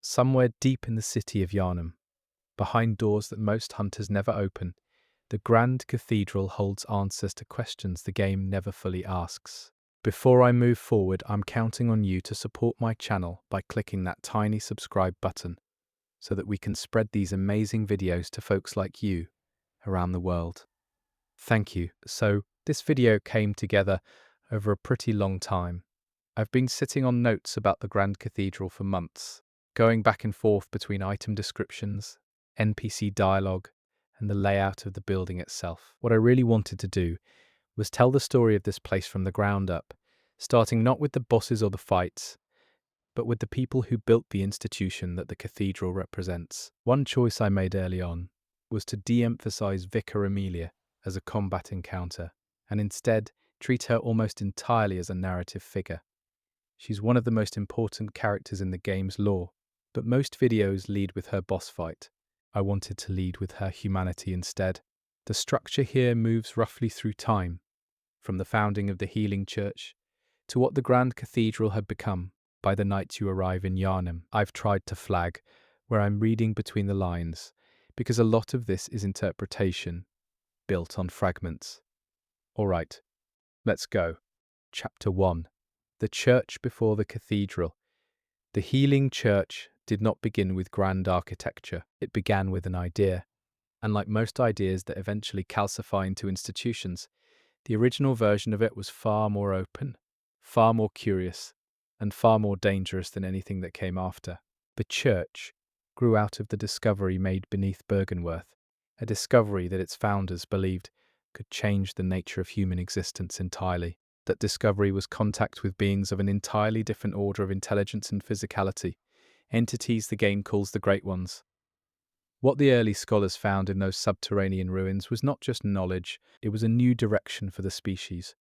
Somewhere deep in the city of Yharnam, behind doors that most hunters never open, the Grand Cathedral holds answers to questions the game never fully asks. Before I move forward, I'm counting on you to support my channel by clicking that tiny subscribe button so that we can spread these amazing videos to folks like you around the world. Thank you. So, this video came together over a pretty long time. I've been sitting on notes about the Grand Cathedral for months, going back and forth between item descriptions, NPC dialogue, and the layout of the building itself. What I really wanted to do was tell the story of this place from the ground up, starting not with the bosses or the fights, but with the people who built the institution that the cathedral represents. One choice I made early on was to de-emphasize Vicar Amelia as a combat encounter, and instead treat her almost entirely as a narrative figure. She's one of the most important characters in the game's lore, but most videos lead with her boss fight. I wanted to lead with her humanity instead. The structure here moves roughly through time, from the founding of the Healing Church to what the Grand Cathedral had become by the night you arrive in Yharnam. I've tried to flag where I'm reading between the lines, because a lot of this is interpretation, built on fragments. Alright, let's go. Chapter 1. The Church before the Cathedral. The Healing Church did not begin with grand architecture. It began with an idea. And like most ideas that eventually calcify into institutions, the original version of it was far more open, far more curious, and far more dangerous than anything that came after. The church grew out of the discovery made beneath Bergenworth, a discovery that its founders believed could change the nature of human existence entirely. That discovery was contact with beings of an entirely different order of intelligence and physicality, entities the game calls the Great Ones. What the early scholars found in those subterranean ruins was not just knowledge, it was a new direction for the species,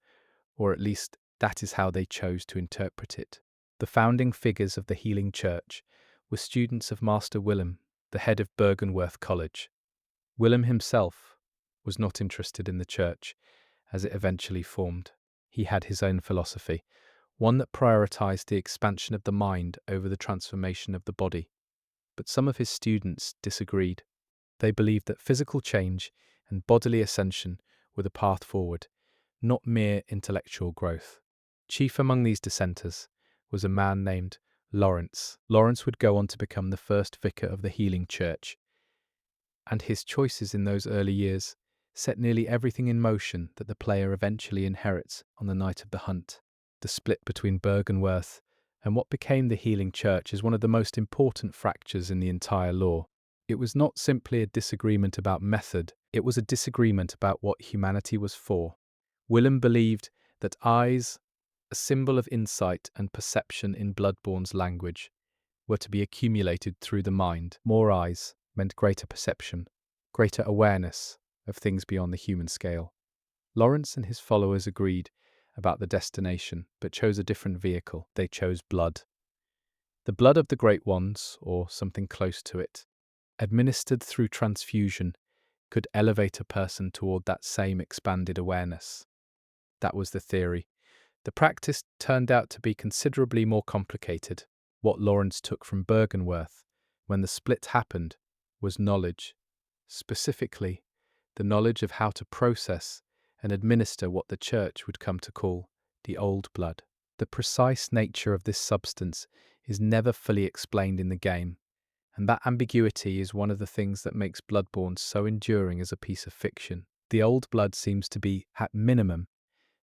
or at least that is how they chose to interpret it. The founding figures of the Healing Church were students of Master Willem, the head of Bergenworth College. Willem himself was not interested in the church as it eventually formed. He had his own philosophy, one that prioritized the expansion of the mind over the transformation of the body. But some of his students disagreed. They believed that physical change and bodily ascension were the path forward, not mere intellectual growth. Chief among these dissenters was a man named Lawrence. Lawrence would go on to become the first vicar of the Healing Church, and his choices in those early years set nearly everything in motion that the player eventually inherits on the night of the hunt. The split between Bergenworth and what became the Healing Church is one of the most important fractures in the entire lore. It was not simply a disagreement about method, it was a disagreement about what humanity was for. Willem believed that eyes, a symbol of insight and perception in Bloodborne's language, were to be accumulated through the mind. More eyes meant greater perception, greater awareness of things beyond the human scale. Lawrence and his followers agreed about the destination, but chose a different vehicle. They chose blood. The blood of the Great Ones, or something close to it, administered through transfusion, could elevate a person toward that same expanded awareness. That was the theory. The practice turned out to be considerably more complicated. What Lawrence took from Bergenworth, when the split happened, was knowledge. Specifically, the knowledge of how to process and administer what the church would come to call the old blood. The precise nature of this substance is never fully explained in the game, and that ambiguity is one of the things that makes Bloodborne so enduring as a piece of fiction. The old blood seems to be, at minimum,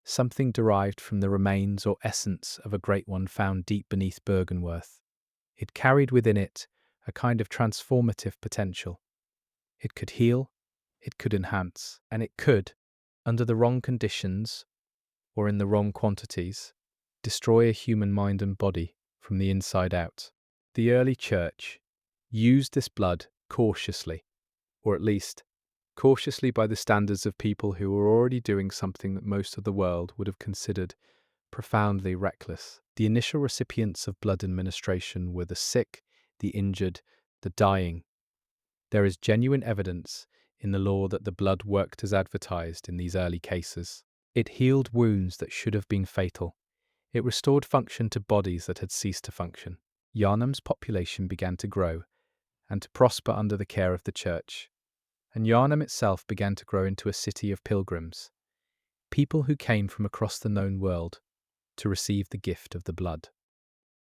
something derived from the remains or essence of a Great One found deep beneath Bergenworth. It carried within it a kind of transformative potential. It could heal, it could enhance, and it could, under the wrong conditions or in the wrong quantities, destroy a human mind and body from the inside out. The early church used this blood cautiously, or at least cautiously by the standards of people who were already doing something that most of the world would have considered profoundly reckless. The initial recipients of blood administration were the sick, the injured, the dying. There is genuine evidence in the lore that the blood worked as advertised in these early cases. It healed wounds that should have been fatal. It restored function to bodies that had ceased to function. Yharnam's population began to grow and to prosper under the care of the church, and Yharnam itself began to grow into a city of pilgrims, people who came from across the known world to receive the gift of the blood.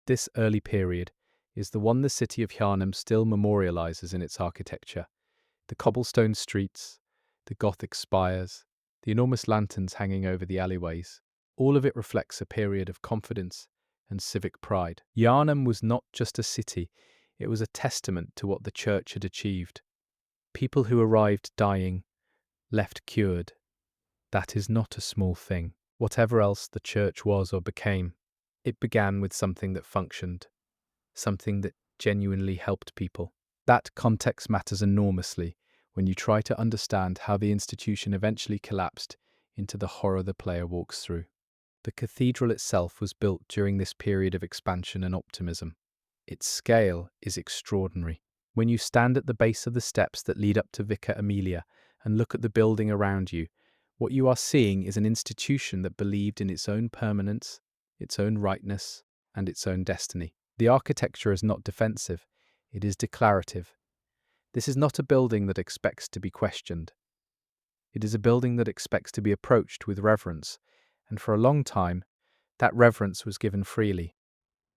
This early period is the one the city of Yharnam still memorializes in its architecture. The cobblestone streets, the Gothic spires, the enormous lanterns hanging over the alleyways, all of it reflects a period of confidence and civic pride. Yharnam was not just a city, it was a testament to what the church had achieved. People who arrived dying, left cured. That is not a small thing. Whatever else the church was or became, it began with something that functioned, something that genuinely helped people. That context matters enormously when you try to understand how the institution eventually collapsed into the horror the player walks through. The cathedral itself was built during this period of expansion and optimism. Its scale is extraordinary. When you stand at the base of the steps that lead up to Vicar Amelia and look at the building around you, what you are seeing is an institution that believed in its own permanence, its own rightness, and its own destiny. The architecture is not defensive, it is declarative. This is not a building that expects to be questioned. It is a building that expects to be approached with reverence, and for a long time, that reverence was given freely.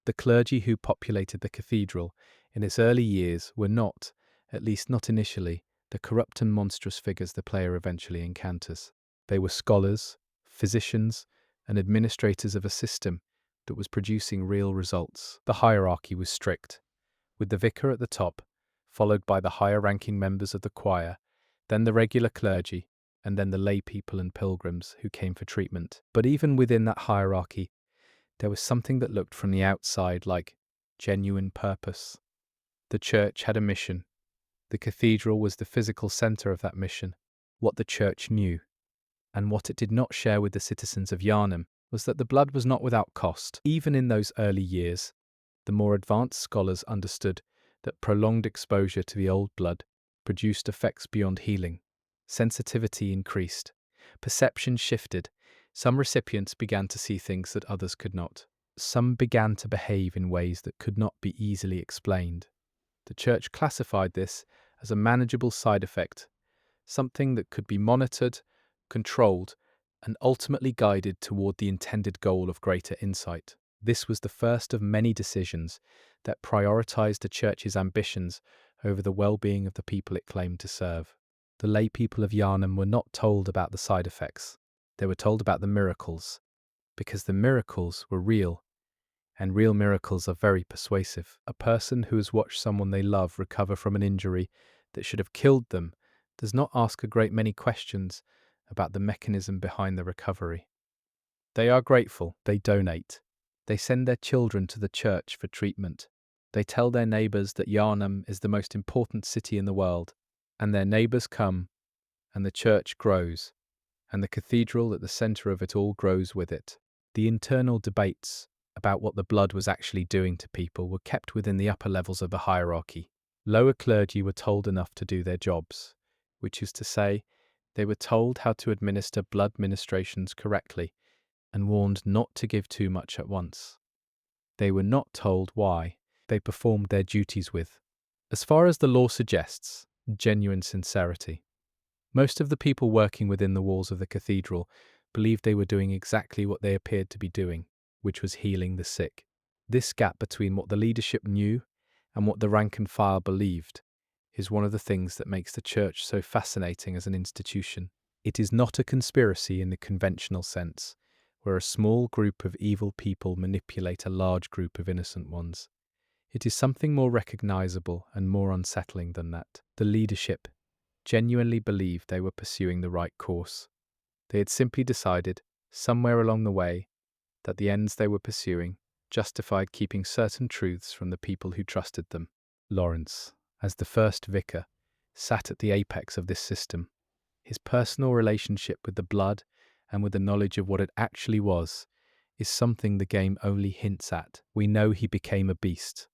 The clergy who populated the cathedral in its early years were not, at least not initially, the corrupt and monstrous figures the player eventually encounters. They were scholars, physicians, and administrators of a system that was producing real results. The hierarchy was strict, with the vicar at the top, followed by the higher-ranking members of the choir, then the regular clergy, and then the lay people and pilgrims who came for treatment. But even within that hierarchy, there was something that looked from the outside like genuine purpose. The church had a mission. The cathedral was the physical center of that mission. What the church knew, and what it did not share with the citizens of Yharnam, was that the blood was not without cost. Even in those early years, the more advanced scholars understood that prolonged exposure to the old blood produced effects beyond healing. Sensitivity increased. Perception shifted. Some recipients began to see things that others could not. Some began to behave in ways that could not be easily explained. The church classified this as a manageable side effect, something that could be monitored, controlled, and ultimately guided toward the intended goal of greater insight. This was the first of many decisions that prioritized the church's ambitions over the well-being of the people it claimed to serve. The lay people of Yharnam were not told about the side effects. They were told about the miracles, because the miracles were real, and real miracles are very persuasive. A person who has watched someone they love recover from an injury that should have killed them does not ask a great many questions about the mechanism behind the recovery. They are grateful, they donate, they send their children to the church for treatment. They tell their neighbors that Yharnam is the most important city in the world, and their neighbors come, and the church grows, and the cathedral at the center of it all grows with it. The internal debates about what the blood was actually doing to people were kept within the upper levels of the hierarchy. Lower clergy were told enough to do their jobs, which is to say, they were told how to administer blood ministrations correctly and warned not to give too much at once. They were not told why. They performed their duties with, as far as the law suggests, genuine sincerity. Most of the people working within the walls of the cathedral believed they were doing exactly what they appeared to be doing, which was healing the sick. This gap between what the leadership knew and what the rank and file believed is one of the things that makes the church so fascinating as an institution. It is not a conspiracy in the conventional sense, where a small group of evil people manipulate a large group of innocent ones. It is something more recognizable and more unsettling than that. The leadership genuinely believed they were pursuing the right course. They had simply decided, somewhere along the way, that the ends they were pursuing justified keeping certain truths from the people who trusted them. Lawrence, as the first vicar, sat at the apex of this system. His personal relationship with the blood and with the knowledge of what it actually was is something the game only hints at. We know he became a beast.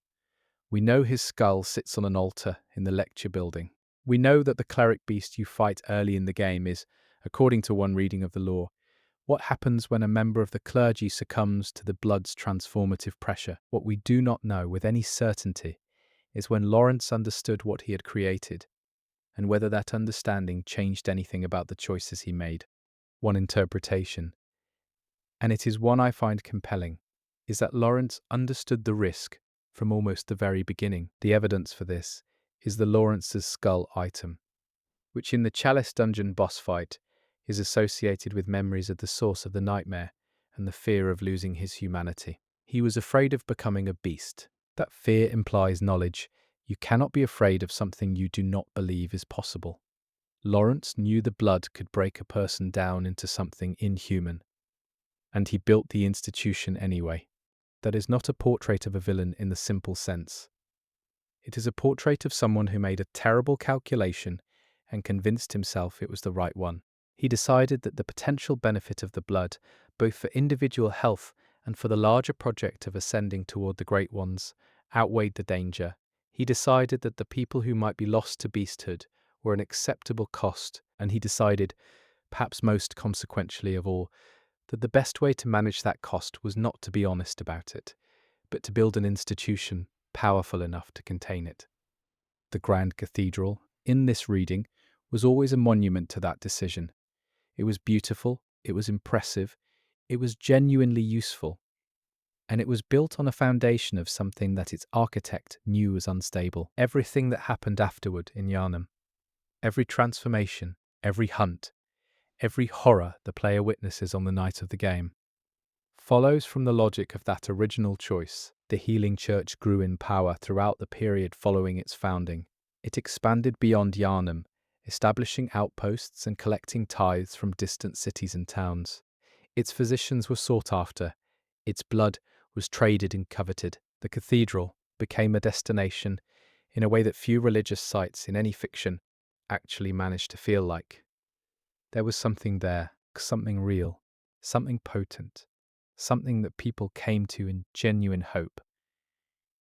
We know his skull sits on an altar in the lecture building. We know that the cleric beast you fight early in the game is, according to one reading of the lore, What happens when a member of the clergy succumbs to the blood's transformative pressure? What we do not know with any certainty is when Lawrence understood what he had created, and whether that understanding changed anything about the choices he made. One interpretation, and it is one I find compelling, is that Lawrence understood the risk from almost the very beginning. The evidence for this is the Lawrence's skull item, which in the Chalice Dungeon boss fight is associated with memories of the source of the nightmare and the fear of losing his humanity. He was afraid of becoming a beast. That fear implies knowledge. You cannot be afraid of something you do not believe is possible. Lawrence knew the blood could break a person down into something inhuman, and he built the institution anyway. That is not a portrait of a villain in the simple sense. It is a portrait of someone who made a terrible calculation and convinced himself it was the right one. He decided that the potential benefit of the blood, both for individual health and for the larger project of ascending toward the great ones, outweighed the danger. He decided that the people who might be lost to beasthood were an acceptable cost, and he decided, perhaps most consequentially of all, that the best way to manage that cost was not to be honest about it, but to build an institution powerful enough to contain it. The Grand Cathedral, in this reading, was always a monument to that decision. It was beautiful, it was impressive, it was genuinely useful, and it was built on a foundation of something that its architect knew was unstable. Everything that happened afterward in Yharnam, every transformation, every hunt, every horror the player witnesses on the night of the game, follows from the logic of that original choice. The healing church grew in power throughout the period following its founding. It expanded beyond Yharnam, establishing outposts and collecting tithes from distant cities and towns. Its physicians were sought after. Its blood was traded and coveted. The cathedral became a destination in a way that few religious sites in any fiction actually managed to feel like. There was something there, something real, something potent, something that people came to in genuine hope.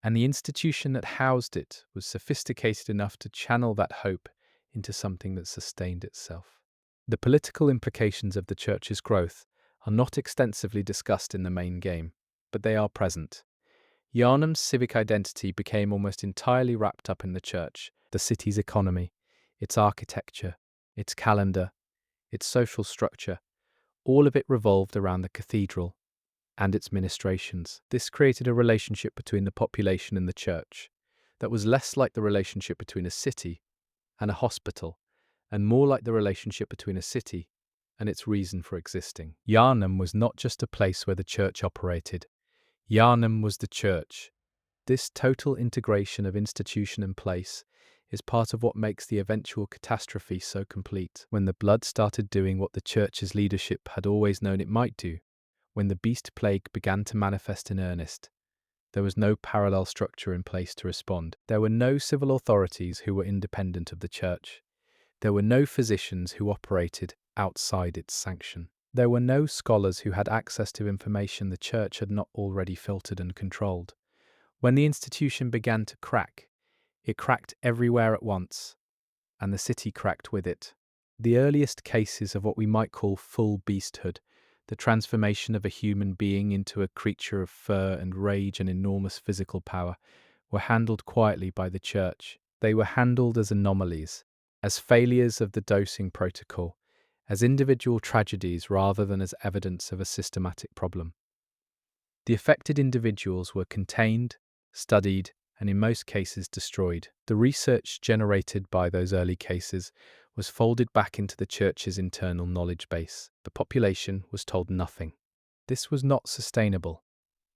And the institution that housed it was sophisticated enough to channel that hope into something that sustained itself. The political implications of the church's growth are not extensively discussed in the main game, but they are present. Yharnam's civic identity became almost entirely wrapped up in the church, the city's economy, its architecture, its calendar, its social structure. All of it revolved around the cathedral and its ministrations. This created a relationship between the population and the church that was less like the relationship between a city and a hospital, and more like the relationship between a city and its reason for existing. Yharnam was not just a place where the church operated. Yharnam was the church. This total integration of institution and place is part of what makes the eventual catastrophe so complete. When the blood started doing what the church's leadership had always known it might do, when the beast plague began to manifest in earnest, there was no parallel structure in place to respond. There were no civil authorities who were independent of the church. There were no physicians who operated outside its sanction. There were no scholars who had access to information the church had not already filtered and controlled. When the institution began to crack, it cracked everywhere at once, and the city cracked with it. The earliest cases of what we might call full beasthood, the transformation of a human being into a creature of fur and rage and enormous physical power, were handled quietly by the church. They were handled as anomalies, as failures of the dosing protocol, as individual tragedies rather than as evidence of a systematic problem. The affected individuals were contained, studied, and in most cases destroyed. The research generated by those early cases was folded back into the church's internal knowledge base. The population was told nothing. This was not sustainable,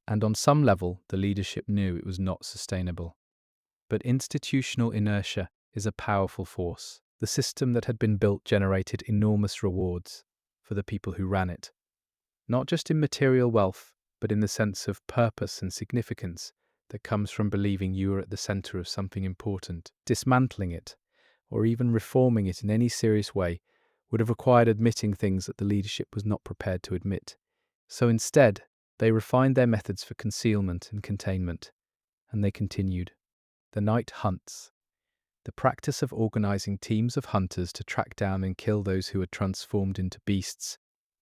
and on some level the leadership knew it was not sustainable. But institutional inertia is a powerful force. The system that had been built generated enormous rewards for the people who ran it, not just in material wealth, but in the sense of purpose and significance that comes from believing you are at the center of something important. Dismantling it, or even reforming it in any serious way, would have required admitting things that the leadership was not prepared to admit. So instead, they refined their methods for concealment and containment, and they continued. The night hunts, the practice of organizing teams of hunters to track down and kill those who had transformed into beasts,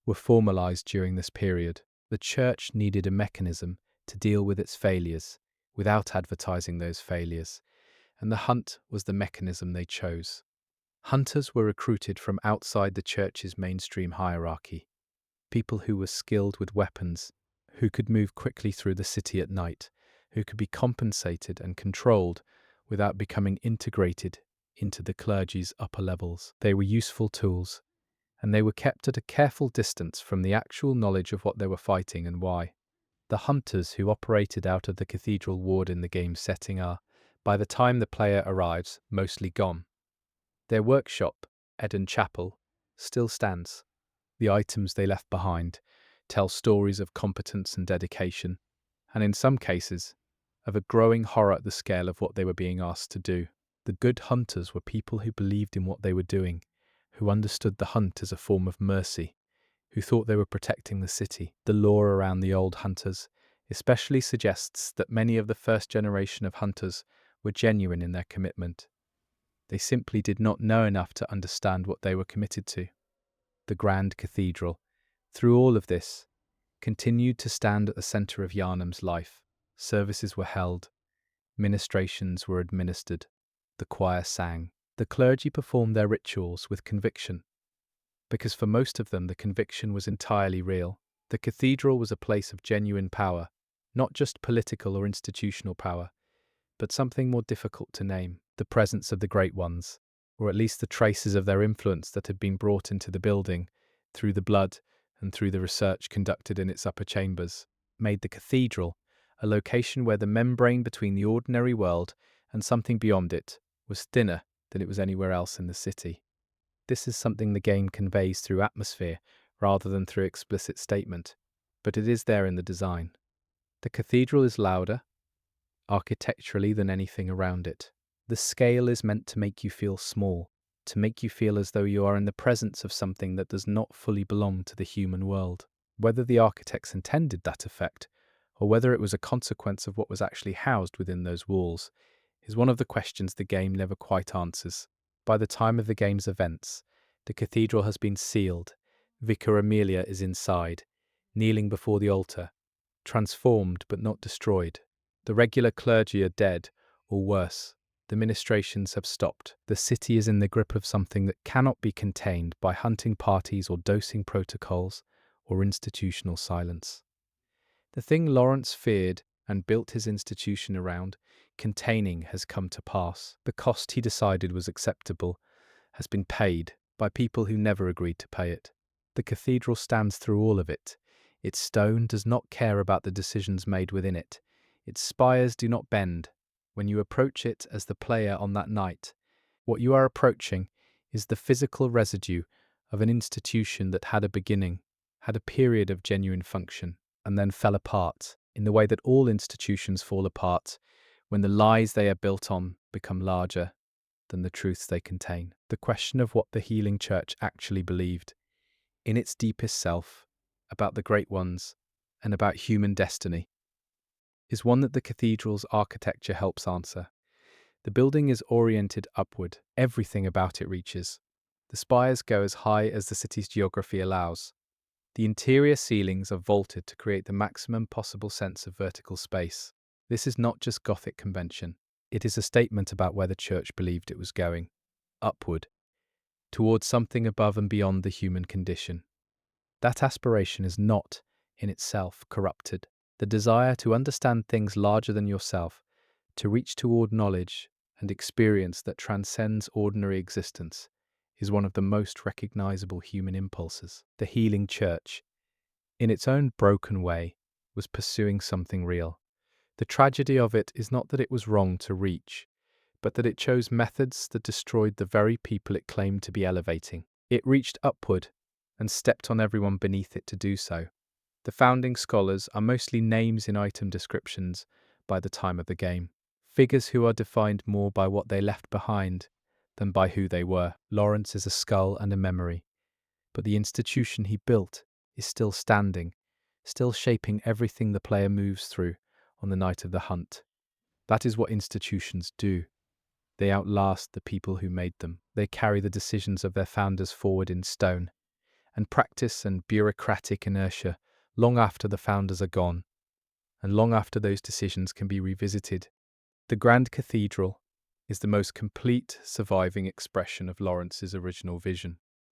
were formalized during this period. The church needed a mechanism to deal with its failures without advertising those failures, and the hunt was the mechanism they chose. Hunters were recruited from outside the church's mainstream hierarchy, people who were skilled with weapons, who could move quickly through the city at night, who could be compensated and controlled without becoming integrated into the clergy's upper levels. They were useful tools, and they were kept at a careful distance from the actual knowledge of what they were fighting and why. The hunters who operated out of the cathedral ward in the game's setting are, by the time the player arrives, mostly gone. Their workshop, Eden Chapel, still stands. The items they left behind tell stories of competence and dedication, and in some cases, of a growing horror at the scale of what they were being asked to do. The good hunters were people who believed in what they were doing, who understood the hunt as a form of mercy, who thought they were protecting the city. The lore around the old hunters especially suggests that many of the first generation of hunters were genuine in their commitment. They simply did not know enough to understand what they were committed to. The Grand Cathedral, through all of this, continued to stand at the centre of Yharnam's life. Services were held, ministrations were administered, the choir sang. The clergy performed their rituals with conviction, because for most of them the conviction was entirely real. The cathedral was a place of genuine power, not just political or institutional power, but something more difficult to name: the presence of the Great Ones, or at least the traces of their influence that had been brought into the building through the blood and through the research conducted in its upper chambers, made the cathedral a location where the membrane between the ordinary world and something beyond it was thinner than it was anywhere else in the city. This is something the game conveys through atmosphere rather than through explicit statement, but it is there in the design. The cathedral is louder, architecturally, than anything around it. The scale is meant to make you feel small, to make you feel as though you are in the presence of something that does not fully belong to the human world. Whether the architects intended that effect, or whether it was a consequence of what was actually housed within those walls, is one of the questions the game never quite answers. By the time of the game's events, the cathedral has been sealed. Vicar Amelia is inside, kneeling before the altar, transformed but not destroyed. The regular clergy are dead, or worse, the ministrations have stopped. The city is in the grip of something that cannot be contained by hunting parties or dosing protocols or institutional silence. The thing Lawrence feared and built his institution around, containing, has come to pass. The cost he decided was acceptable has been paid by people who never agreed to pay it. The cathedral stands through all of it. Its stone does not care about the decisions made within it. Its spires do not bend. When you approach it as the player on that night, what you are approaching is the physical residue of an institution that had a beginning, had a period of genuine function, and then fell apart, in the way that all institutions fall apart when the lies they are built on become larger than the truths they contain. The question of what the healing church actually believed, in its deepest self, about the great ones and about human destiny, is one that the cathedral's architecture helps answer. The building is oriented upward. Everything about it reaches. The spires go as high as the city's geography allows. The interior ceilings are vaulted to create the maximum possible sense of vertical space. This is not just Gothic convention. It is a statement about where the church believed it was going. Upward, towards something above and beyond the human condition. That aspiration is not, in itself, corrupted. The desire to understand things larger than yourself, to reach toward knowledge and experience that transcends ordinary existence, is one of the most recognizable human impulses. The healing church, in its own broken way, was pursuing something real. The tragedy of it is not that it was wrong to reach, but that it chose methods that destroyed the very people it claimed to be elevating. It reached upward and stepped on everyone beneath it to do so. The founding scholars are mostly names in item descriptions by the time of the game, figures who are defined more by what they left behind than by who they were. Lawrence is a skull and a memory, but the institution he built is still standing, still shaping everything the player moves through on the night of the hunt. That is what institutions do. They outlast the people who made them. They carry the decisions of their founders forward in stone, and practice and bureaucratic inertia long after the founders are gone, and long after those decisions can be revisited. The Grand Cathedral is the most complete surviving expression of Lawrence's original vision.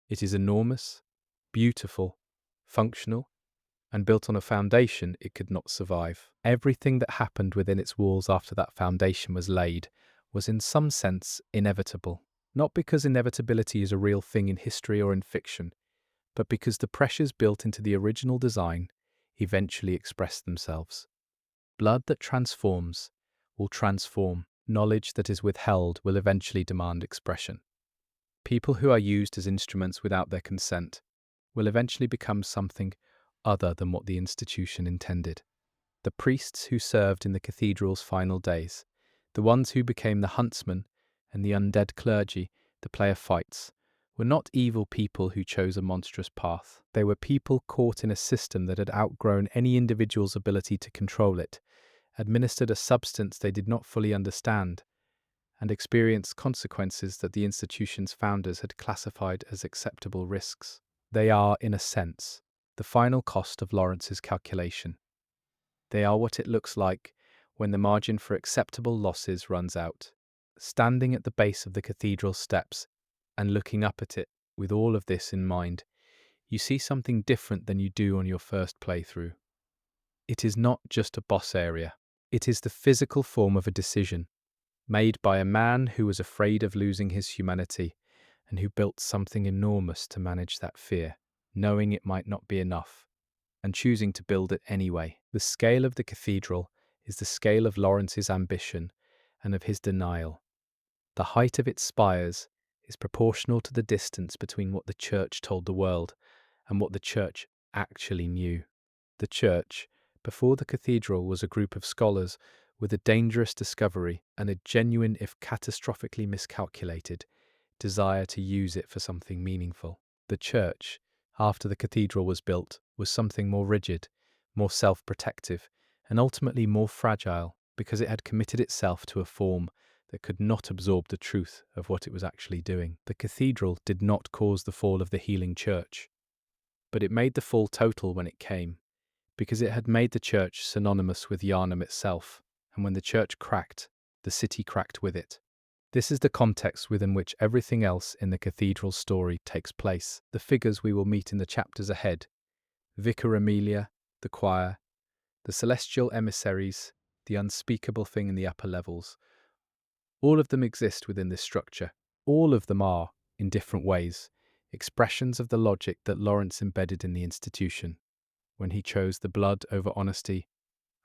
It is enormous, beautiful, functional, and built on a foundation it could not survive. Everything that happened within its walls after that foundation was laid was in some sense inevitable. Not because inevitability is a real thing in history or in fiction, but because the pressures built into the original design eventually express themselves. Blood that transforms will transform. Knowledge that is withheld will eventually demand expression. People who are used as instruments without their consent will eventually become something other than what the institution intended. The priests who served in the cathedral's final days, the ones who became the huntsmen and the undead clergy the player fights, were not evil people who chose a monstrous path. They were people caught in a system that had outgrown any individual's ability to control it, administered a substance they did not fully understand, and experienced consequences that the institution's founders had classified as acceptable risks. They are, in a sense, the final cost of Lawrence's calculation. They are what it looks like when the margin for acceptable losses runs out. Standing at the base of the cathedral steps and looking up at it with all of this in mind, you see something different than you do on your first playthrough. It is not just a boss area. It is the physical form of a decision, made by a man who was afraid of losing his humanity and who built something enormous to manage that fear, knowing it might not be enough, and choosing to build it anyway. The scale of the cathedral is the scale of Lawrence's ambition and of his denial. The height of its spires is proportional to the distance between what the church told the world and what the church actually knew. The church, before the cathedral, was a group of scholars with a dangerous discovery and a genuine, if catastrophically miscalculated, desire to use it for something meaningful. The church, after the cathedral was built, was something more rigid, more self-protective, and ultimately more fragile because it had committed itself to a form that could not absorb the truth of what it was actually doing. The cathedral did not cause the fall of the healing church, but it made the fall total when it came, because it had made the church synonymous with Yharnam itself, and when the church cracked, the city cracked with it. This is the context within which everything else in the cathedral story takes place. The figures we will meet in the chapters ahead, Vicar Amelia, the choir, the celestial emissaries, the unspeakable thing in the upper levels, all of them exist within this structure. All of them are, in different ways, expressions of the logic that Lawrence embedded in the institution, when he chose the blood over honesty,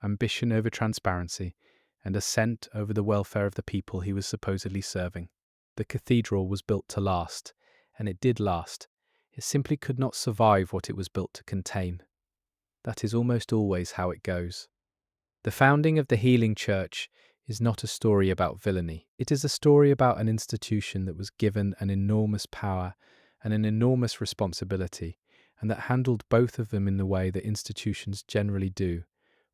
ambition over transparency, and assent over the welfare of the people he was supposedly serving. The cathedral was built to last, and it did last. It simply could not survive what it was built to contain. That is almost always how it goes. The founding of the Healing Church is not a story about villainy. It is a story about an institution that was given an enormous power and an enormous responsibility, and that handled both of them in the way that institutions generally do,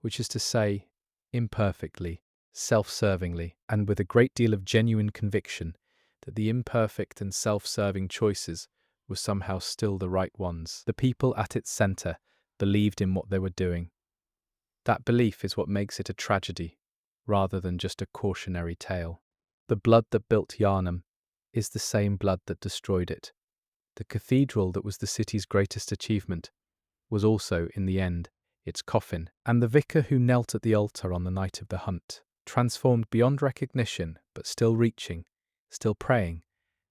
which is to say, imperfectly, self-servingly, and with a great deal of genuine conviction that the imperfect and self-serving choices were somehow still the right ones. The people at its centre believed in what they were doing. That belief is what makes it a tragedy, rather than just a cautionary tale. The blood that built Yharnam is the same blood that destroyed it. The cathedral that was the city's greatest achievement was also, in the end, its coffin, and the vicar who knelt at the altar on the night of the hunt, transformed beyond recognition, but still reaching, still praying,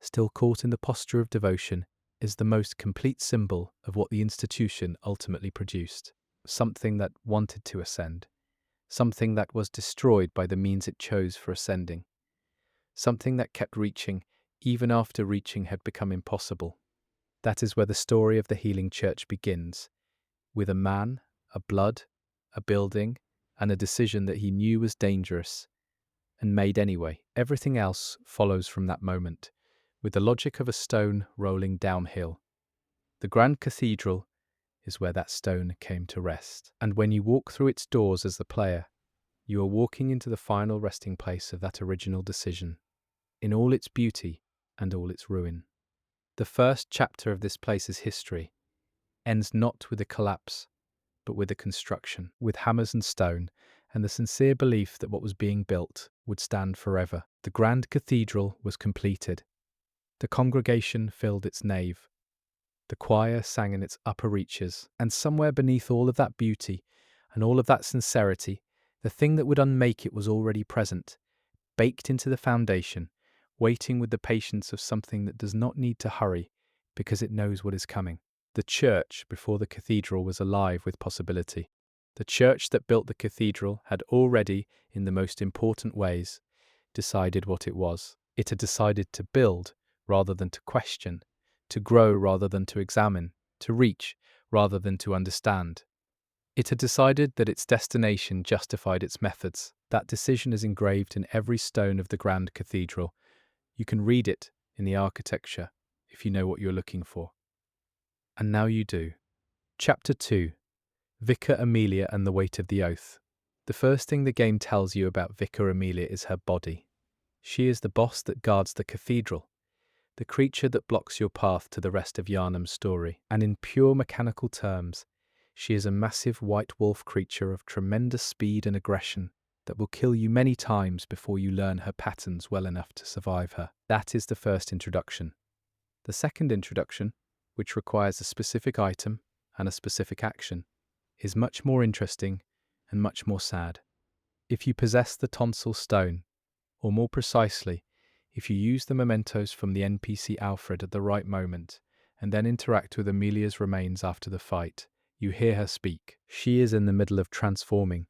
still caught in the posture of devotion, is the most complete symbol of what the institution ultimately produced. Something that wanted to ascend, something that was destroyed by the means it chose for ascending, something that kept reaching even after reaching had become impossible. That is where the story of the Healing Church begins, with a man, a blood, a building, and a decision that he knew was dangerous, and made anyway. Everything else follows from that moment, with the logic of a stone rolling downhill. The Grand Cathedral is where that stone came to rest. And when you walk through its doors as the player, you are walking into the final resting place of that original decision, in all its beauty and all its ruin. The first chapter of this place's history ends not with a collapse, but with a construction, with hammers and stone, and the sincere belief that what was being built would stand forever. The Grand Cathedral was completed. The congregation filled its nave. The choir sang in its upper reaches, and somewhere beneath all of that beauty and all of that sincerity, the thing that would unmake it was already present, baked into the foundation, waiting with the patience of something that does not need to hurry because it knows what is coming. The church before the cathedral was alive with possibility. The church that built the cathedral had already, in the most important ways, decided what it was. It had decided to build rather than to question, to grow rather than to examine, to reach rather than to understand. It had decided that its destination justified its methods. That decision is engraved in every stone of the Grand Cathedral. You can read it in the architecture if you know what you're looking for. And now you do. Chapter 2. Vicar Amelia and the Weight of the Oath. The first thing the game tells you about Vicar Amelia is her body. She is the boss that guards the cathedral, the creature that blocks your path to the rest of Yharnam's story. And in pure mechanical terms, she is a massive white wolf creature of tremendous speed and aggression that will kill you many times before you learn her patterns well enough to survive her. That is the first introduction. The second introduction, which requires a specific item and a specific action, is much more interesting and much more sad. If you possess the tonsil stone, or more precisely, if you use the mementos from the NPC Alfred at the right moment, and then interact with Amelia's remains after the fight, you hear her speak. She is in the middle of transforming,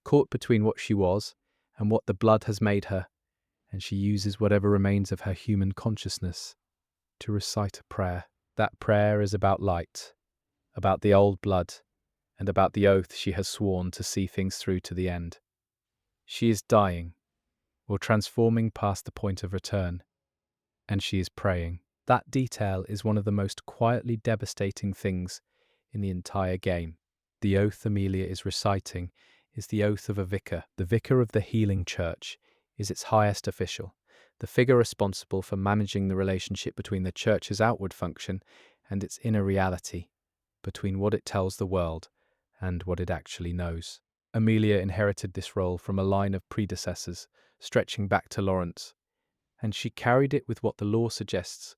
caught between what she was and what the blood has made her, and she uses whatever remains of her human consciousness to recite a prayer. That prayer is about light, about the old blood, and about the oath she has sworn to see things through to the end. She is dying, or transforming past the point of return, and she is praying. That detail is one of the most quietly devastating things in the entire game. The oath Amelia is reciting is the oath of a vicar. The vicar of the healing church is its highest official, the figure responsible for managing the relationship between the church's outward function and its inner reality, between what it tells the world and what it actually knows. Amelia inherited this role from a line of predecessors stretching back to Lawrence, and she carried it with what the law suggests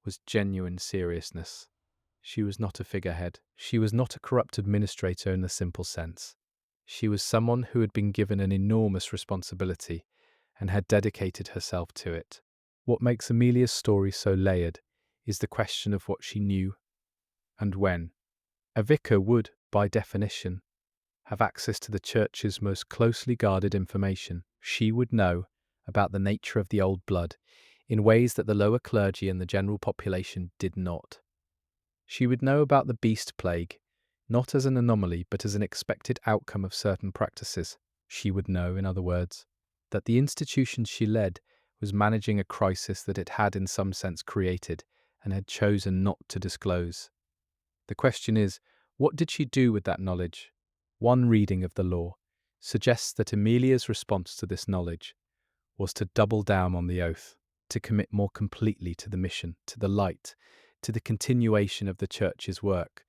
was genuine seriousness. She was not a figurehead. She was not a corrupt administrator in the simple sense. She was someone who had been given an enormous responsibility and had dedicated herself to it. What makes Amelia's story so layered is the question of what she knew and when. A vicar would, by definition, have access to the church's most closely guarded information. She would know about the nature of the old blood in ways that the lower clergy and the general population did not. She would know about the beast plague, not as an anomaly but as an expected outcome of certain practices. She would know, in other words, that the institution she led was managing a crisis that it had in some sense created and had chosen not to disclose. The question is, what did she do with that knowledge? One reading of the law suggests that Amelia's response to this knowledge was to double down on the oath, to commit more completely to the mission, to the light, to the continuation of the church's work,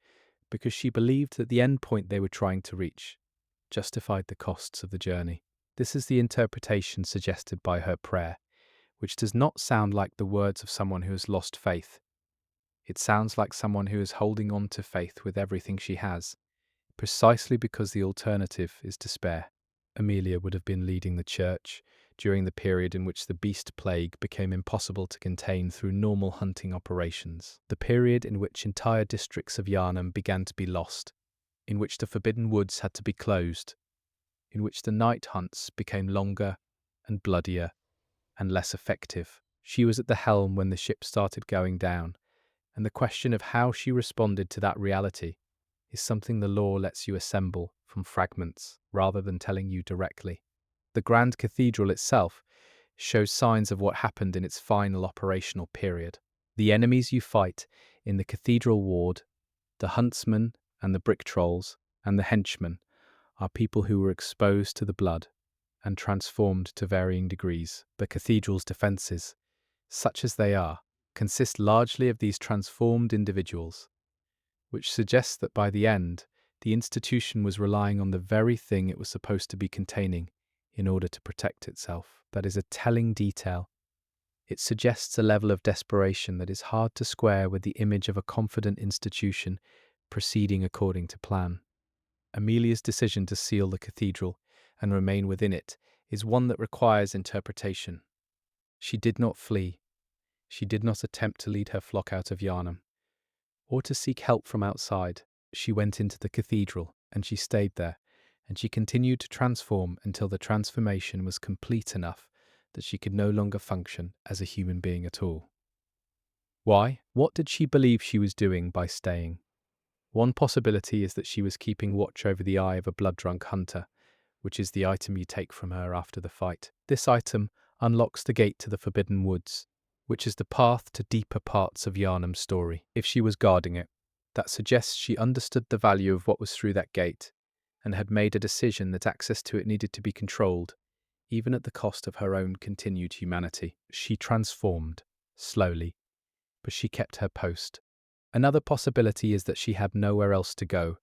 because she believed that the end point they were trying to reach justified the costs of the journey. This is the interpretation suggested by her prayer, which does not sound like the words of someone who has lost faith. It sounds like someone who is holding on to faith with everything she has, precisely because the alternative is despair. Amelia would have been leading the church during the period in which the beast plague became impossible to contain through normal hunting operations, the period in which entire districts of Yharnam began to be lost, in which the forbidden woods had to be closed, in which the night hunts became longer and bloodier and less effective. She was at the helm when the ship started going down, and the question of how she responded to that reality is something the law lets you assemble from fragments rather than telling you directly. The Grand Cathedral itself shows signs of what happened in its final operational period. The enemies you fight in the cathedral ward, the huntsmen and the brick trolls and the henchmen, are people who were exposed to the blood and transformed to varying degrees. The cathedral's defences, such as they are, consist largely of these transformed individuals. which suggests that by the end, the institution was relying on the very thing it was supposed to be containing in order to protect itself. That is a telling detail. It suggests a level of desperation that is hard to square with the image of a confident institution proceeding according to plan. Amelia's decision to seal the cathedral and remain within it is one that requires interpretation. She did not flee. She did not attempt to lead her flock out of Yharnam, or to seek help from outside. She went into the cathedral, and she stayed there, and she continued to transform until the transformation was complete enough that she could no longer function as a human being at all. Why? What did she believe she was doing by staying? One possibility is that she was keeping watch over the eye of a blood-drunk hunter, which is the item you take from her after the fight. This item unlocks the gate to the Forbidden Woods, which is the path to deeper parts of Yharnam's story. If she was guarding it, that suggests she understood the value of what was through that gate, and had made a decision that access to it needed to be controlled, even at the cost of her own continued humanity. She transformed, slowly, but she kept her post. Another possibility is that she had nowhere else to go.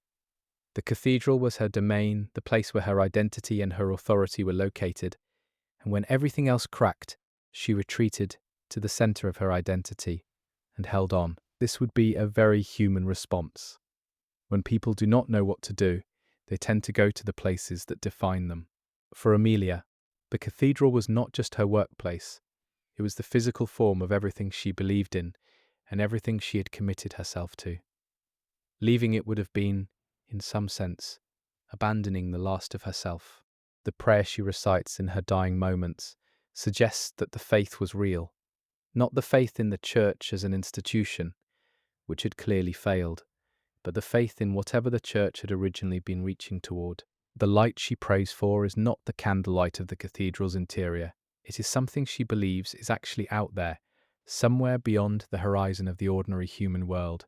The cathedral was her domain, the place where her identity and her authority were located, and when everything else cracked, she retreated to the center of her identity and held on. This would be a very human response. When people do not know what to do, they tend to go to the places that define them. For Amelia, the cathedral was not just her workplace. It was the physical form of everything she believed in and everything she had committed herself to. Leaving it would have been, in some sense, abandoning the last of herself. The prayer she recites in her dying moments suggests that the faith was real, not the faith in the church as an institution, which had clearly failed, but the faith in whatever the church had originally been reaching toward. The light she prays for is not the candlelight of the cathedral's interior. It is something she believes is actually out there, somewhere beyond the horizon of the ordinary human world,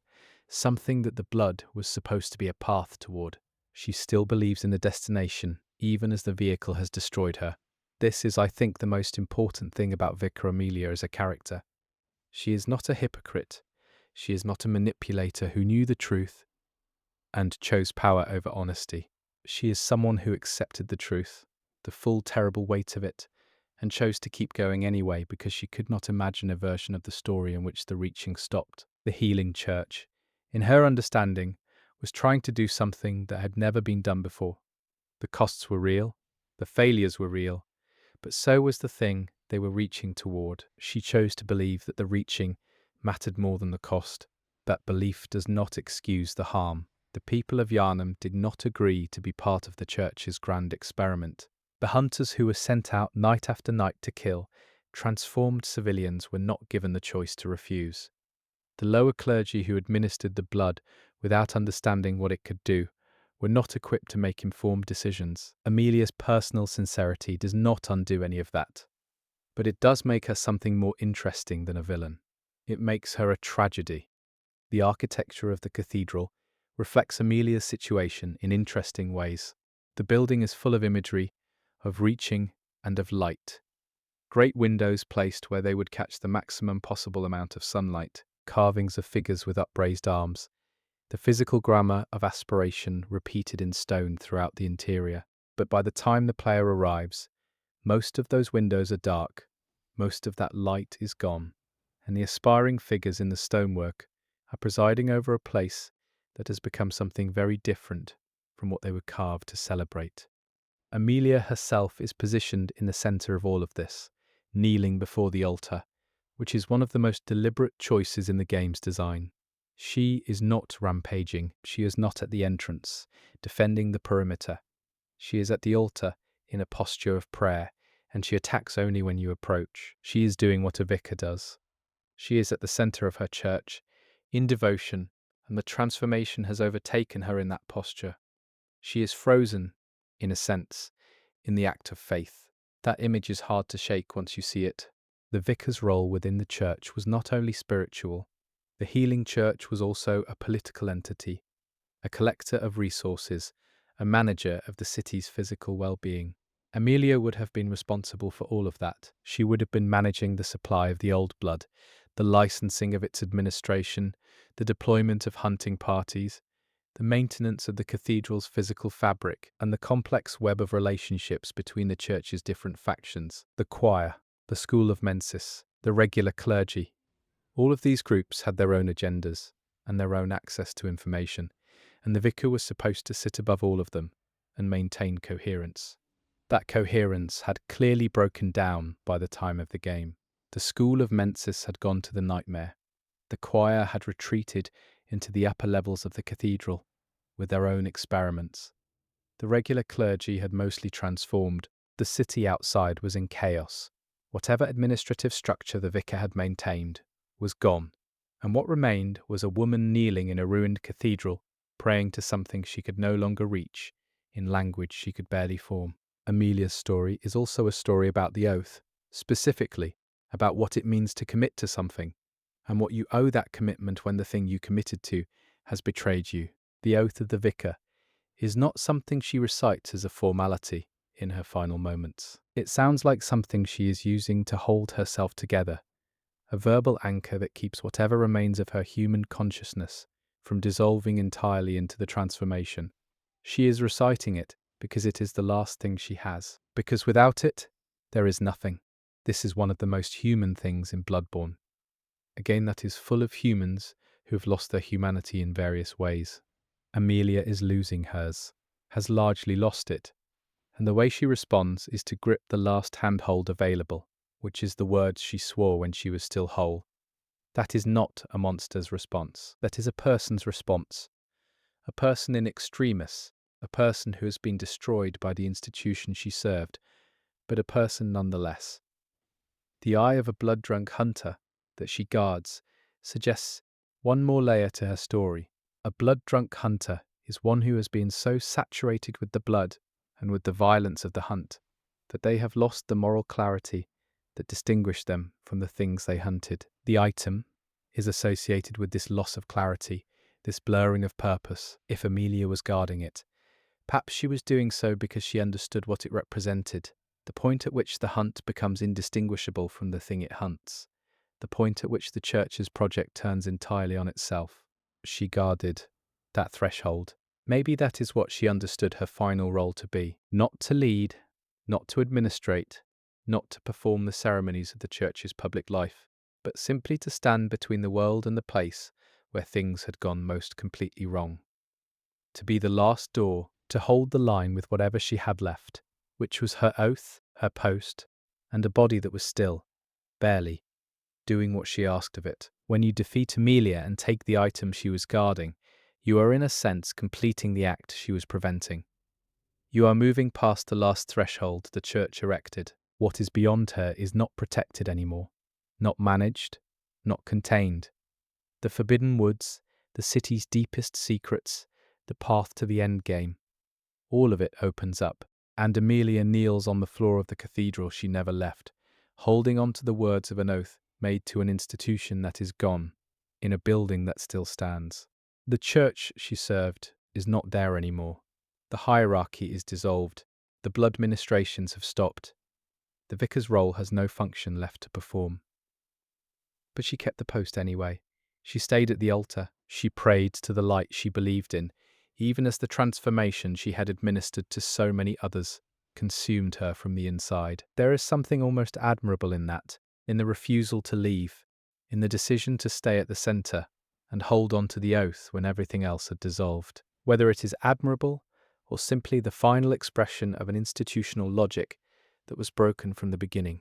something that the blood was supposed to be a path toward. She still believes in the destination, even as the vehicle has destroyed her. This is, I think, the most important thing about Vicar Amelia as a character. She is not a hypocrite. She is not a manipulator who knew the truth and chose power over honesty. She is someone who accepted the truth, the full terrible weight of it, and chose to keep going anyway because she could not imagine a version of the story in which the reaching stopped. The healing church, in her understanding, was trying to do something that had never been done before. The costs were real, the failures were real, but so was the thing they were reaching toward. She chose to believe that the reaching mattered more than the cost. That belief does not excuse the harm. The people of Yharnam did not agree to be part of the church's grand experiment. The hunters who were sent out night after night to kill transformed civilians were not given the choice to refuse. The lower clergy who administered the blood without understanding what it could do were not equipped to make informed decisions. Amelia's personal sincerity does not undo any of that, but it does make her something more interesting than a villain. It makes her a tragedy. The architecture of the cathedral reflects Amelia's situation in interesting ways. The building is full of imagery, of reaching, and of light. Great windows placed where they would catch the maximum possible amount of sunlight, carvings of figures with upraised arms, the physical grammar of aspiration repeated in stone throughout the interior. But by the time the player arrives, most of those windows are dark, most of that light is gone, and the aspiring figures in the stonework are presiding over a place that has become something very different from what they were carved to celebrate. Amelia herself is positioned in the center of all of this, kneeling before the altar, which is one of the most deliberate choices in the game's design. She is not rampaging. She is not at the entrance, defending the perimeter. She is at the altar in a posture of prayer, and she attacks only when you approach. She is doing what a vicar does. She is at the center of her church, in devotion, and the transformation has overtaken her in that posture. She is frozen, in a sense, in the act of faith. That image is hard to shake once you see it. The vicar's role within the church was not only spiritual. The healing church was also a political entity, a collector of resources, a manager of the city's physical well-being. Amelia would have been responsible for all of that. She would have been managing the supply of the old blood, the licensing of its administration, the deployment of hunting parties, the maintenance of the cathedral's physical fabric, and the complex web of relationships between the church's different factions, the choir, the school of mensis, the regular clergy. All of these groups had their own agendas and their own access to information, and the vicar was supposed to sit above all of them and maintain coherence. That coherence had clearly broken down by the time of the game. The school of mensis had gone to the nightmare. The choir had retreated into the upper levels of the cathedral with their own experiments. The regular clergy had mostly transformed. The city outside was in chaos. Whatever administrative structure the vicar had maintained was gone, and what remained was a woman kneeling in a ruined cathedral, praying to something she could no longer reach, in language she could barely form. Amelia's story is also a story about the oath, specifically about what it means to commit to something, and what you owe that commitment when the thing you committed to has betrayed you. The oath of the vicar is not something she recites as a formality in her final moments. It sounds like something she is using to hold herself together, a verbal anchor that keeps whatever remains of her human consciousness from dissolving entirely into the transformation. She is reciting it because it is the last thing she has, because without it, there is nothing. This is one of the most human things in Bloodborne. A game that is full of humans who have lost their humanity in various ways. Amelia is losing hers, has largely lost it, and the way she responds is to grip the last handhold available, which is the words she swore when she was still whole. That is not a monster's response. That is a person's response. A person in extremis, a person who has been destroyed by the institution she served, but a person nonetheless. The eye of a blood-drunk hunter that she guards suggests one more layer to her story. A blood-drunk hunter is one who has been so saturated with the blood and with the violence of the hunt that they have lost the moral clarity that distinguished them from the things they hunted. The item is associated with this loss of clarity, this blurring of purpose, if Amelia was guarding it. Perhaps she was doing so because she understood what it represented, the point at which the hunt becomes indistinguishable from the thing it hunts, the point at which the church's project turns entirely on itself. She guarded that threshold. Maybe that is what she understood her final role to be. Not to lead, not to administrate, not to perform the ceremonies of the church's public life, but simply to stand between the world and the place where things had gone most completely wrong. To be the last door, to hold the line with whatever she had left, which was her oath, her post, and a body that was still, barely, doing what she asked of it. When you defeat Amelia and take the item she was guarding, you are in a sense completing the act she was preventing. You are moving past the last threshold the church erected. What is beyond her is not protected anymore, not managed, not contained. The forbidden woods, the city's deepest secrets, the path to the end game, all of it opens up, and Amelia kneels on the floor of the cathedral she never left, holding on to the words of an oath made to an institution that is gone, in a building that still stands. The church she served is not there anymore. The hierarchy is dissolved. The blood ministrations have stopped. The vicar's role has no function left to perform. But she kept the post anyway. She stayed at the altar. She prayed to the light she believed in, even as the transformation she had administered to so many others consumed her from the inside. There is something almost admirable in that, in the refusal to leave, in the decision to stay at the centre and hold on to the oath when everything else had dissolved. Whether it is admirable or simply the final expression of an institutional logic that was broken from the beginning,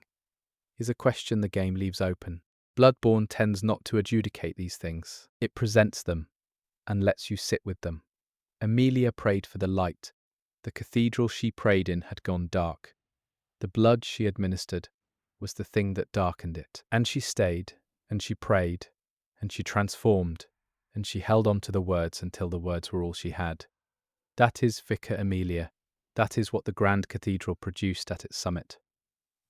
is a question the game leaves open. Bloodborne tends not to adjudicate these things. It presents them and lets you sit with them. Amelia prayed for the light. The cathedral she prayed in had gone dark. The blood she administered was the thing that darkened it. And she stayed, and she prayed, and she transformed, and she held on to the words until the words were all she had. That is Vicar Amelia. That is what the Grand Cathedral produced at its summit.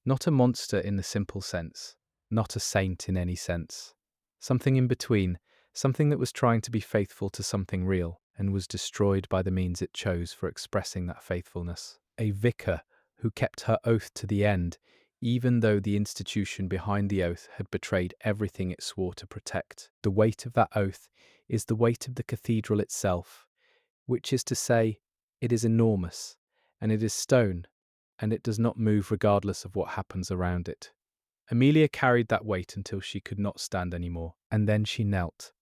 Not a monster in the simple sense, not a saint in any sense. Something in between, something that was trying to be faithful to something real and was destroyed by the means it chose for expressing that faithfulness. A vicar who kept her oath to the end, even though the institution behind the oath had betrayed everything it swore to protect. The weight of that oath is the weight of the cathedral itself, which is to say, it is enormous, and it is stone, and it does not move regardless of what happens around it. Amelia carried that weight until she could not stand any more, and then she knelt,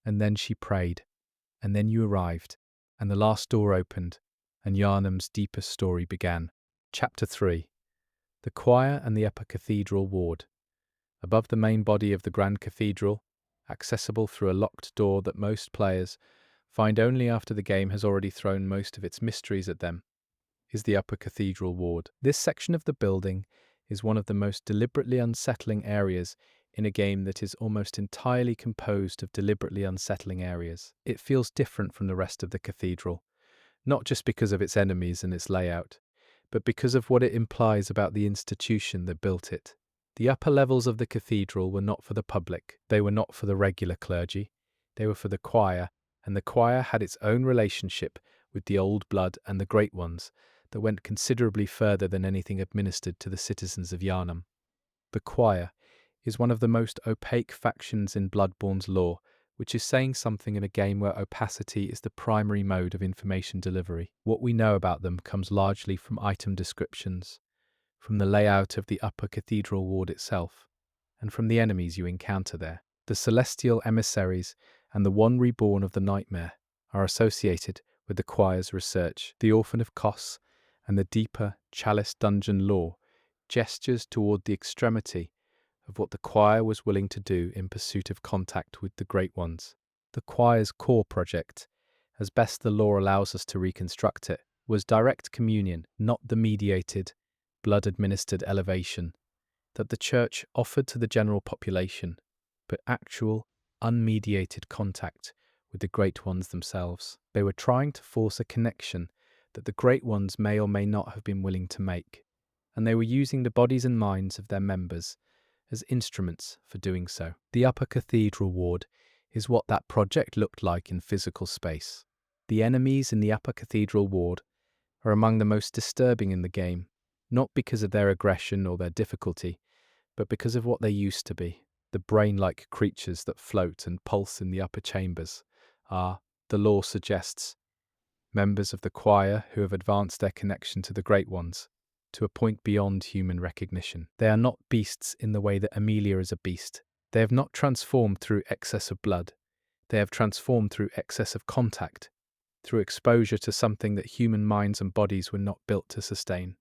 and then she prayed, and then you arrived, and the last door opened, and Yharnam's deepest story began. Chapter 3. The Choir and the Upper Cathedral Ward. Above the main body of the Grand Cathedral, accessible through a locked door that most players find only after the game has already thrown most of its mysteries at them, is the Upper Cathedral Ward. This section of the building is one of the most deliberately unsettling areas in a game that is almost entirely composed of deliberately unsettling areas. It feels different from the rest of the cathedral, not just because of its enemies and its layout, but because of what it implies about the institution that built it. The upper levels of the cathedral were not for the public, they were not for the regular clergy, they were for the choir, and the choir had its own relationship with the old blood and the great ones that went considerably further than anything administered to the citizens of Yharnam. The choir is one of the most opaque factions in Bloodborne's lore, which is saying something in a game where opacity is the primary mode of information delivery. What we know about them comes largely from item descriptions, from the layout of the upper cathedral ward itself, and from the enemies you encounter there. The celestial emissaries and the one reborn of the nightmare are associated with the choir's research. The Orphan of Kos and the deeper Chalice dungeon lore gestures toward the extremity of what the choir was willing to do in pursuit of contact with the Great Ones. The choir's core project, as best the lore allows us to reconstruct it, was direct communion, not the mediated, blood-administered elevation that the Church offered to the general population, but actual, unmediated contact with the Great Ones themselves. They were trying to force a connection that the Great Ones may or may not have been willing to make, and they were using the bodies and minds of their members as instruments for doing so. The Upper Cathedral Ward is what that project looked like in physical space. The enemies in the Upper Cathedral Ward are among the most disturbing in the game, not because of their aggression or their difficulty, but because of what they used to be. The brain-like creatures that float and pulse in the upper chambers are, the lore suggests, members of the choir who have advanced their connection to the Great Ones to a point beyond human recognition. They are not beasts in the way that Amelia is a beast. They have not transformed through excess of blood. They have transformed through excess of contact, through exposure to something that human minds and bodies were not built to sustain.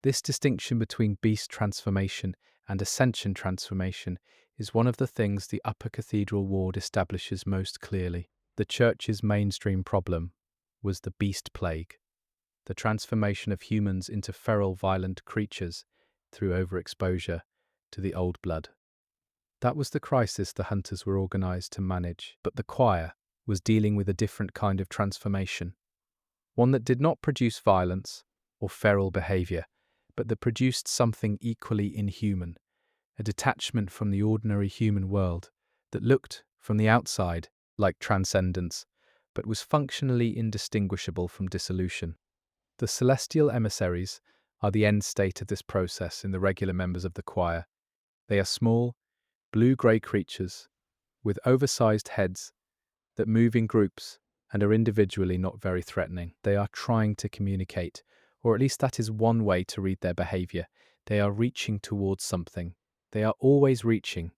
This distinction between beast transformation and ascension transformation is one of the things the Upper Cathedral Ward establishes most clearly. The Church's mainstream problem was the beast plague, the transformation of humans into feral, violent creatures through overexposure to the old blood. That was the crisis the hunters were organized to manage, but the choir was dealing with a different kind of transformation, one that did not produce violence or feral behavior, but that produced something equally inhuman, a detachment from the ordinary human world that looked, from the outside, like transcendence, but was functionally indistinguishable from dissolution. The celestial emissaries are the end state of this process in the regular members of the choir. They are small, blue-grey creatures with oversized heads that move in groups and are individually not very threatening. They are trying to communicate, or at least that is one way to read their behavior. They are reaching towards something. They are always reaching.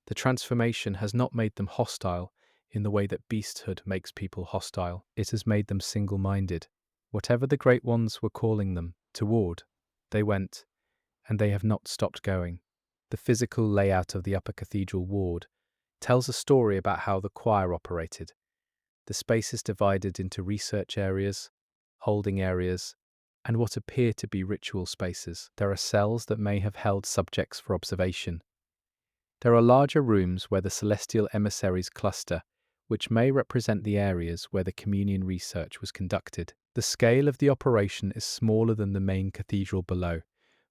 The transformation has not made them hostile in the way that beasthood makes people hostile. It has made them single-minded. Whatever the Great Ones were calling them toward, they went, and they have not stopped going. The physical layout of the Upper Cathedral Ward tells a story about how the choir operated. The space is divided into research areas, holding areas, and what appear to be ritual spaces. There are cells that may have held subjects for observation. There are larger rooms where the celestial emissaries cluster, which may represent the areas where the communion research was conducted. The scale of the operation is smaller than the main cathedral below,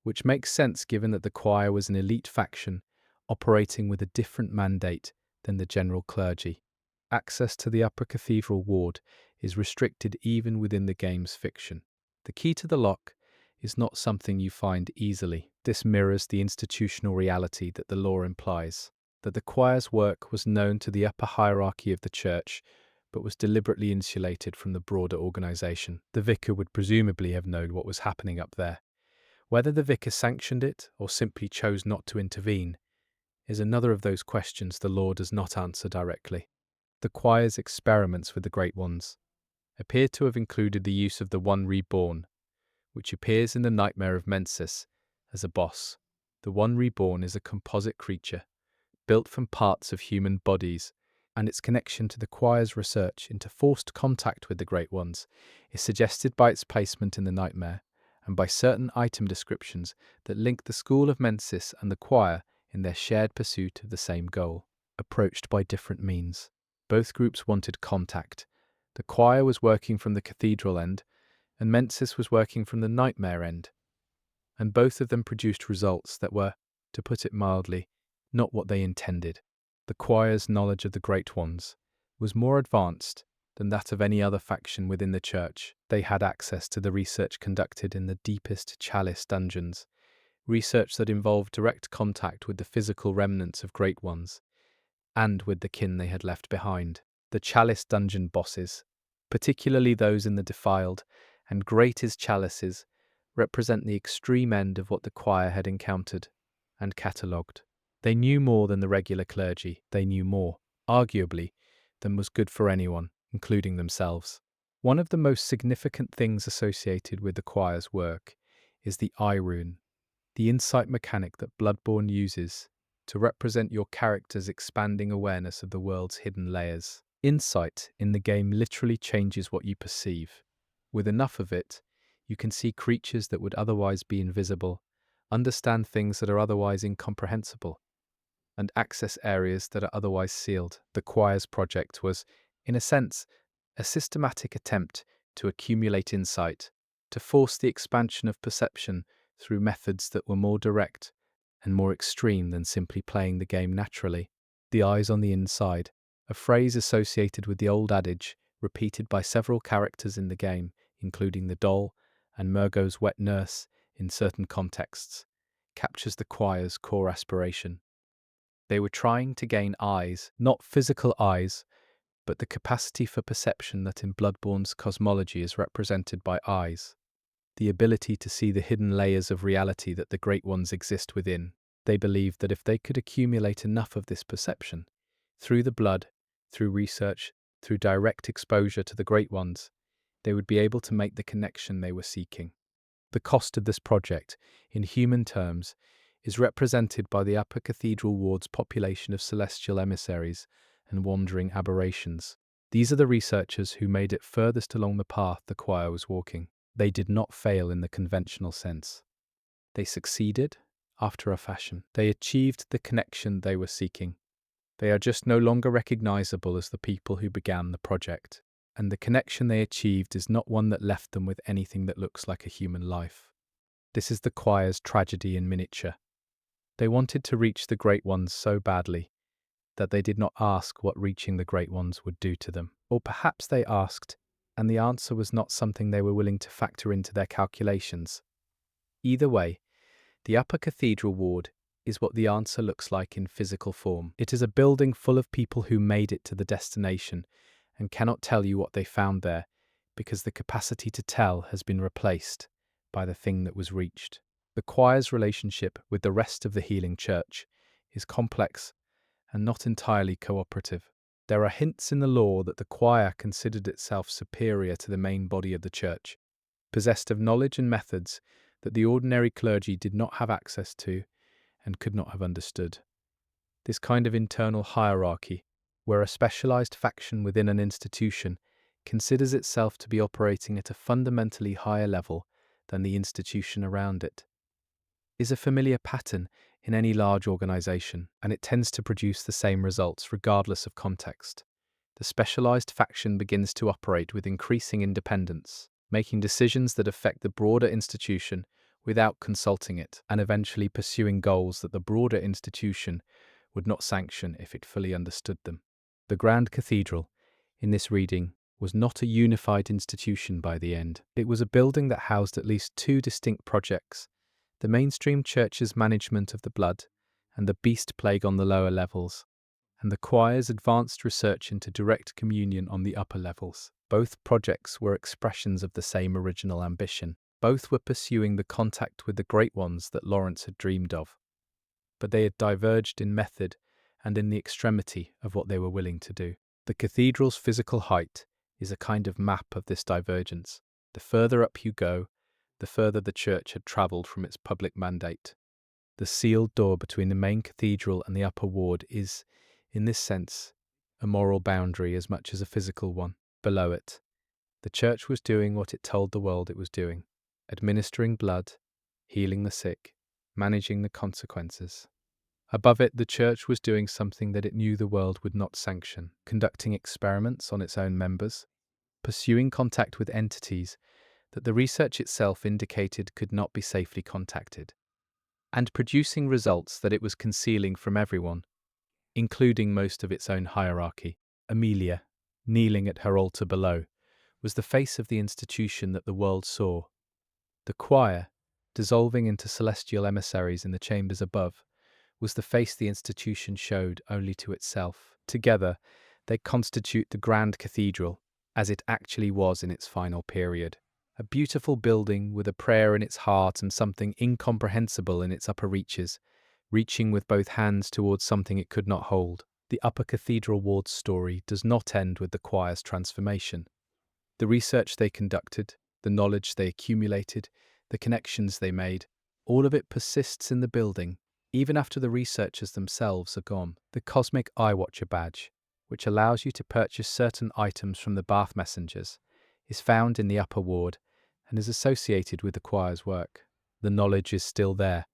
which makes sense given that the choir was an elite faction operating with a different mandate than the general clergy. Access to the Upper Cathedral Ward is restricted even within the game's fiction. The key to the lock is not something you find easily. This mirrors the institutional reality that the law implies, that the choir's work was known to the upper hierarchy of the church, but was deliberately insulated from the broader organization. The vicar would presumably have known what was happening up there. Whether the vicar sanctioned it or simply chose not to intervene is another of those questions the law does not answer directly. The choir's experiments with the Great Ones appear to have included the use of the One Reborn, which appears in the Nightmare of Mensis as a boss. The One Reborn is a composite creature, built from parts of human bodies, and its connection to the choir's research into forced contact with the Great Ones is suggested by its placement in the nightmare and by certain item descriptions that link the school of Mensis and the choir in their shared pursuit of the same goal, approached by different means. Both groups wanted contact. The choir was working from the cathedral end, and Mensis was working from the nightmare end, and both of them produced results that were, to put it mildly, not what they intended. The choir's knowledge of the Great Ones was more advanced than that of any other faction within the church. They had access to the research conducted in the deepest chalice dungeons, research that involved direct contact with the physical remnants of Great Ones, and with the kin they had left behind. The chalice dungeon bosses, particularly those in the defiled and greatest chalices, represent the extreme end of what the choir had encountered and catalogued. They knew more than the regular clergy. They knew more, arguably, than was good for anyone, including themselves. One of the most significant things associated with the choir's work is the eye rune, the insight mechanic that Bloodborne uses to represent your character's expanding awareness of the world's hidden layers. Insight in the game literally changes what you perceive. With enough of it, you can see creatures that would otherwise be invisible, understand things that are otherwise incomprehensible, and access areas that are otherwise sealed. The choir's project was, in a sense, a systematic attempt to accumulate insight, to force the expansion of perception through methods that were more direct and more extreme than simply playing the game naturally. The eyes on the inside, a phrase associated with the old adage, repeated by several characters in the game, including the doll and Murgo's wet nurse in certain contexts, captures the choir's core aspiration. They were trying to gain eyes, not physical eyes, but the capacity for perception that in Bloodborne's cosmology is represented by eyes, the ability to see the hidden layers of reality that the Great Ones exist within. They believed that if they could accumulate enough of this perception, through the blood, through research, through direct exposure to the Great Ones, they would be able to make the connection they were seeking. The cost of this project, in human terms, is represented by the Upper Cathedral Ward's population of celestial emissaries and wandering aberrations. These are the researchers who made it furthest along the path the choir was walking. They did not fail in the conventional sense. They succeeded, after a fashion. They achieved the connection they were seeking. They are just no longer recognizable as the people who began the project, and the connection they achieved is not one that left them with anything that looks like a human life. This is the choir's tragedy in miniature. They wanted to reach the Great Ones so badly that they did not ask what reaching the Great Ones would do to them. Or perhaps they asked, and the answer was not something they were willing to factor into their calculations. Either way, the Upper Cathedral Ward is what the answer looks like in physical form. It is a building full of people who made it to the destination and cannot tell you what they found there because the capacity to tell has been replaced by the thing that was reached. The choir's relationship with the rest of the healing church is complex and not entirely cooperative. There are hints in the law that the choir considered itself superior to the main body of the church, possessed of knowledge and methods that the ordinary clergy did not have access to and could not have understood. This kind of internal hierarchy, where a specialized faction within an institution considers itself to be operating at a fundamentally higher level than the institution around it, is a familiar pattern in any large organization, and it tends to produce the same results regardless of context. The specialized faction begins to operate with increasing independence, making decisions that affect the broader institution without consulting it, and eventually pursuing goals that the broader institution would not sanction if it fully understood them. The Grand Cathedral, in this reading, was not a unified institution by the end. It was a building that housed at least two distinct projects the mainstream church's management of the blood and the beast plague on the lower levels, and the choir's advanced research into direct communion on the upper levels. Both projects were expressions of the same original ambition. Both were pursuing the contact with the great ones that Lawrence had dreamed of, but they had diverged in method and in the extremity of what they were willing to do. The cathedral's physical height is a kind of map of this divergence. The further up you go, the further the church had travelled from its public mandate. The sealed door between the main cathedral and the upper ward is, in this sense, a moral boundary as much as a physical one. Below it, the church was doing what it told the world it was doing, administering blood, healing the sick, managing the consequences. Above it, the church was doing something that it knew the world would not sanction, conducting experiments on its own members, pursuing contact with entities that the research itself indicated could not be safely contacted, and producing results that it was concealing from everyone, including most of its own hierarchy. Amelia, kneeling at her altar below, was the face of the institution that the world saw. The choir, dissolving into celestial emissaries in the chambers above, was the face the institution showed only to itself. Together, they constitute the Grand Cathedral, as it actually was in its final period. A beautiful building with a prayer in its heart and something incomprehensible in its upper reaches, reaching with both hands towards something it could not hold. The upper cathedral ward's story does not end with the choir's transformation. The research they conducted, the knowledge they accumulated, the connections they made, all of it persists in the building, even after the researchers themselves are gone. The Cosmic Eye Watcher badge, which allows you to purchase certain items from the Bath Messengers, is found in the upper ward and is associated with the choir's work. The knowledge is still there,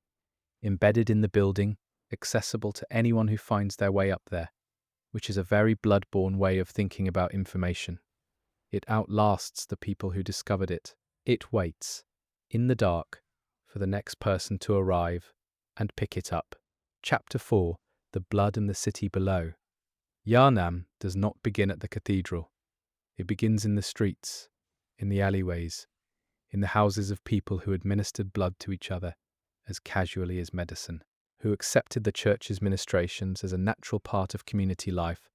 embedded in the building, accessible to anyone who finds their way up there, which is a very Bloodborne way of thinking about information. It outlasts the people who discovered it. It waits, in the dark, for the next person to arrive and pick it up. Chapter 4. The Blood and the City Below. Yharnam does not begin at the cathedral. It begins in the streets, in the alleyways, in the houses of people who administered blood to each other as casually as medicine, who accepted the church's ministrations as a natural part of community life,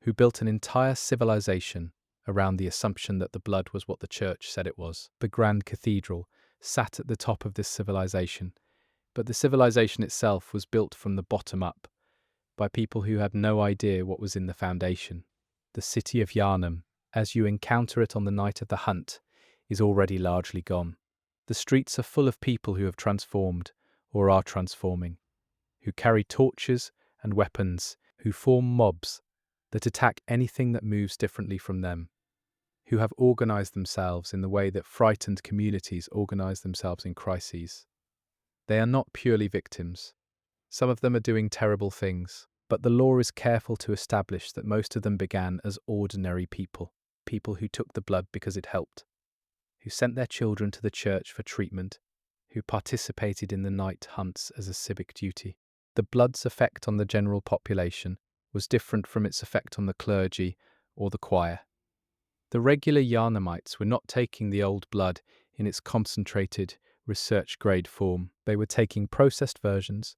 who built an entire civilization around the assumption that the blood was what the church said it was. The Grand Cathedral sat at the top of this civilization, but the civilization itself was built from the bottom up, by people who had no idea what was in the foundation. The city of Yharnam, as you encounter it on the night of the hunt, is already largely gone. The streets are full of people who have transformed, or are transforming, who carry torches and weapons, who form mobs that attack anything that moves differently from them, who have organized themselves in the way that frightened communities organize themselves in crises. They are not purely victims. Some of them are doing terrible things, but the law is careful to establish that most of them began as ordinary people, people who took the blood because it helped, who sent their children to the church for treatment, who participated in the night hunts as a civic duty. The blood's effect on the general population was different from its effect on the clergy or the choir. The regular Yharnamites were not taking the old blood in its concentrated, research-grade form. They were taking processed versions,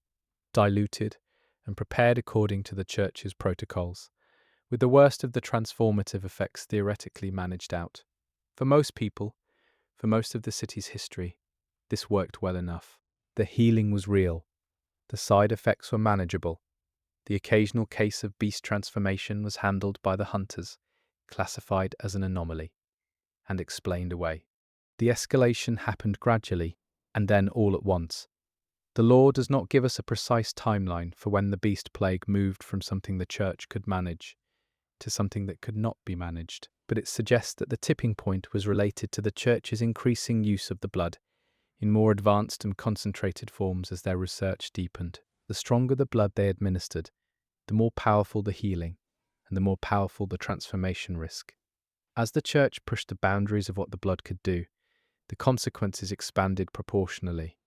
diluted, and prepared according to the church's protocols, with the worst of the transformative effects theoretically managed out. For most people, for most of the city's history, this worked well enough. The healing was real. The side effects were manageable. The occasional case of beast transformation was handled by the hunters, classified as an anomaly, and explained away. The escalation happened gradually, and then all at once. The law does not give us a precise timeline for when the beast plague moved from something the church could manage to something that could not be managed, but it suggests that the tipping point was related to the church's increasing use of the blood in more advanced and concentrated forms as their research deepened. The stronger the blood they administered, the more powerful the healing, and the more powerful the transformation risk. As the church pushed the boundaries of what the blood could do, the consequences expanded proportionally.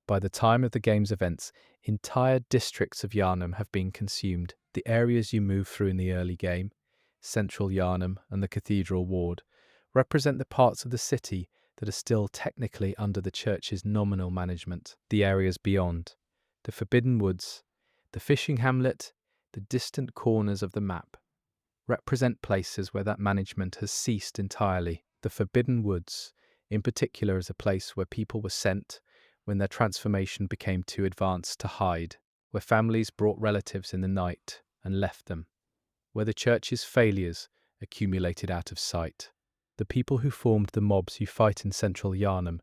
By the time of the game's events, entire districts of Yharnam have been consumed. The areas you move through in the early game, central Yharnam and the cathedral ward, represent the parts of the city that are still technically under the church's nominal management. The areas beyond, the Forbidden Woods, the fishing hamlet, the distant corners of the map, represent places where that management has ceased entirely. The Forbidden Woods, in particular, is a place where people were sent when their transformation became too advanced to hide, where families brought relatives in the night and left them, where the church's failures accumulated out of sight. The people who formed the mobs you fight in central Yharnam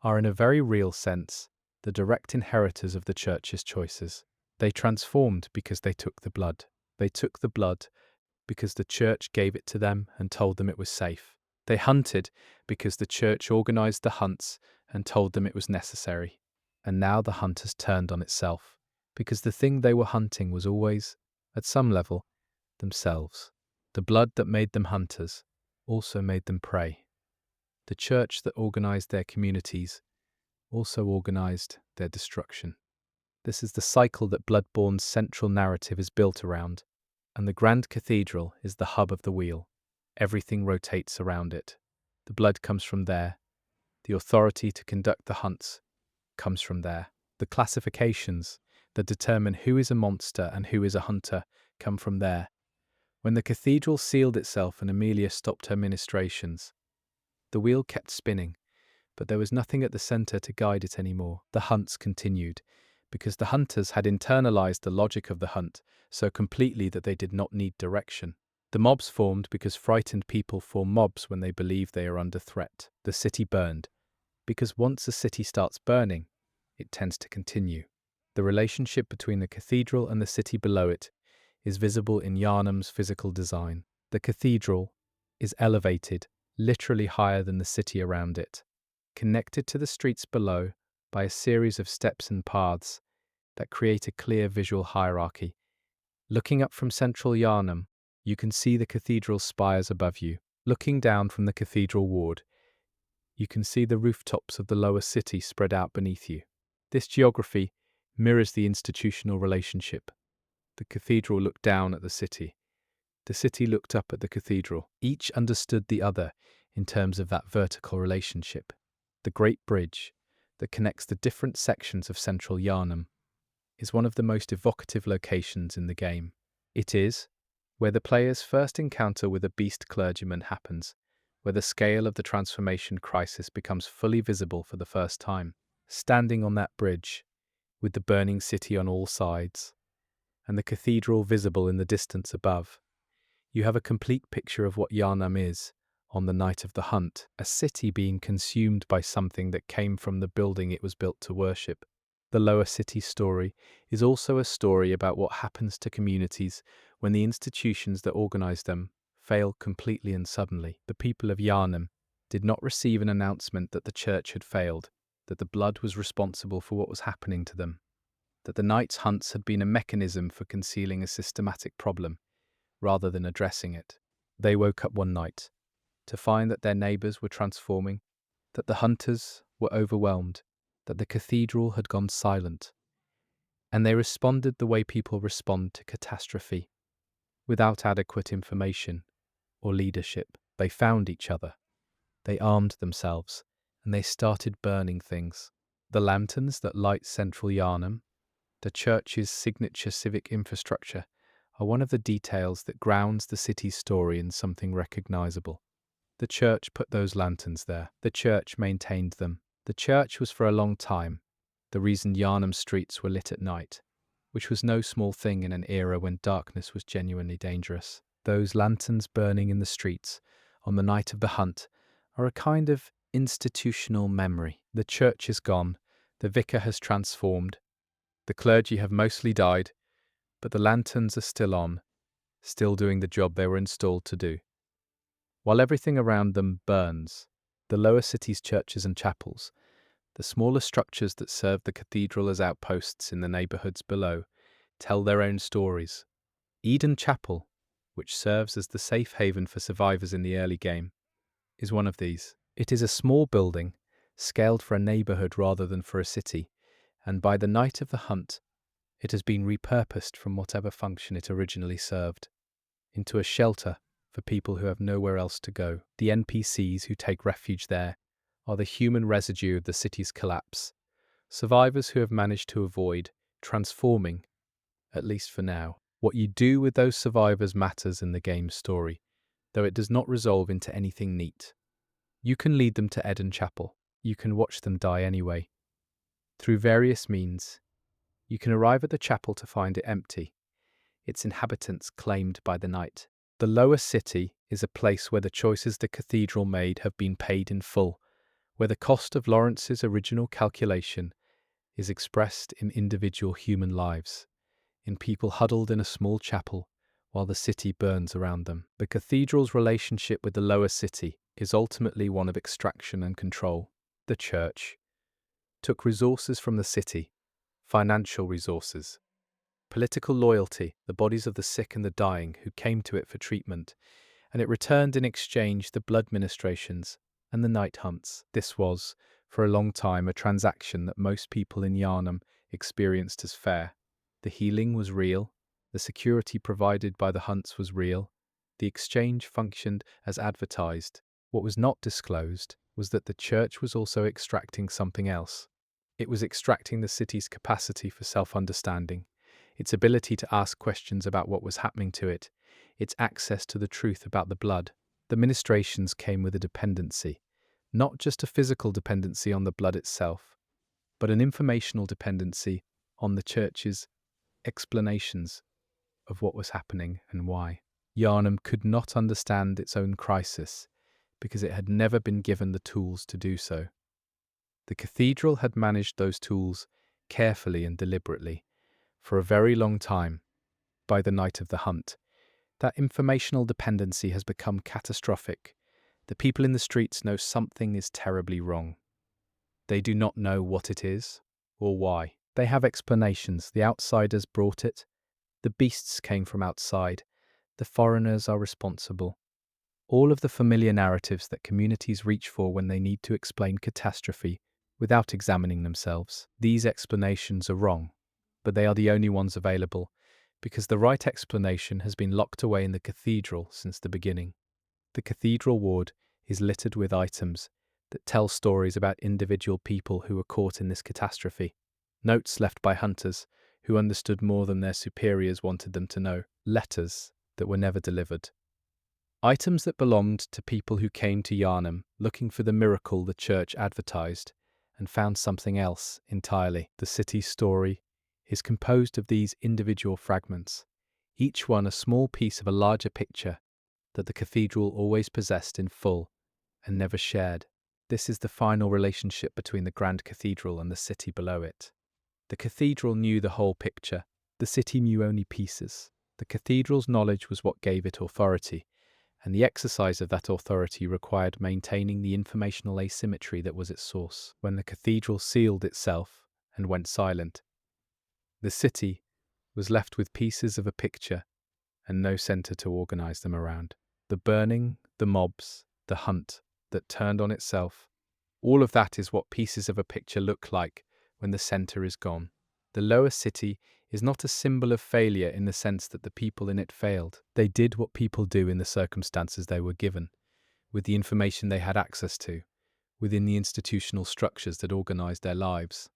are, in a very real sense, the direct inheritors of the church's choices. They transformed because they took the blood. They took the blood because the church gave it to them and told them it was safe. They hunted because the church organized the hunts and told them it was necessary. And now the hunt has turned on itself, because the thing they were hunting was always, at some level, themselves. The blood that made them hunters also made them prey. The church that organized their communities also organized their destruction. This is the cycle that Bloodborne's central narrative is built around, and the Grand Cathedral is the hub of the wheel. Everything rotates around it. The blood comes from there. The authority to conduct the hunts comes from there. The classifications that determine who is a monster and who is a hunter come from there. When the cathedral sealed itself and Amelia stopped her ministrations, the wheel kept spinning, but there was nothing at the centre to guide it anymore. The hunts continued, because the hunters had internalized the logic of the hunt so completely that they did not need direction. The mobs formed because frightened people form mobs when they believe they are under threat. The city burned, because once a city starts burning, it tends to continue. The relationship between the cathedral and the city below it is visible in Yharnam's physical design. The cathedral is elevated, literally higher than the city around it, connected to the streets below by a series of steps and paths that create a clear visual hierarchy. Looking up from central Yharnam, you can see the cathedral spires above you. Looking down from the cathedral ward, you can see the rooftops of the lower city spread out beneath you. This geography mirrors the institutional relationship. The cathedral looked down at the city. The city looked up at the cathedral. Each understood the other in terms of that vertical relationship. The Great Bridge that connects the different sections of central Yharnam is one of the most evocative locations in the game. It is where the player's first encounter with a beast clergyman happens, where the scale of the transformation crisis becomes fully visible for the first time. Standing on that bridge, with the burning city on all sides, and the cathedral visible in the distance above, you have a complete picture of what Yharnam is on the night of the hunt, a city being consumed by something that came from the building it was built to worship. The lower city story is also a story about what happens to communities when the institutions that organize them fail completely and suddenly. The people of Yharnam did not receive an announcement that the church had failed, that the blood was responsible for what was happening to them, that the night's hunts had been a mechanism for concealing a systematic problem, rather than addressing it. They woke up one night to find that their neighbors were transforming, that the hunters were overwhelmed, that the cathedral had gone silent, and they responded the way people respond to catastrophe, without adequate information or leadership. They found each other, they armed themselves, and they started burning things. The lanterns that light central Yharnam, the church's signature civic infrastructure, are one of the details that grounds the city's story in something recognizable. The church put those lanterns there. The church maintained them. The church was for a long time the reason Yharnam streets were lit at night, which was no small thing in an era when darkness was genuinely dangerous. Those lanterns burning in the streets on the night of the hunt are a kind of institutional memory. The church is gone, the vicar has transformed, the clergy have mostly died, but the lanterns are still on, still doing the job they were installed to do. While everything around them burns, the lower city's churches and chapels, the smaller structures that serve the cathedral as outposts in the neighborhoods below, tell their own stories. Eden Chapel, which serves as the safe haven for survivors in the early game, is one of these. It is a small building, scaled for a neighborhood rather than for a city, and by the night of the hunt, it has been repurposed from whatever function it originally served, into a shelter for people who have nowhere else to go. The NPCs who take refuge there are the human residue of the city's collapse, survivors who have managed to avoid transforming, at least for now. What you do with those survivors matters in the game's story, though it does not resolve into anything neat. You can lead them to Eden Chapel. You can watch them die anyway. Through various means, you can arrive at the chapel to find it empty, its inhabitants claimed by the night. The lower city is a place where the choices the cathedral made have been paid in full, where the cost of Lawrence's original calculation is expressed in individual human lives, in people huddled in a small chapel while the city burns around them. The cathedral's relationship with the lower city is ultimately one of extraction and control. The church took resources from the city, financial resources, political loyalty, the bodies of the sick and the dying who came to it for treatment, and it returned in exchange the blood ministrations and the night hunts. This was, for a long time, a transaction that most people in Yharnam experienced as fair. The healing was real, the security provided by the hunts was real, the exchange functioned as advertised. What was not disclosed was that the church was also extracting something else. It was extracting the city's capacity for self-understanding, its ability to ask questions about what was happening to it, its access to the truth about the blood. The ministrations came with a dependency, not just a physical dependency on the blood itself, but an informational dependency on the church's explanations of what was happening and why. Yharnam could not understand its own crisis because it had never been given the tools to do so. The cathedral had managed those tools carefully and deliberately for a very long time. By the night of the hunt, that informational dependency has become catastrophic. The people in the streets know something is terribly wrong. They do not know what it is or why. They have explanations. The outsiders brought it. The beasts came from outside. The foreigners are responsible. All of the familiar narratives that communities reach for when they need to explain catastrophe without examining themselves. These explanations are wrong, but they are the only ones available because the right explanation has been locked away in the cathedral since the beginning. The cathedral ward is littered with items that tell stories about individual people who were caught in this catastrophe. Notes left by hunters who understood more than their superiors wanted them to know. Letters that were never delivered. Items that belonged to people who came to Yharnam looking for the miracle the church advertised and found something else entirely. The city's story is composed of these individual fragments, each one a small piece of a larger picture that the cathedral always possessed in full and never shared. This is the final relationship between the Grand Cathedral and the city below it. The cathedral knew the whole picture. The city knew only pieces. The cathedral's knowledge was what gave it authority, and the exercise of that authority required maintaining the informational asymmetry that was its source. When the cathedral sealed itself and went silent, the city was left with pieces of a picture and no center to organize them around. The burning, the mobs, the hunt that turned on itself, all of that is what pieces of a picture look like when the center is gone. The lower city is not a symbol of failure in the sense that the people in it failed. They did what people do in the circumstances they were given, with the information they had access to, within the institutional structures that organized their lives.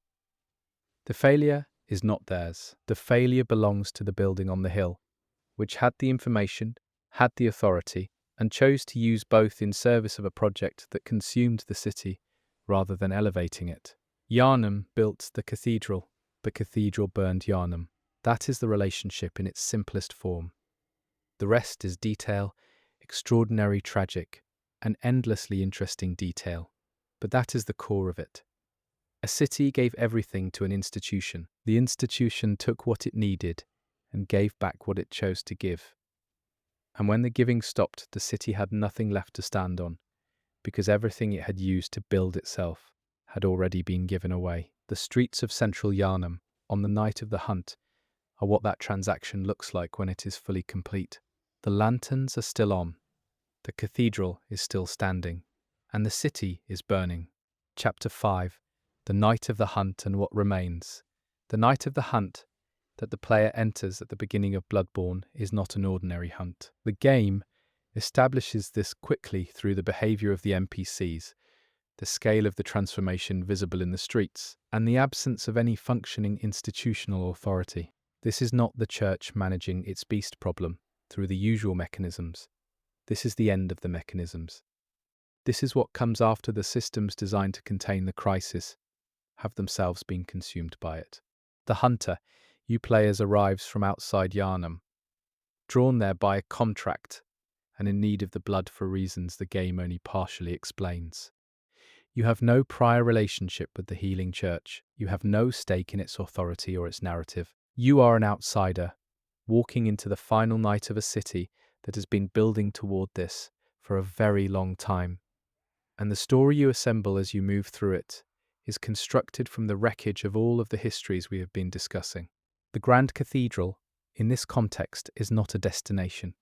The failure is not theirs. The failure belongs to the building on the hill, which had the information, had the authority, and chose to use both in service of a project that consumed the city rather than elevating it. Yharnam built the cathedral burned Yharnam. That is the relationship in its simplest form. The rest is detail, extraordinary, tragic, and endlessly interesting detail. But that is the core of it. A city gave everything to an institution. The institution took what it needed and gave back what it chose to give. And when the giving stopped, the city had nothing left to stand on, because everything it had used to build itself had already been given away. The streets of central Yharnam, on the night of the hunt, are what that transaction looks like when it is fully complete. The lanterns are still on, the cathedral is still standing, and the city is burning. Chapter 5. The night of the hunt and what remains. The night of the hunt that the player enters at the beginning of Bloodborne is not an ordinary hunt. The game establishes this quickly through the behavior of the NPCs, the scale of the transformation visible in the streets, and the absence of any functioning institutional authority. This is not the church managing its beast problem through the usual mechanisms. This is the end of the mechanisms. This is what comes after the systems designed to contain the crisis have themselves been consumed by it. The hunter, you players, arrives from outside Yharnam, drawn there by a contract and in need of the blood for reasons the game only partially explains. You have no prior relationship with the healing church. You have no stake in its authority or its narrative. You are an outsider, walking into the final night of a city that has been building toward this for a very long time. And the story you assemble as you move through it is constructed from the wreckage of all of the histories we have been discussing. The Grand Cathedral, in this context, is not a destination.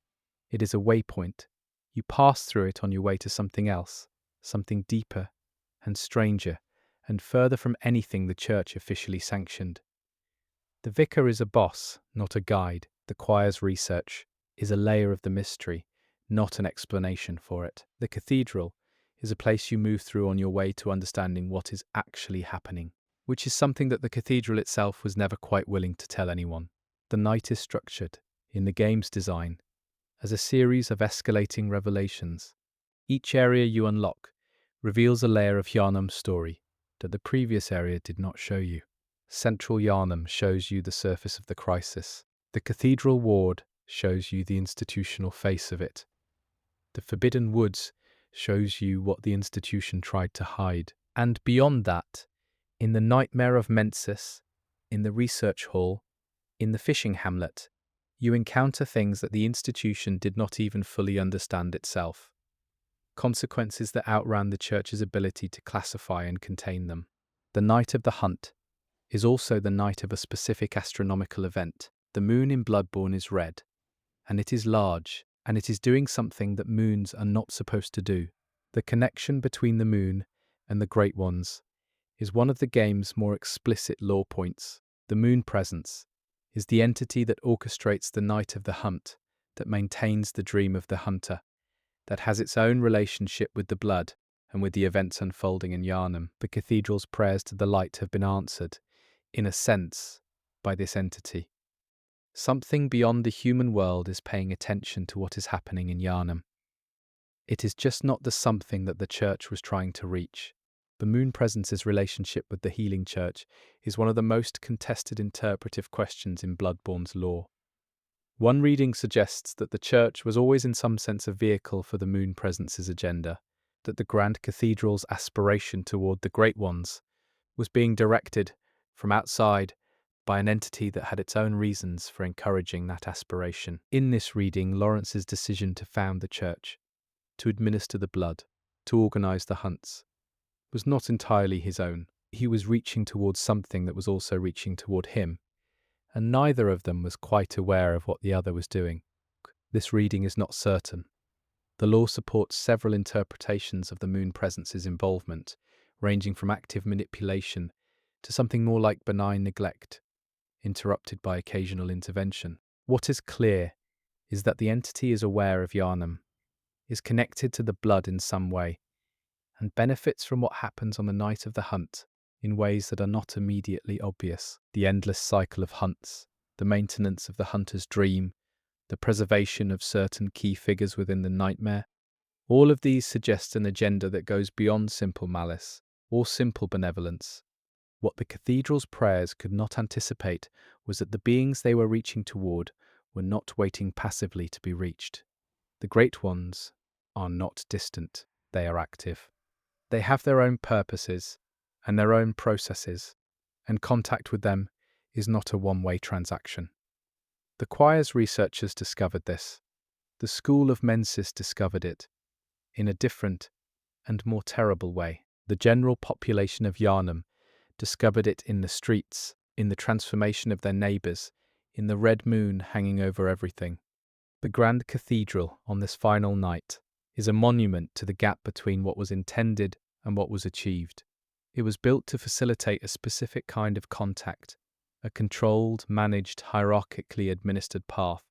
It is a waypoint. You pass through it on your way to something else, something deeper and stranger, and further from anything the church officially sanctioned. The vicar is a boss, not a guide. The choir's research is a layer of the mystery, not an explanation for it. The cathedral is a place you move through on your way to understanding what is actually happening, which is something that the cathedral itself was never quite willing to tell anyone. The night is structured, in the game's design, as a series of escalating revelations. Each area you unlock reveals a layer of Yharnam's story that the previous area did not show you. Central Yharnam shows you the surface of the crisis. The cathedral ward shows you the institutional face of it. The Forbidden Woods shows you what the institution tried to hide. And beyond that, in the nightmare of Mensis, in the research hall, in the fishing hamlet, you encounter things that the institution did not even fully understand itself. Consequences that outran the church's ability to classify and contain them. The night of the hunt is also the night of a specific astronomical event. The moon in Bloodborne is red, and it is large, and it is doing something that moons are not supposed to do. The connection between the moon and the Great Ones is one of the game's more explicit law points. The moon presence is the entity that orchestrates the night of the hunt, that maintains the dream of the hunter, that has its own relationship with the blood and with the events unfolding in Yharnam. The cathedral's prayers to the light have been answered, in a sense, by this entity. Something beyond the human world is paying attention to what is happening in Yharnam. It is just not the something that the church was trying to reach. The moon presence's relationship with the healing church is one of the most contested interpretive questions in Bloodborne's lore. One reading suggests that the church was always in some sense a vehicle for the moon presence's agenda, that the Grand Cathedral's aspiration toward the Great Ones was being directed from outside by an entity that had its own reasons for encouraging that aspiration. In this reading, Lawrence's decision to found the church, to administer the blood, to organize the hunts, was not entirely his own. He was reaching towards something that was also reaching toward him, and neither of them was quite aware of what the other was doing. This reading is not certain. The law supports several interpretations of the moon presence's involvement, ranging from active manipulation to something more like benign neglect, interrupted by occasional intervention. What is clear is that the entity is aware of Yharnam, is connected to the blood in some way, and benefits from what happens on the night of the hunt in ways that are not immediately obvious. The endless cycle of hunts, the maintenance of the hunter's dream, the preservation of certain key figures within the nightmare, all of these suggest an agenda that goes beyond simple malice or simple benevolence. What the cathedral's prayers could not anticipate was that the beings they were reaching toward were not waiting passively to be reached. The Great Ones are not distant, they are active. They have their own purposes and their own processes, and contact with them is not a one-way transaction. The choir's researchers discovered this. The school of Mensis discovered it, in a different and more terrible way. The general population of Yharnam discovered it in the streets, in the transformation of their neighbours, in the red moon hanging over everything. The Grand Cathedral, on this final night, is a monument to the gap between what was intended and what was achieved. It was built to facilitate a specific kind of contact, a controlled, managed, hierarchically administered path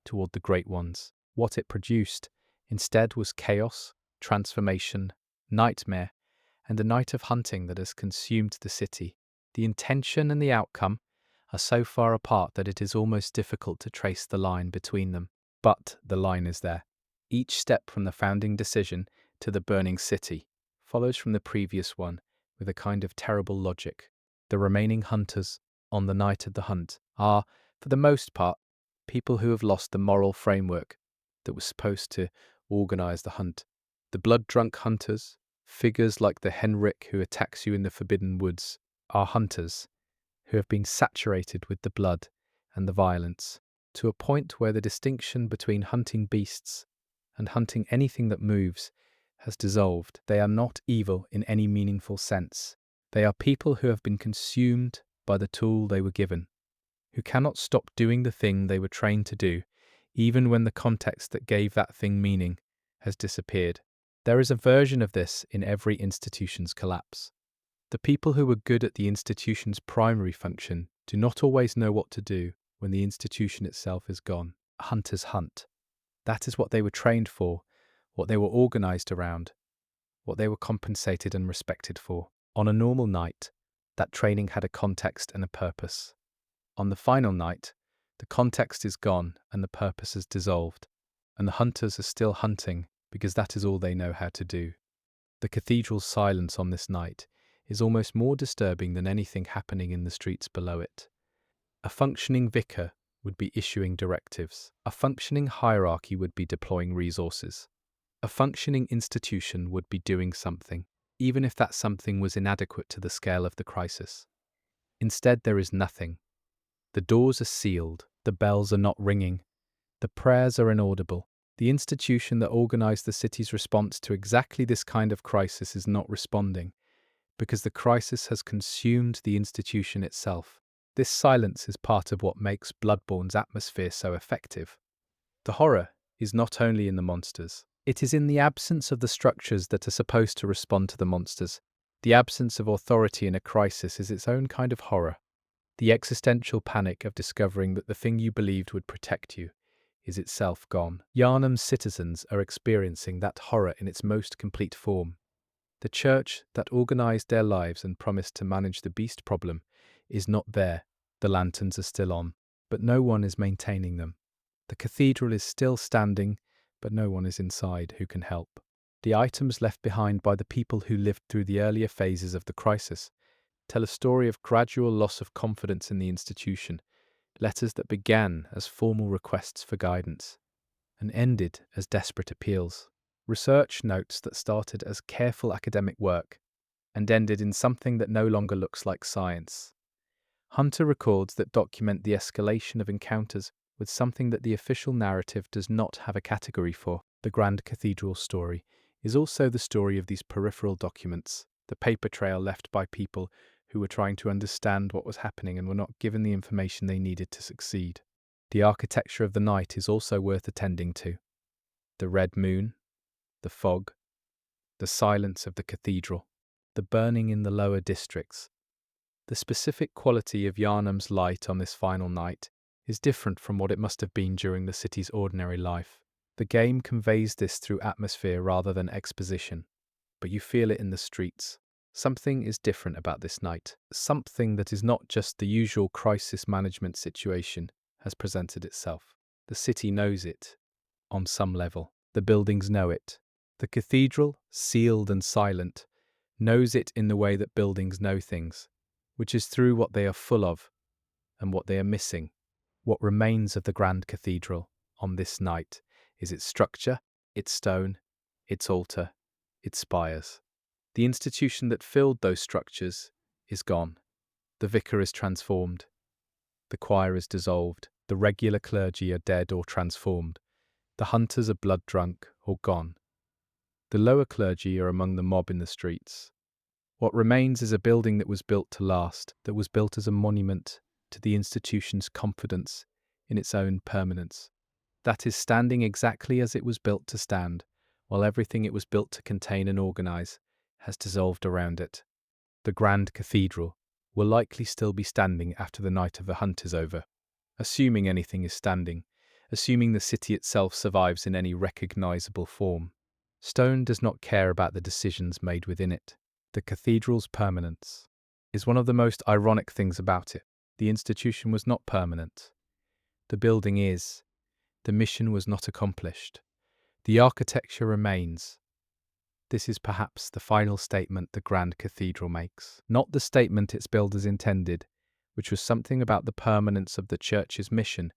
toward the Great Ones. What it produced, instead, was chaos, transformation, nightmare, and a night of hunting that has consumed the city. The intention and the outcome are so far apart that it is almost difficult to trace the line between them. But the line is there. Each step from the founding decision to the burning city follows from the previous one with a kind of terrible logic. The remaining hunters on the night of the hunt are, for the most part, people who have lost the moral framework that was supposed to organize the hunt. The blood-drunk hunters, figures like the Henrik who attacks you in the Forbidden Woods, are hunters who have been saturated with the blood and the violence, to a point where the distinction between hunting beasts and hunting anything that moves has dissolved. They are not evil in any meaningful sense. They are people who have been consumed by the tool they were given, who cannot stop doing the thing they were trained to do, even when the context that gave that thing meaning has disappeared. There is a version of this in every institution's collapse. The people who were good at the institution's primary function do not always know what to do when the institution itself is gone. Hunters hunt. That is what they were trained for, what they were organized around, what they were compensated and respected for. On a normal night, that training had a context and a purpose. On the final night, the context is gone and the purpose is dissolved, and the hunters are still hunting because that is all they know how to do. The cathedral's silence on this night is almost more disturbing than anything happening in the streets below it. A functioning vicar would be issuing directives. A functioning hierarchy would be deploying resources. A functioning institution would be doing something, even if that something was inadequate to the scale of the crisis. Instead, there is nothing. The doors are sealed, the bells are not ringing, the prayers are inaudible. The institution that organized the city's response to exactly this kind of crisis is not responding, because the crisis has consumed the institution itself. This silence is part of what makes Bloodborne's atmosphere so effective. The horror is not only in the monsters, it is in the absence of the structures that are supposed to respond to the monsters. The absence of authority in a crisis is its own kind of horror. The existential panic of discovering that the thing you believed would protect you is itself gone. Yharnam's citizens are experiencing that horror in its most complete form. The church that organized their lives and promised to manage the beast problem is not there. The lanterns are still on, but no one is maintaining them. The cathedral is still standing, but no one is inside who can help. The items left behind by the people who lived through the earlier phases of the crisis tell a story of gradual loss of confidence in the institution, letters that began as formal requests for guidance and ended as desperate appeals. Research notes that started as careful academic work and ended in something that no longer looks like science. Hunter records that document the escalation of encounters with something that the official narrative does not have a category for. The Grand Cathedral story is also the story of these peripheral documents, the paper trail left by people who were trying to understand what was happening and were not given the information they needed to succeed. The architecture of the night is also worth attending to. The red moon, the fog, the silence of the cathedral, the burning in the lower districts. The specific quality of Yharnam's light on this final night is different from what it must have been during the city's ordinary life. The game conveys this through atmosphere rather than exposition, but you feel it in the streets. Something is different about this night. Something that is not just the usual crisis management situation has presented itself. The city knows it, on some level. The buildings know it. The cathedral, sealed and silent, knows it in the way that buildings know things, which is through what they are full of and what they are missing. What remains of the Grand Cathedral on this night is its structure, its stone, its altar, its spires. The institution that filled those structures is gone. The vicar is transformed. The choir is dissolved. The regular clergy are dead or transformed. The hunters are blood-drunk or gone. The lower clergy are among the mob in the streets. What remains is a building that was built to last, that was built as a monument to the institution's confidence in its own permanence. That is standing exactly as it was built to stand, while everything it was built to contain and organize has dissolved around it. The Grand Cathedral will likely still be standing after the night of the hunt is over, assuming anything is standing, assuming the city itself survives in any recognizable form. Stone does not care about the decisions made within it. The cathedral's permanence is one of the most ironic things about it. The institution was not permanent. The building is. The mission was not accomplished. The architecture remains. This is perhaps the final statement the Grand Cathedral makes. Not the statement its builders intended, which was something about the permanence of the church's mission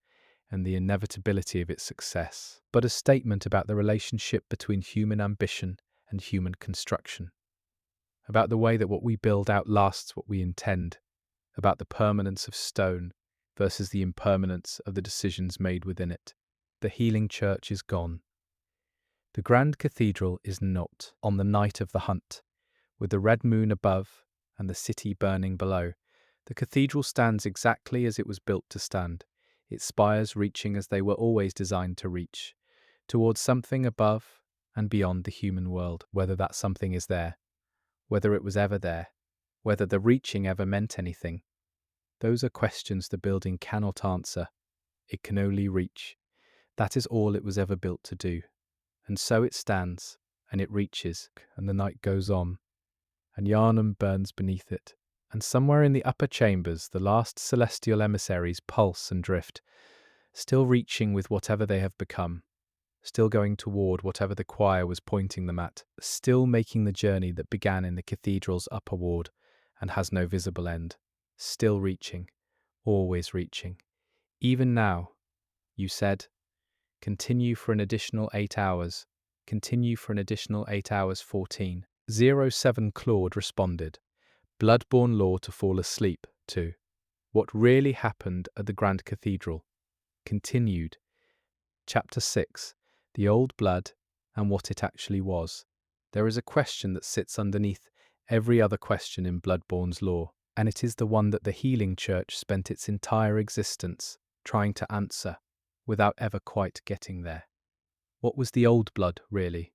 and the inevitability of its success, but a statement about the relationship between human ambition and human construction, about the way that what we build outlasts what we intend, about the permanence of stone versus the impermanence of the decisions made within it. The healing church is gone. The Grand Cathedral is not on the night of the hunt, with the red moon above and the city burning below. The cathedral stands exactly as it was built to stand, its spires reaching as they were always designed to reach, towards something above and beyond the human world, whether that something is there, whether it was ever there, whether the reaching ever meant anything. Those are questions the building cannot answer. It can only reach. That is all it was ever built to do. And so it stands, and it reaches, and the night goes on, and Yharnam burns beneath it, and somewhere in the upper chambers the last celestial emissaries pulse and drift, still reaching with whatever they have become, still going toward whatever the choir was pointing them at, still making the journey that began in the cathedral's upper ward and has no visible end, still reaching, always reaching. Even now, you said, continue for an additional 8 hours, continue for an additional 8 hours 14. 07 Claude responded, Bloodborne law to fall asleep, to what really happened at the Grand Cathedral. Continued. Chapter 6, The Old Blood and What It Actually Was. There is a question that sits underneath every other question in Bloodborne's law, and it is the one that the healing church spent its entire existence trying to answer, without ever quite getting there. What was the old blood, really?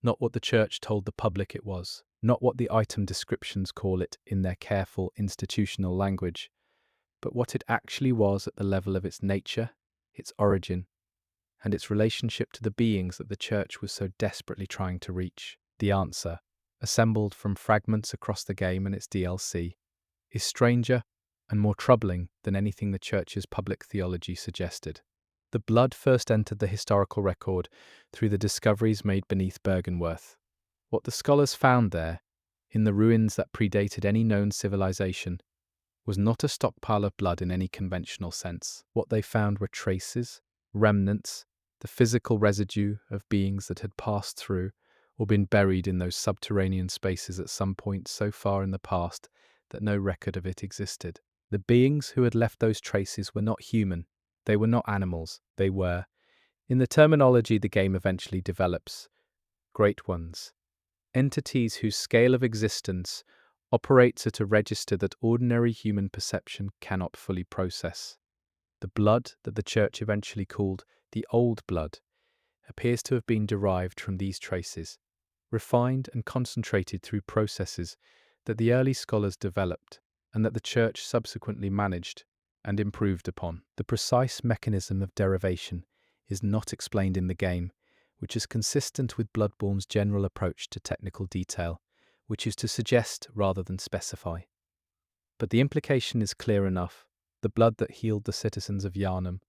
Not what the church told the public it was, not what the item descriptions call it in their careful institutional language, but what it actually was at the level of its nature, its origin, and its relationship to the beings that the church was so desperately trying to reach. The answer, assembled from fragments across the game and its DLC, is stranger and more troubling than anything the church's public theology suggested. The blood first entered the historical record through the discoveries made beneath Bergenworth. What the scholars found there, in the ruins that predated any known civilization, was not a stockpile of blood in any conventional sense. What they found were traces, remnants, the physical residue of beings that had passed through or been buried in those subterranean spaces at some point so far in the past that no record of it existed. The beings who had left those traces were not human. They were not animals. They were, in the terminology the game eventually develops, great ones. Entities whose scale of existence operates at a register that ordinary human perception cannot fully process. The blood that the church eventually called the old blood appears to have been derived from these traces, refined and concentrated through processes that the early scholars developed and that the church subsequently managed and improved upon. The precise mechanism of derivation is not explained in the game, which is consistent with Bloodborne's general approach to technical detail, which is to suggest rather than specify. But the implication is clear enough. The blood that healed the citizens of Yharnam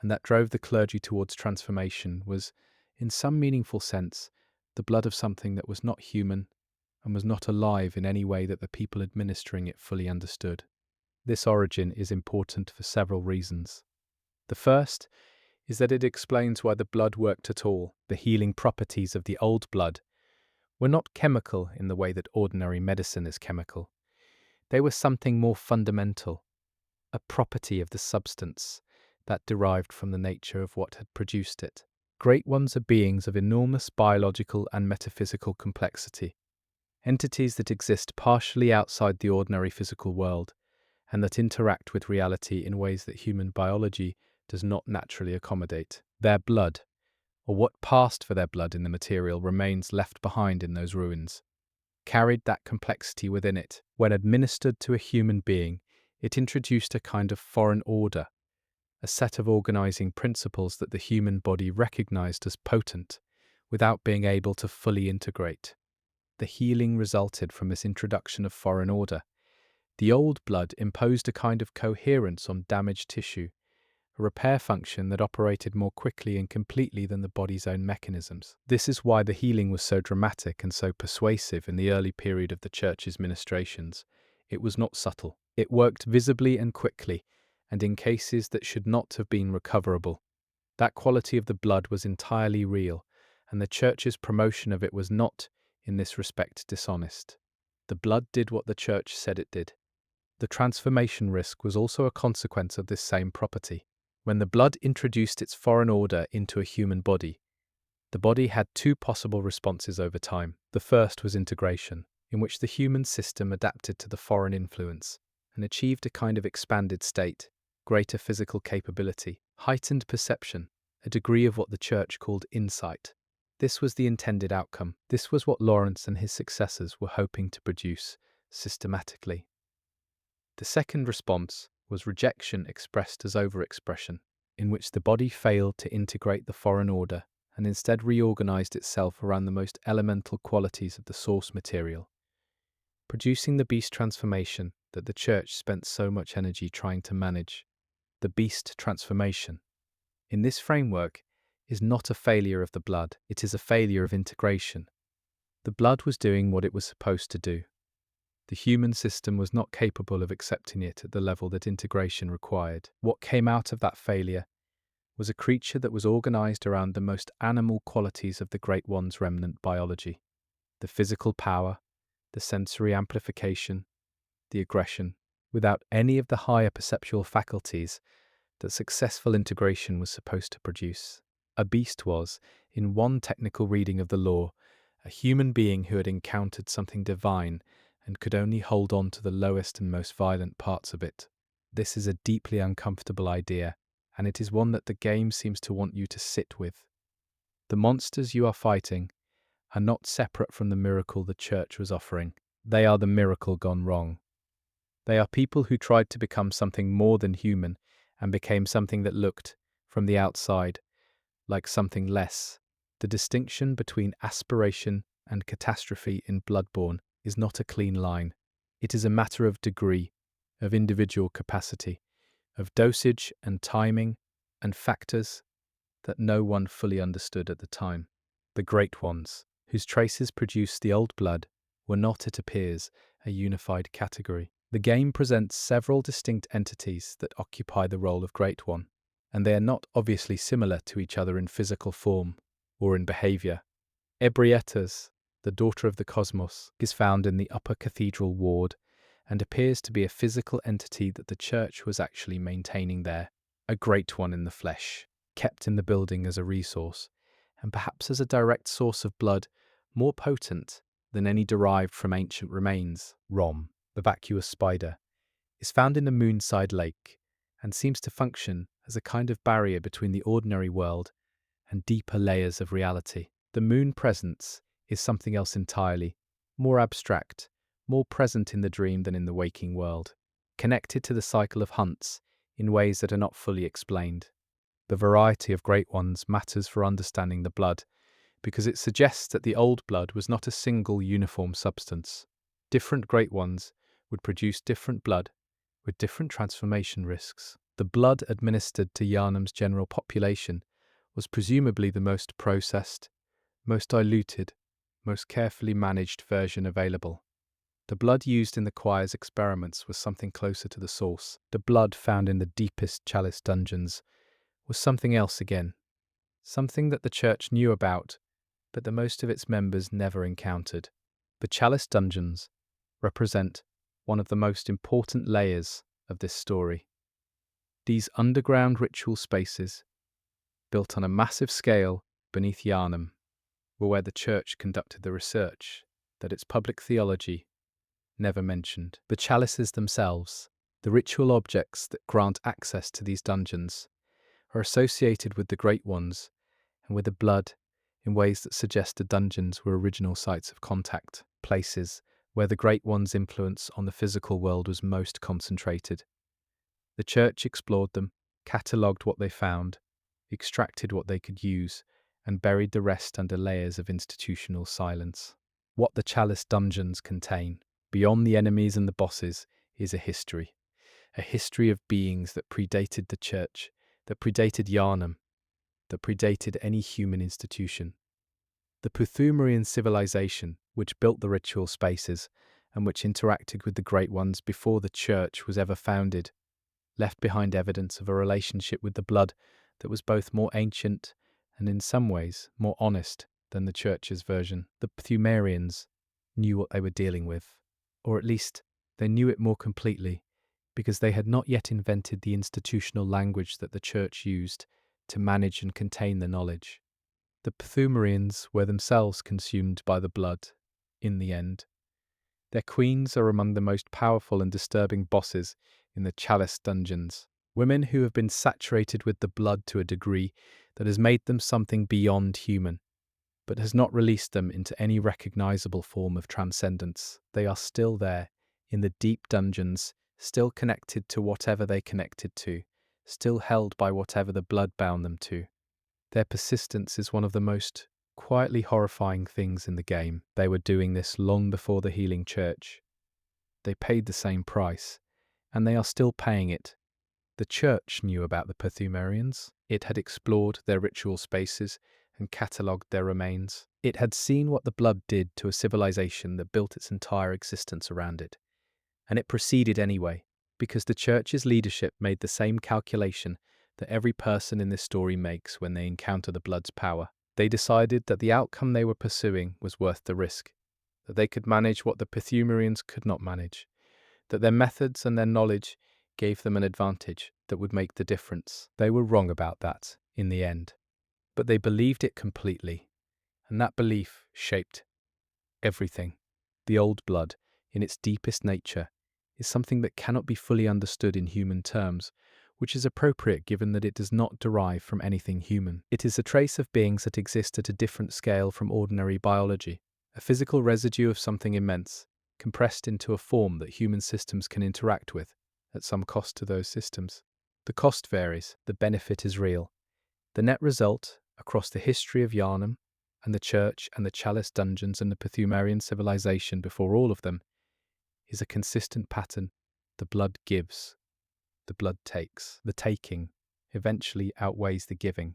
and that drove the clergy towards transformation was, in some meaningful sense, the blood of something that was not human and was not alive in any way that the people administering it fully understood. This origin is important for several reasons. The first is that it explains why the blood worked at all. The healing properties of the old blood were not chemical in the way that ordinary medicine is chemical. They were something more fundamental, a property of the substance that derived from the nature of what had produced it. Great ones are beings of enormous biological and metaphysical complexity, entities that exist partially outside the ordinary physical world, and that interact with reality in ways that human biology does not naturally accommodate. Their blood, or what passed for their blood in the material remains left behind in those ruins, carried that complexity within it. When administered to a human being, it introduced a kind of foreign order, a set of organizing principles that the human body recognized as potent, without being able to fully integrate. The healing resulted from this introduction of foreign order. The old blood imposed a kind of coherence on damaged tissue, a repair function that operated more quickly and completely than the body's own mechanisms. This is why the healing was so dramatic and so persuasive in the early period of the Church's ministrations. It was not subtle. It worked visibly and quickly, and in cases that should not have been recoverable. That quality of the blood was entirely real, and the Church's promotion of it was not, in this respect, dishonest. The blood did what the Church said it did. The transformation risk was also a consequence of this same property. When the blood introduced its foreign order into a human body, the body had two possible responses over time. The first was integration, in which the human system adapted to the foreign influence and achieved a kind of expanded state, greater physical capability, heightened perception, a degree of what the Church called insight. This was the intended outcome. This was what Lawrence and his successors were hoping to produce systematically. The second response was rejection expressed as overexpression, in which the body failed to integrate the foreign order and instead reorganized itself around the most elemental qualities of the source material, producing the beast transformation that the Church spent so much energy trying to manage. The beast transformation, in this framework, is not a failure of the blood, it is a failure of integration. The blood was doing what it was supposed to do. The human system was not capable of accepting it at the level that integration required. What came out of that failure was a creature that was organized around the most animal qualities of the Great One's remnant biology: the physical power, the sensory amplification, the aggression, without any of the higher perceptual faculties that successful integration was supposed to produce. A beast was, in one technical reading of the law, a human being who had encountered something divine and could only hold on to the lowest and most violent parts of it. This is a deeply uncomfortable idea, and it is one that the game seems to want you to sit with. The monsters you are fighting are not separate from the miracle the Church was offering. They are the miracle gone wrong. They are people who tried to become something more than human and became something that looked, from the outside, like something less. The distinction between aspiration and catastrophe in Bloodborne is not a clean line. It is a matter of degree, of individual capacity, of dosage and timing and factors that no one fully understood at the time. The Great Ones, whose traces produced the old blood, were not, it appears, a unified category. The game presents several distinct entities that occupy the role of Great One, and they are not obviously similar to each other in physical form or in behavior. Ebrietas, the daughter of the cosmos, is found in the upper cathedral ward and appears to be a physical entity that the Church was actually maintaining there, a Great One in the flesh, kept in the building as a resource, and perhaps as a direct source of blood more potent than any derived from ancient remains. Rom, the vacuous spider, is found in the Moonside Lake and seems to function as a kind of barrier between the ordinary world and deeper layers of reality. The moon presence is something else entirely, more abstract, more present in the dream than in the waking world, connected to the cycle of hunts in ways that are not fully explained. The variety of Great Ones matters for understanding the blood, because it suggests that the old blood was not a single uniform substance. Different Great Ones would produce different blood with different transformation risks. The blood administered to Yharnam's general population was presumably the most processed, most diluted, most carefully managed version available. The blood used in the choir's experiments was something closer to the source. The blood found in the deepest chalice dungeons was something else again, something that the Church knew about, but that most of its members never encountered. The chalice dungeons represent one of the most important layers of this story. These underground ritual spaces, built on a massive scale beneath Yharnam, were where the Church conducted the research that its public theology never mentioned. The chalices themselves, the ritual objects that grant access to these dungeons, are associated with the Great Ones and with the blood in ways that suggest the dungeons were original sites of contact, places where the Great One's influence on the physical world was most concentrated. The Church explored them, catalogued what they found, extracted what they could use, and buried the rest under layers of institutional silence. What the chalice dungeons contain, beyond the enemies and the bosses, is a history. A history of beings that predated the church, that predated Yharnam, that predated any human institution. The Pthumerian civilization, which built the ritual spaces and which interacted with the Great Ones before the church was ever founded, left behind evidence of a relationship with the blood that was both more ancient and in some ways more honest than the church's version. The Pthumerians knew what they were dealing with, or at least they knew it more completely, because they had not yet invented the institutional language that the church used to manage and contain the knowledge. The Pthumerians were themselves consumed by the blood, in the end. Their queens are among the most powerful and disturbing bosses in the chalice dungeons. Women who have been saturated with the blood to a degree that has made them something beyond human, but has not released them into any recognizable form of transcendence. They are still there, in the deep dungeons, still connected to whatever they connected to, still held by whatever the blood bound them to. Their persistence is one of the most quietly horrifying things in the game. They were doing this long before the healing church. They paid the same price, and they are still paying it. The church knew about the Pthumerians. It had explored their ritual spaces and catalogued their remains. It had seen what the blood did to a civilization that built its entire existence around it. And it proceeded anyway, because the church's leadership made the same calculation that every person in this story makes when they encounter the blood's power. They decided that the outcome they were pursuing was worth the risk, that they could manage what the Pthumerians could not manage, that their methods and their knowledge gave them an advantage that would make the difference. They were wrong about that, in the end. But they believed it completely, and that belief shaped everything. The old blood, in its deepest nature, is something that cannot be fully understood in human terms, which is appropriate given that it does not derive from anything human. It is a trace of beings that exist at a different scale from ordinary biology, a physical residue of something immense, compressed into a form that human systems can interact with, at some cost to those systems. The cost varies, the benefit is real. The net result, across the history of Yharnam, and the church and the chalice dungeons and the Pthumerian civilization before all of them, is a consistent pattern. The blood gives, the blood takes. The taking eventually outweighs the giving.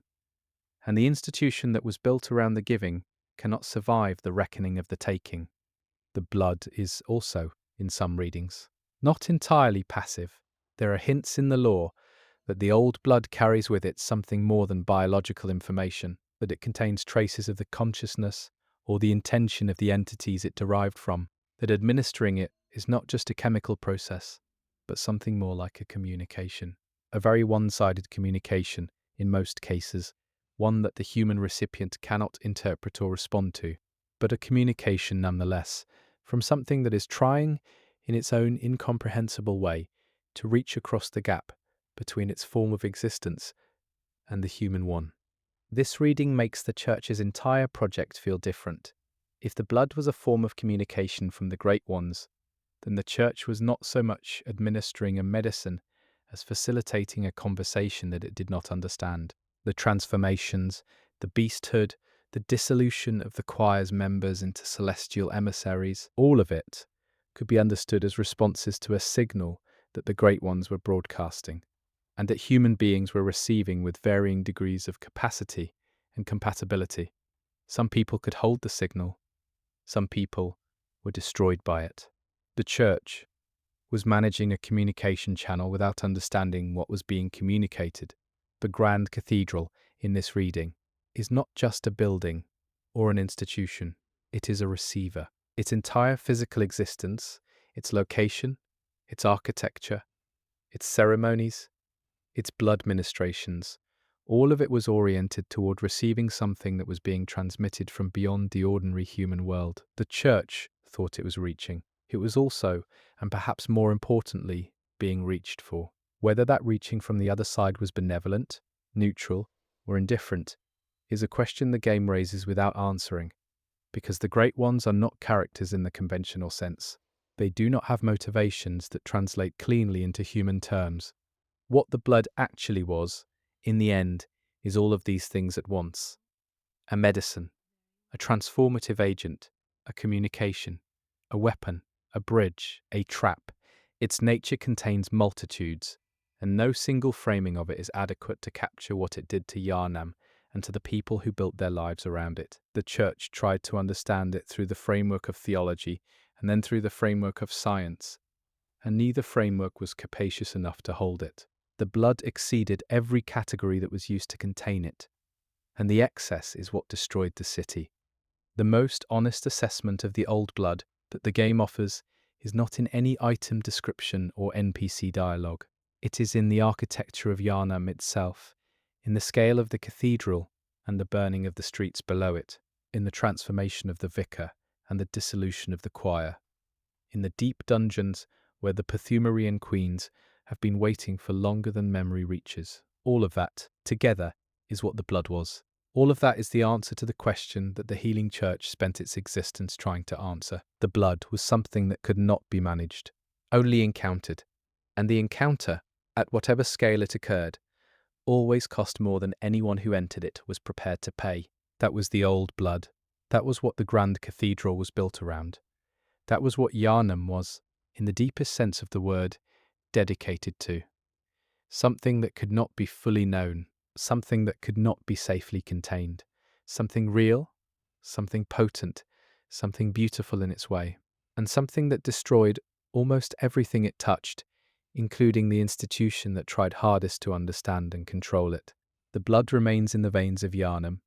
And the institution that was built around the giving cannot survive the reckoning of the taking. The blood is also, in some readings, not entirely passive. There are hints in the lore that the old blood carries with it something more than biological information, that it contains traces of the consciousness or the intention of the entities it derived from, that administering it is not just a chemical process, but something more like a communication. A very one-sided communication, in most cases, one that the human recipient cannot interpret or respond to, but a communication nonetheless, from something that is trying, in its own incomprehensible way, to reach across the gap between its form of existence and the human one. This reading makes the church's entire project feel different. If the blood was a form of communication from the Great Ones, then the church was not so much administering a medicine as facilitating a conversation that it did not understand. The transformations, the beasthood, the dissolution of the choir's members into celestial emissaries, all of it could be understood as responses to a signal that the Great Ones were broadcasting, and that human beings were receiving with varying degrees of capacity and compatibility. Some people could hold the signal, some people were destroyed by it. The church was managing a communication channel without understanding what was being communicated. The Grand Cathedral, in this reading, is not just a building or an institution, it is a receiver. Its entire physical existence, its location, its architecture, its ceremonies, its blood ministrations, all of it was oriented toward receiving something that was being transmitted from beyond the ordinary human world. The church thought it was reaching. It was also, and perhaps more importantly, being reached for. Whether that reaching from the other side was benevolent, neutral, or indifferent is a question the game raises without answering, because the Great Ones are not characters in the conventional sense. They do not have motivations that translate cleanly into human terms. What the blood actually was, in the end, is all of these things at once. A medicine, a transformative agent, a communication, a weapon, a bridge, a trap. Its nature contains multitudes, and no single framing of it is adequate to capture what it did to Yharnam and to the people who built their lives around it. The Church tried to understand it through the framework of theology and then through the framework of science, and neither framework was capacious enough to hold it. The blood exceeded every category that was used to contain it, and the excess is what destroyed the city. The most honest assessment of the old blood that the game offers is not in any item description or NPC dialogue. It is in the architecture of Yharnam itself, in the scale of the cathedral and the burning of the streets below it, in the transformation of the vicar and the dissolution of the choir, in the deep dungeons where the Pthumerian queens have been waiting for longer than memory reaches. All of that, together, is what the blood was. All of that is the answer to the question that the healing church spent its existence trying to answer. The blood was something that could not be managed, only encountered. And the encounter, at whatever scale it occurred, always cost more than anyone who entered it was prepared to pay. That was the old blood. That was what the Grand Cathedral was built around. That was what Yharnam was, in the deepest sense of the word, dedicated to. Something that could not be fully known, something that could not be safely contained, something real, something potent, something beautiful in its way, and something that destroyed almost everything it touched, including the institution that tried hardest to understand and control it. The blood remains in the veins of Yharnam,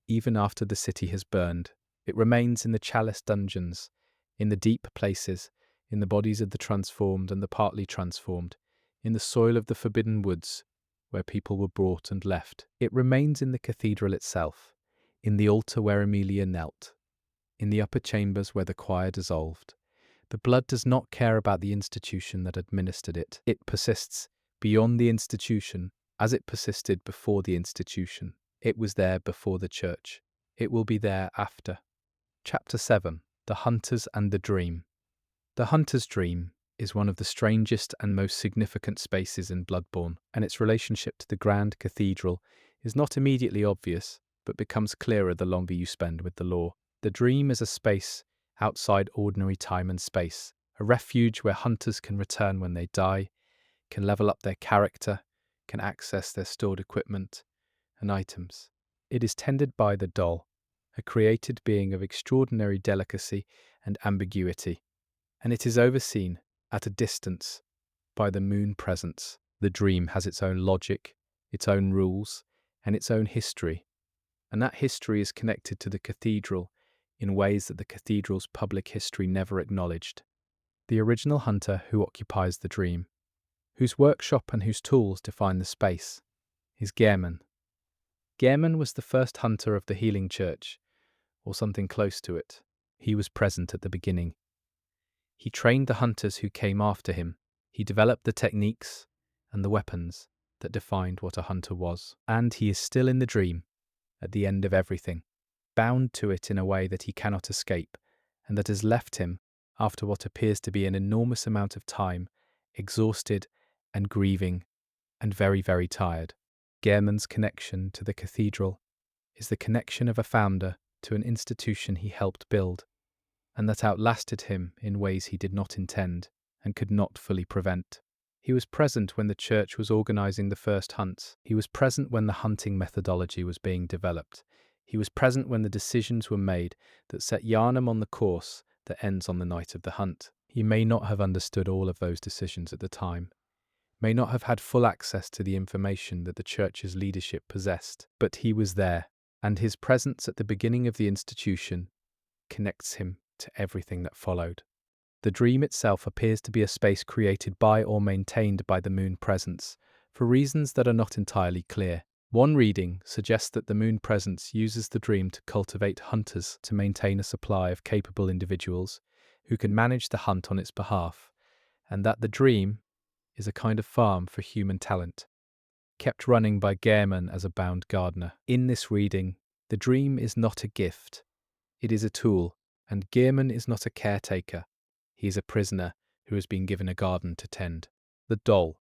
even after the city has burned. It remains in the chalice dungeons, in the deep places, in the bodies of the transformed and the partly transformed, in the soil of the forbidden woods, where people were brought and left. It remains in the cathedral itself, in the altar where Emilia knelt, in the upper chambers where the choir dissolved. The blood does not care about the institution that administered it. It persists beyond the institution, as it persisted before the institution. It was there before the church. It will be there after. Chapter 7. The Hunters and the Dream. The Hunter's Dream is one of the strangest and most significant spaces in Bloodborne, and its relationship to the Grand Cathedral is not immediately obvious, but becomes clearer the longer you spend with the lore. The Dream is a space outside ordinary time and space, a refuge where hunters can return when they die, can level up their character, can access their stored equipment and items. It is tended by the doll, a created being of extraordinary delicacy and ambiguity, and it is overseen at a distance by the moon presence. The Dream has its own logic, its own rules, and its own history, and that history is connected to the cathedral in ways that the cathedral's public history never acknowledged. The original hunter who occupies the Dream, whose workshop and whose tools define the space, is Gehrman. Gehrman was the first hunter of the healing church, or something close to it. He was present at the beginning. He trained the hunters who came after him. He developed the techniques and the weapons that defined what a hunter was. And he is still in the Dream, at the end of everything, bound to it in a way that he cannot escape, and that has left him, after what appears to be an enormous amount of time, exhausted and grieving and very, very tired. Gehrman's connection to the cathedral is the connection of a founder to an institution he helped build, and that outlasted him in ways he did not intend and could not fully prevent. He was present when the church was organizing the first hunts. He was present when the hunting methodology was being developed. He was present when the decisions were made that set Yharnam on the course that ends on the night of the hunt. He may not have understood all of those decisions at the time, may not have had full access to the information that the church's leadership possessed, but he was there, and his presence at the beginning of the institution connects him to everything that followed. The Dream itself appears to be a space created by or maintained by the moon presence, for reasons that are not entirely clear. One reading suggests that the moon presence uses the Dream to cultivate hunters to maintain a supply of capable individuals who can manage the hunt on its behalf, and that the Dream is a kind of farm for human talent, kept running by Gehrman as a bound gardener. In this reading, the Dream is not a gift, it is a tool, and Gehrman is not a caretaker, he is a prisoner who has been given a garden to tend. The doll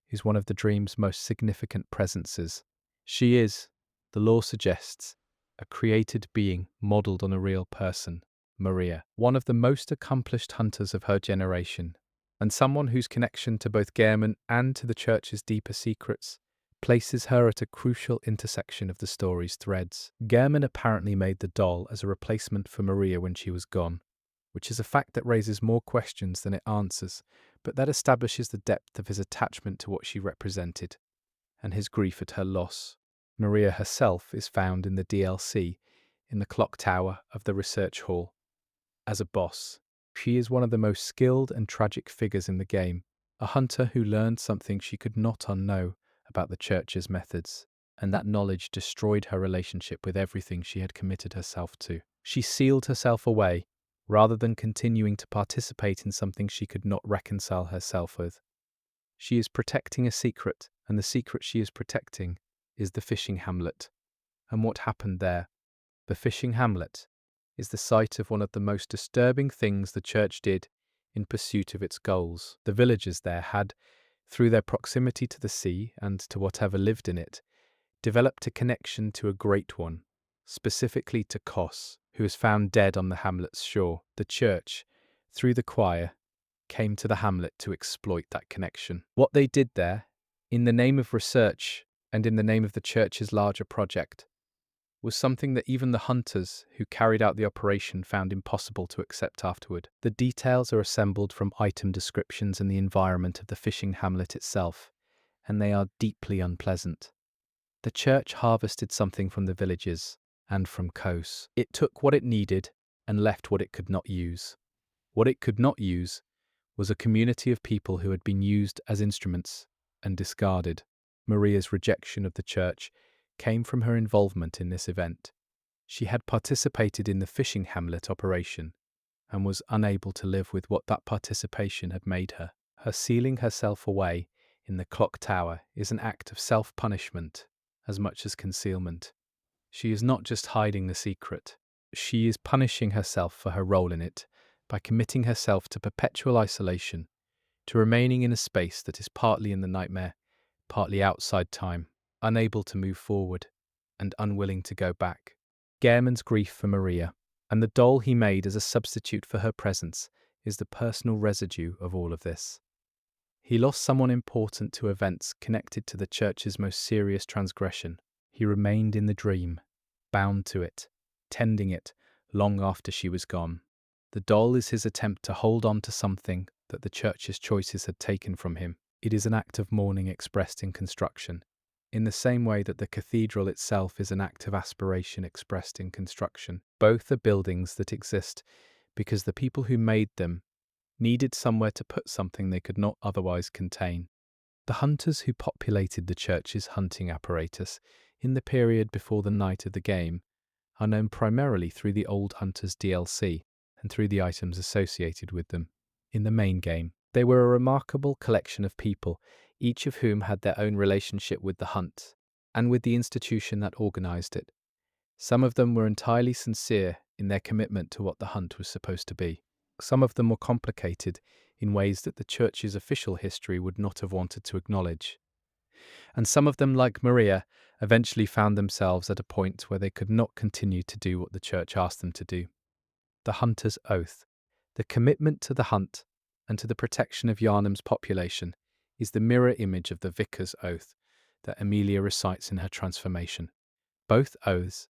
is one of the Dream's most significant presences. She is, the lore suggests, a created being modelled on a real person. Maria, one of the most accomplished hunters of her generation, and someone whose connection to both Gehrman and to the Church's deeper secrets places her at a crucial intersection of the story's threads. Gehrman apparently made the doll as a replacement for Maria when she was gone, which is a fact that raises more questions than it answers, but that establishes the depth of his attachment to what she represented, and his grief at her loss. Maria herself is found in the DLC, in the clock tower of the research hall. As a boss, she is one of the most skilled and tragic figures in the game, a hunter who learned something she could not unknow about the Church's methods, and that knowledge destroyed her relationship with everything she had committed herself to. She sealed herself away, rather than continuing to participate in something she could not reconcile herself with. She is protecting a secret, and the secret she is protecting is the fishing hamlet. And what happened there? The fishing hamlet is the site of one of the most disturbing things the Church did in pursuit of its goals. The villagers there had, through their proximity to the sea and to whatever lived in it, developed a connection to a great one, specifically to Kos, who was found dead on the hamlet's shore. The Church, through the choir, came to the hamlet to exploit that connection. What they did there, in the name of research and in the name of the Church's larger project, was something that even the hunters who carried out the operation found impossible to accept afterward. The details are assembled from item descriptions and the environment of the fishing hamlet itself, and they are deeply unpleasant. The Church harvested something from the villages and from Kos. It took what it needed and left what it could not use. What it could not use was a community of people who had been used as instruments and discarded. Maria's rejection of the Church came from her involvement in this event. She had participated in the fishing hamlet operation and was unable to live with what that participation had made her. Her sealing herself away in the clock tower is an act of self-punishment as much as concealment. She is not just hiding the secret. She is punishing herself for her role in it by committing herself to perpetual isolation, to remaining in a space that is partly in the nightmare, partly outside time, unable to move forward, and unwilling to go back. Gehrman's grief for Maria, and the doll he made as a substitute for her presence, is the personal residue of all of this. He lost someone important to events connected to the Church's most serious transgression. He remained in the dream, bound to it, tending it, long after she was gone. The doll is his attempt to hold on to something that the Church's choices had taken from him. It is an act of mourning expressed in construction, in the same way that the cathedral itself is an act of aspiration expressed in construction. Both are buildings that exist because the people who made them needed somewhere to put something they could not otherwise contain. The hunters who populated the Church's hunting apparatus in the period before the night of the game are known primarily through the Old Hunters DLC and through the items associated with them. In the main game, they were a remarkable collection of people, each of whom had their own relationship with the hunt and with the institution that organized it. Some of them were entirely sincere in their commitment to what the hunt was supposed to be. Some of them were complicated in ways that the Church's official history would not have wanted to acknowledge. And some of them, like Maria, eventually found themselves at a point where they could not continue to do what the Church asked them to do. The hunter's oath, the commitment to the hunt and to the protection of Yharnam's population, is the mirror image of the vicar's oath that Emilia recites in her transformation. Both oaths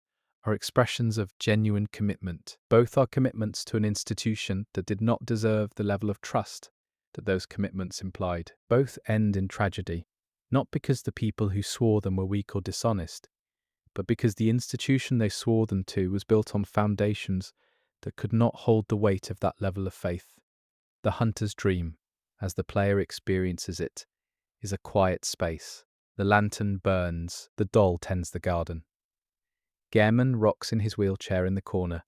are expressions of genuine commitment. Both are commitments to an institution that did not deserve the level of trust that those commitments implied. Both end in tragedy, not because the people who swore them were weak or dishonest, but because the institution they swore them to was built on foundations that could not hold the weight of that level of faith. The hunter's dream, as the player experiences it, is a quiet space. The lantern burns, the doll tends the garden. Gehrman rocks in his wheelchair in the corner,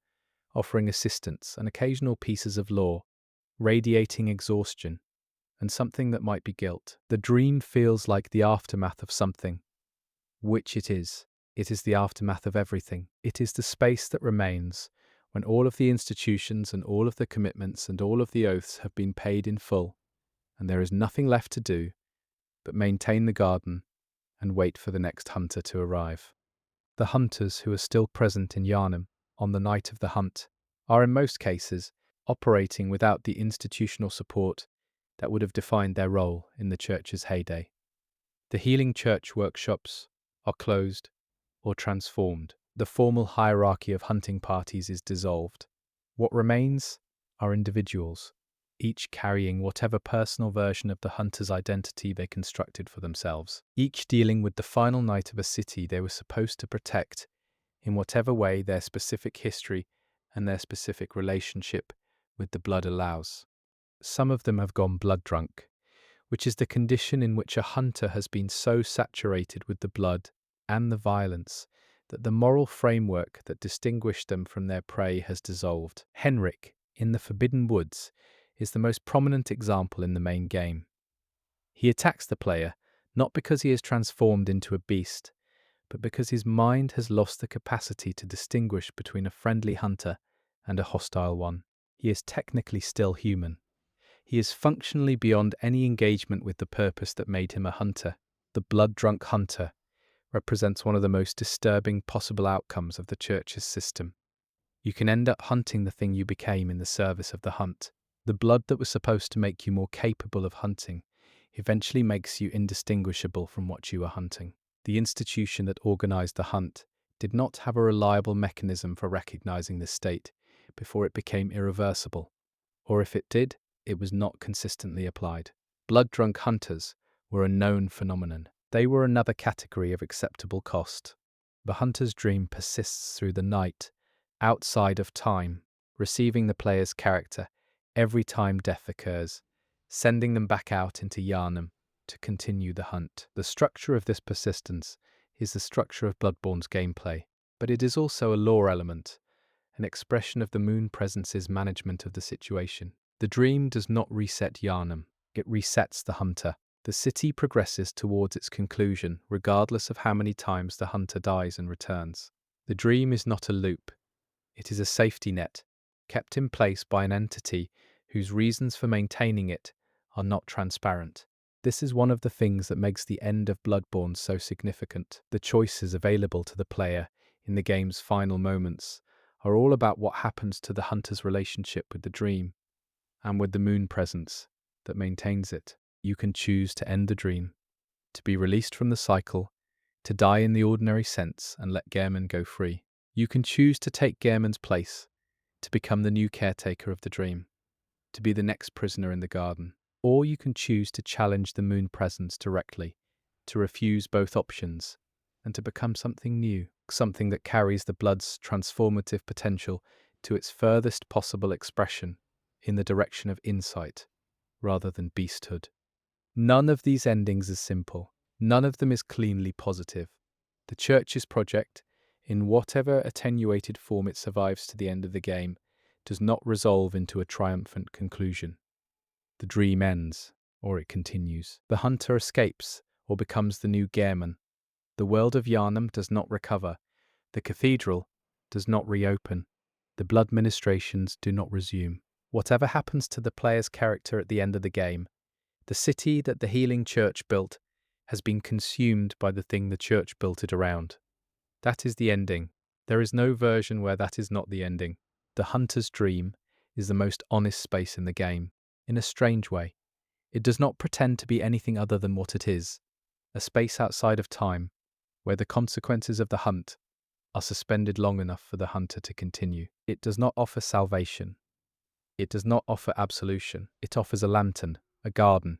offering assistance and occasional pieces of lore, radiating exhaustion and something that might be guilt. The dream feels like the aftermath of something, which it is. It is the aftermath of everything. It is the space that remains when all of the institutions and all of the commitments and all of the oaths have been paid in full, and there is nothing left to do but maintain the garden and wait for the next hunter to arrive. The hunters who are still present in Yharnam on the night of the hunt are in most cases operating without the institutional support that would have defined their role in the church's heyday. The healing church workshops are closed or transformed. The formal hierarchy of hunting parties is dissolved. What remains are individuals, each carrying whatever personal version of the hunter's identity they constructed for themselves, each dealing with the final night of a city they were supposed to protect in whatever way their specific history and their specific relationship with the blood allows. Some of them have gone blood drunk, which is the condition in which a hunter has been so saturated with the blood and the violence that the moral framework that distinguished them from their prey has dissolved. Henrik, in the Forbidden Woods, is the most prominent example in the main game. He attacks the player not because he is transformed into a beast, but because his mind has lost the capacity to distinguish between a friendly hunter and a hostile one. He is technically still human. He is functionally beyond any engagement with the purpose that made him a hunter. The blood-drunk hunter represents one of the most disturbing possible outcomes of the church's system. You can end up hunting the thing you became in the service of the hunt. The blood that was supposed to make you more capable of hunting eventually makes you indistinguishable from what you are hunting. The institution that organized the hunt did not have a reliable mechanism for recognizing this state before it became irreversible, or if it did, it was not consistently applied. Blood-drunk hunters were a known phenomenon. They were another category of acceptable cost. The hunter's dream persists through the night, outside of time, receiving the player's character every time death occurs, sending them back out into Yharnam to continue the hunt. The structure of this persistence is the structure of Bloodborne's gameplay, but it is also a lore element, an expression of the moon presence's management of the situation. The dream does not reset Yharnam, it resets the hunter. The city progresses towards its conclusion regardless of how many times the hunter dies and returns. The dream is not a loop, it is a safety net, kept in place by an entity whose reasons for maintaining it are not transparent. This is one of the things that makes the end of Bloodborne so significant. The choices available to the player in the game's final moments are all about what happens to the hunter's relationship with the dream and with the moon presence that maintains it. You can choose to end the dream, to be released from the cycle, to die in the ordinary sense and let Gehrman go free. You can choose to take Gehrman's place, to become the new caretaker of the dream, to be the next prisoner in the garden. Or you can choose to challenge the moon presence directly, to refuse both options, and to become something new, something that carries the blood's transformative potential to its furthest possible expression in the direction of insight rather than beasthood. None of these endings is simple. None of them is cleanly positive. The church's project, in whatever attenuated form it survives to the end of the game, does not resolve into a triumphant conclusion. The dream ends, or it continues. The hunter escapes, or becomes the new Gehrman. The world of Yharnam does not recover. The cathedral does not reopen. The blood ministrations do not resume. Whatever happens to the player's character at the end of the game, the city that the healing church built has been consumed by the thing the church built it around. That is the ending. There is no version where that is not the ending. The hunter's dream is the most honest space in the game, in a strange way. It does not pretend to be anything other than what it is, a space outside of time, where the consequences of the hunt are suspended long enough for the hunter to continue. It does not offer salvation. It does not offer absolution. It offers a lantern, a garden,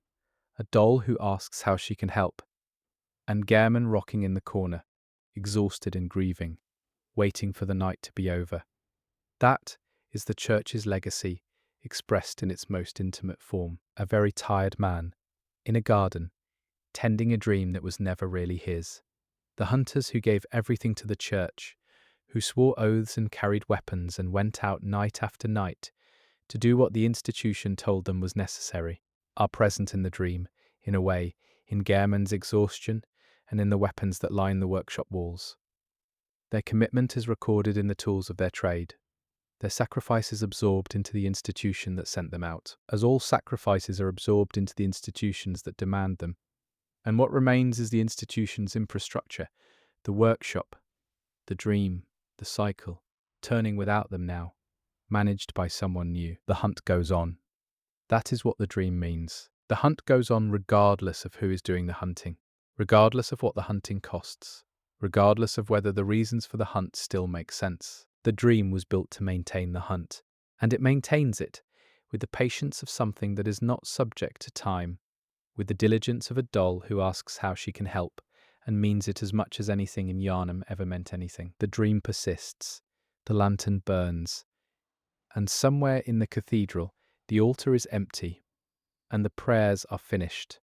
a doll who asks how she can help, and Gehrman rocking in the corner, exhausted and grieving, waiting for the night to be over. That is the church's legacy, expressed in its most intimate form. A very tired man, in a garden, tending a dream that was never really his. The hunters who gave everything to the church, who swore oaths and carried weapons and went out night after night to do what the institution told them was necessary, are present in the dream, in a way, in Gehrman's exhaustion and in the weapons that line the workshop walls. Their commitment is recorded in the tools of their trade. Their sacrifice is absorbed into the institution that sent them out, as all sacrifices are absorbed into the institutions that demand them. And what remains is the institution's infrastructure, the workshop, the dream, the cycle, turning without them now, managed by someone new. The hunt goes on. That is what the dream means. The hunt goes on regardless of who is doing the hunting, regardless of what the hunting costs, regardless of whether the reasons for the hunt still make sense. The dream was built to maintain the hunt, and it maintains it with the patience of something that is not subject to time, with the diligence of a doll who asks how she can help and means it as much as anything in Yharnam ever meant anything. The dream persists, the lantern burns, and somewhere in the cathedral, the altar is empty, and the prayers are finished,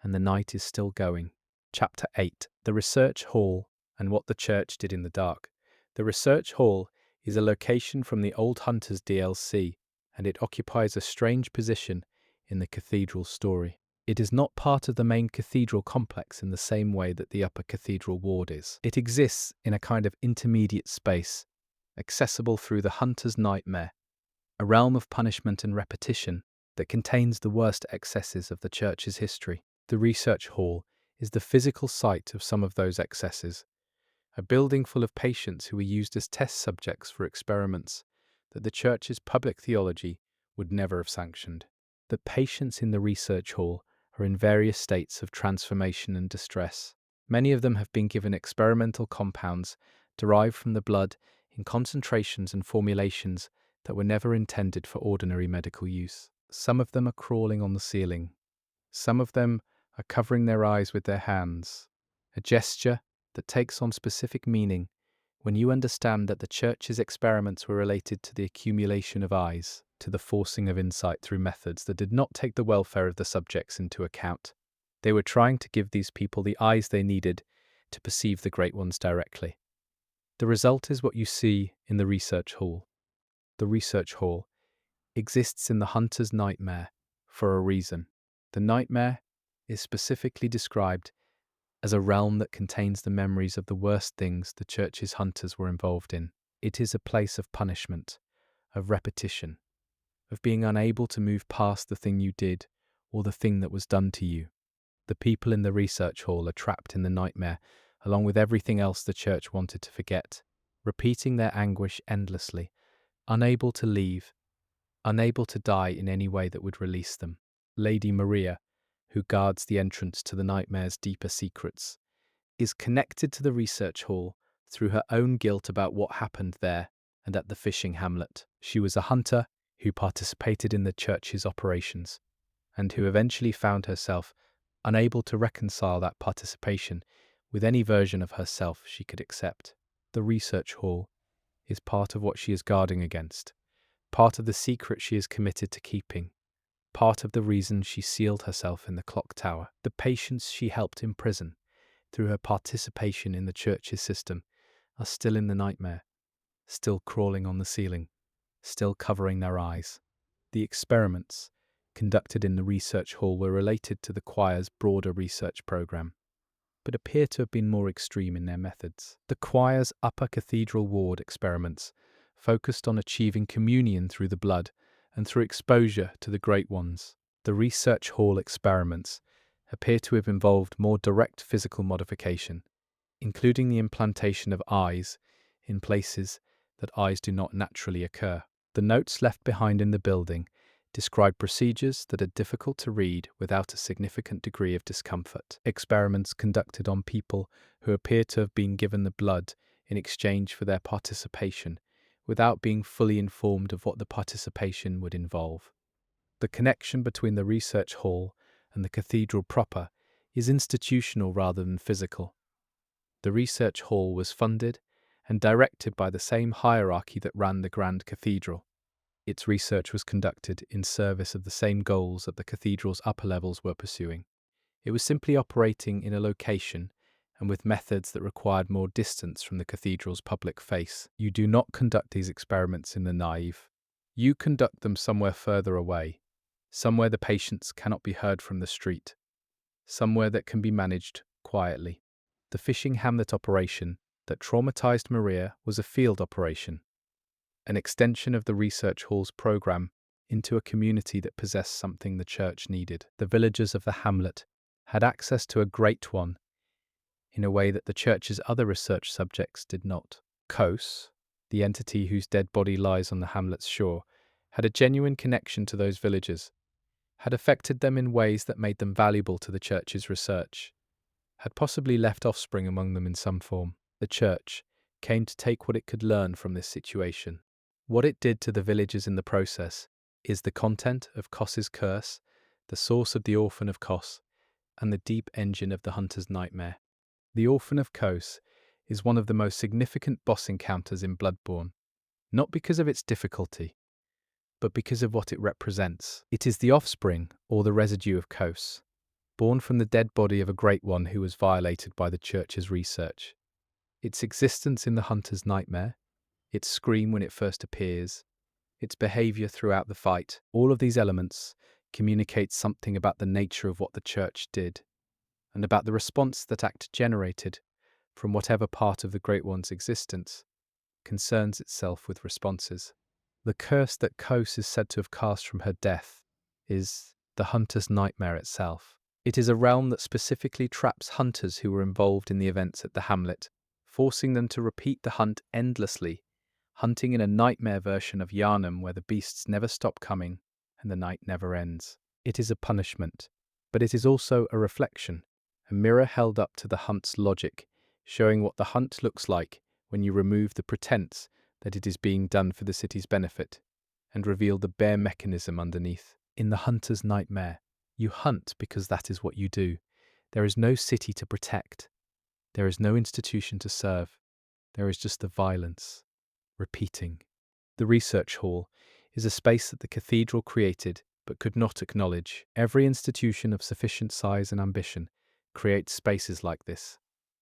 and the night is still going. Chapter 8. The Research Hall and What the Church Did in the Dark. The Research Hall is a location from the Old Hunters DLC, and it occupies a strange position in the cathedral story. It is not part of the main cathedral complex in the same way that the upper cathedral ward is. It exists in a kind of intermediate space, accessible through the Hunter's Nightmare, a realm of punishment and repetition that contains the worst excesses of the church's history. The Research Hall is the physical site of some of those excesses, a building full of patients who were used as test subjects for experiments that the church's public theology would never have sanctioned. The patients in the Research Hall are in various states of transformation and distress. Many of them have been given experimental compounds derived from the blood in concentrations and formulations that were never intended for ordinary medical use. Some of them are crawling on the ceiling. Some of them are covering their eyes with their hands, a gesture that takes on specific meaning when you understand that the church's experiments were related to the accumulation of eyes, to the forcing of insight through methods that did not take the welfare of the subjects into account. They were trying to give these people the eyes they needed to perceive the great ones directly. The result is what you see in the Research Hall. The Research Hall exists in the Hunter's Nightmare for a reason. The nightmare is specifically described as a realm that contains the memories of the worst things the church's hunters were involved in. It is a place of punishment, of repetition, of being unable to move past the thing you did or the thing that was done to you. The people in the Research Hall are trapped in the nightmare, along with everything else the church wanted to forget, repeating their anguish endlessly, unable to leave, unable to die in any way that would release them. Lady Maria, who guards the entrance to the nightmare's deeper secrets, is connected to the Research Hall through her own guilt about what happened there and at the fishing hamlet. She was a hunter who participated in the church's operations, and who eventually found herself unable to reconcile that participation with any version of herself she could accept. The Research Hall is part of what she is guarding against, part of the secret she is committed to keeping, part of the reason she sealed herself in the clock tower. The patients she helped imprison through her participation in the church's system are still in the nightmare, still crawling on the ceiling, still covering their eyes. The experiments conducted in the Research Hall were related to the choir's broader research program, but appear to have been more extreme in their methods. The choir's upper cathedral ward experiments focused on achieving communion through the blood and through exposure to the great ones. The Research Hall experiments appear to have involved more direct physical modification, including the implantation of eyes in places that eyes do not naturally occur. The notes left behind in the building describe procedures that are difficult to read without a significant degree of discomfort. Experiments conducted on people who appear to have been given the blood in exchange for their participation, without being fully informed of what the participation would involve. The connection between the Research Hall and the cathedral proper is institutional rather than physical. The Research Hall was funded and directed by the same hierarchy that ran the Grand Cathedral. Its research was conducted in service of the same goals that the cathedral's upper levels were pursuing. It was simply operating in a location and with methods that required more distance from the cathedral's public face. You do not conduct these experiments in the naive. You conduct them somewhere further away, somewhere the patients cannot be heard from the street, somewhere that can be managed quietly. The fishing hamlet operation that traumatized Maria was a field operation, an extension of the Research Hall's program into a community that possessed something the church needed. The villagers of the hamlet had access to a great one in a way that the church's other research subjects did not. Kos, the entity whose dead body lies on the hamlet's shore, had a genuine connection to those villagers, had affected them in ways that made them valuable to the church's research, had possibly left offspring among them in some form. The church came to take what it could learn from this situation. What it did to the villagers in the process is the content of Kos's curse, the source of the Orphan of Kos, and the deep engine of the hunter's nightmare. The Orphan of Kos is one of the most significant boss encounters in Bloodborne, not because of its difficulty, but because of what it represents. It is the offspring, or the residue of Kos, born from the dead body of a great one who was violated by the church's research. Its existence in the hunter's nightmare, its scream when it first appears, its behavior throughout the fight, all of these elements communicate something about the nature of what the church did, and about the response that act generated from whatever part of the Great One's existence concerns itself with responses. The curse that Kos is said to have cast from her death is the hunter's nightmare itself. It is a realm that specifically traps hunters who were involved in the events at the hamlet, forcing them to repeat the hunt endlessly, hunting in a nightmare version of Yharnam where the beasts never stop coming and the night never ends. It is a punishment, but it is also a reflection, a mirror held up to the hunt's logic, showing what the hunt looks like when you remove the pretense that it is being done for the city's benefit and reveal the bare mechanism underneath. In the hunter's nightmare, you hunt because that is what you do. There is no city to protect. There is no institution to serve. There is just the violence, repeating. The research hall is a space that the cathedral created but could not acknowledge. Every institution of sufficient size and ambition creates spaces like this,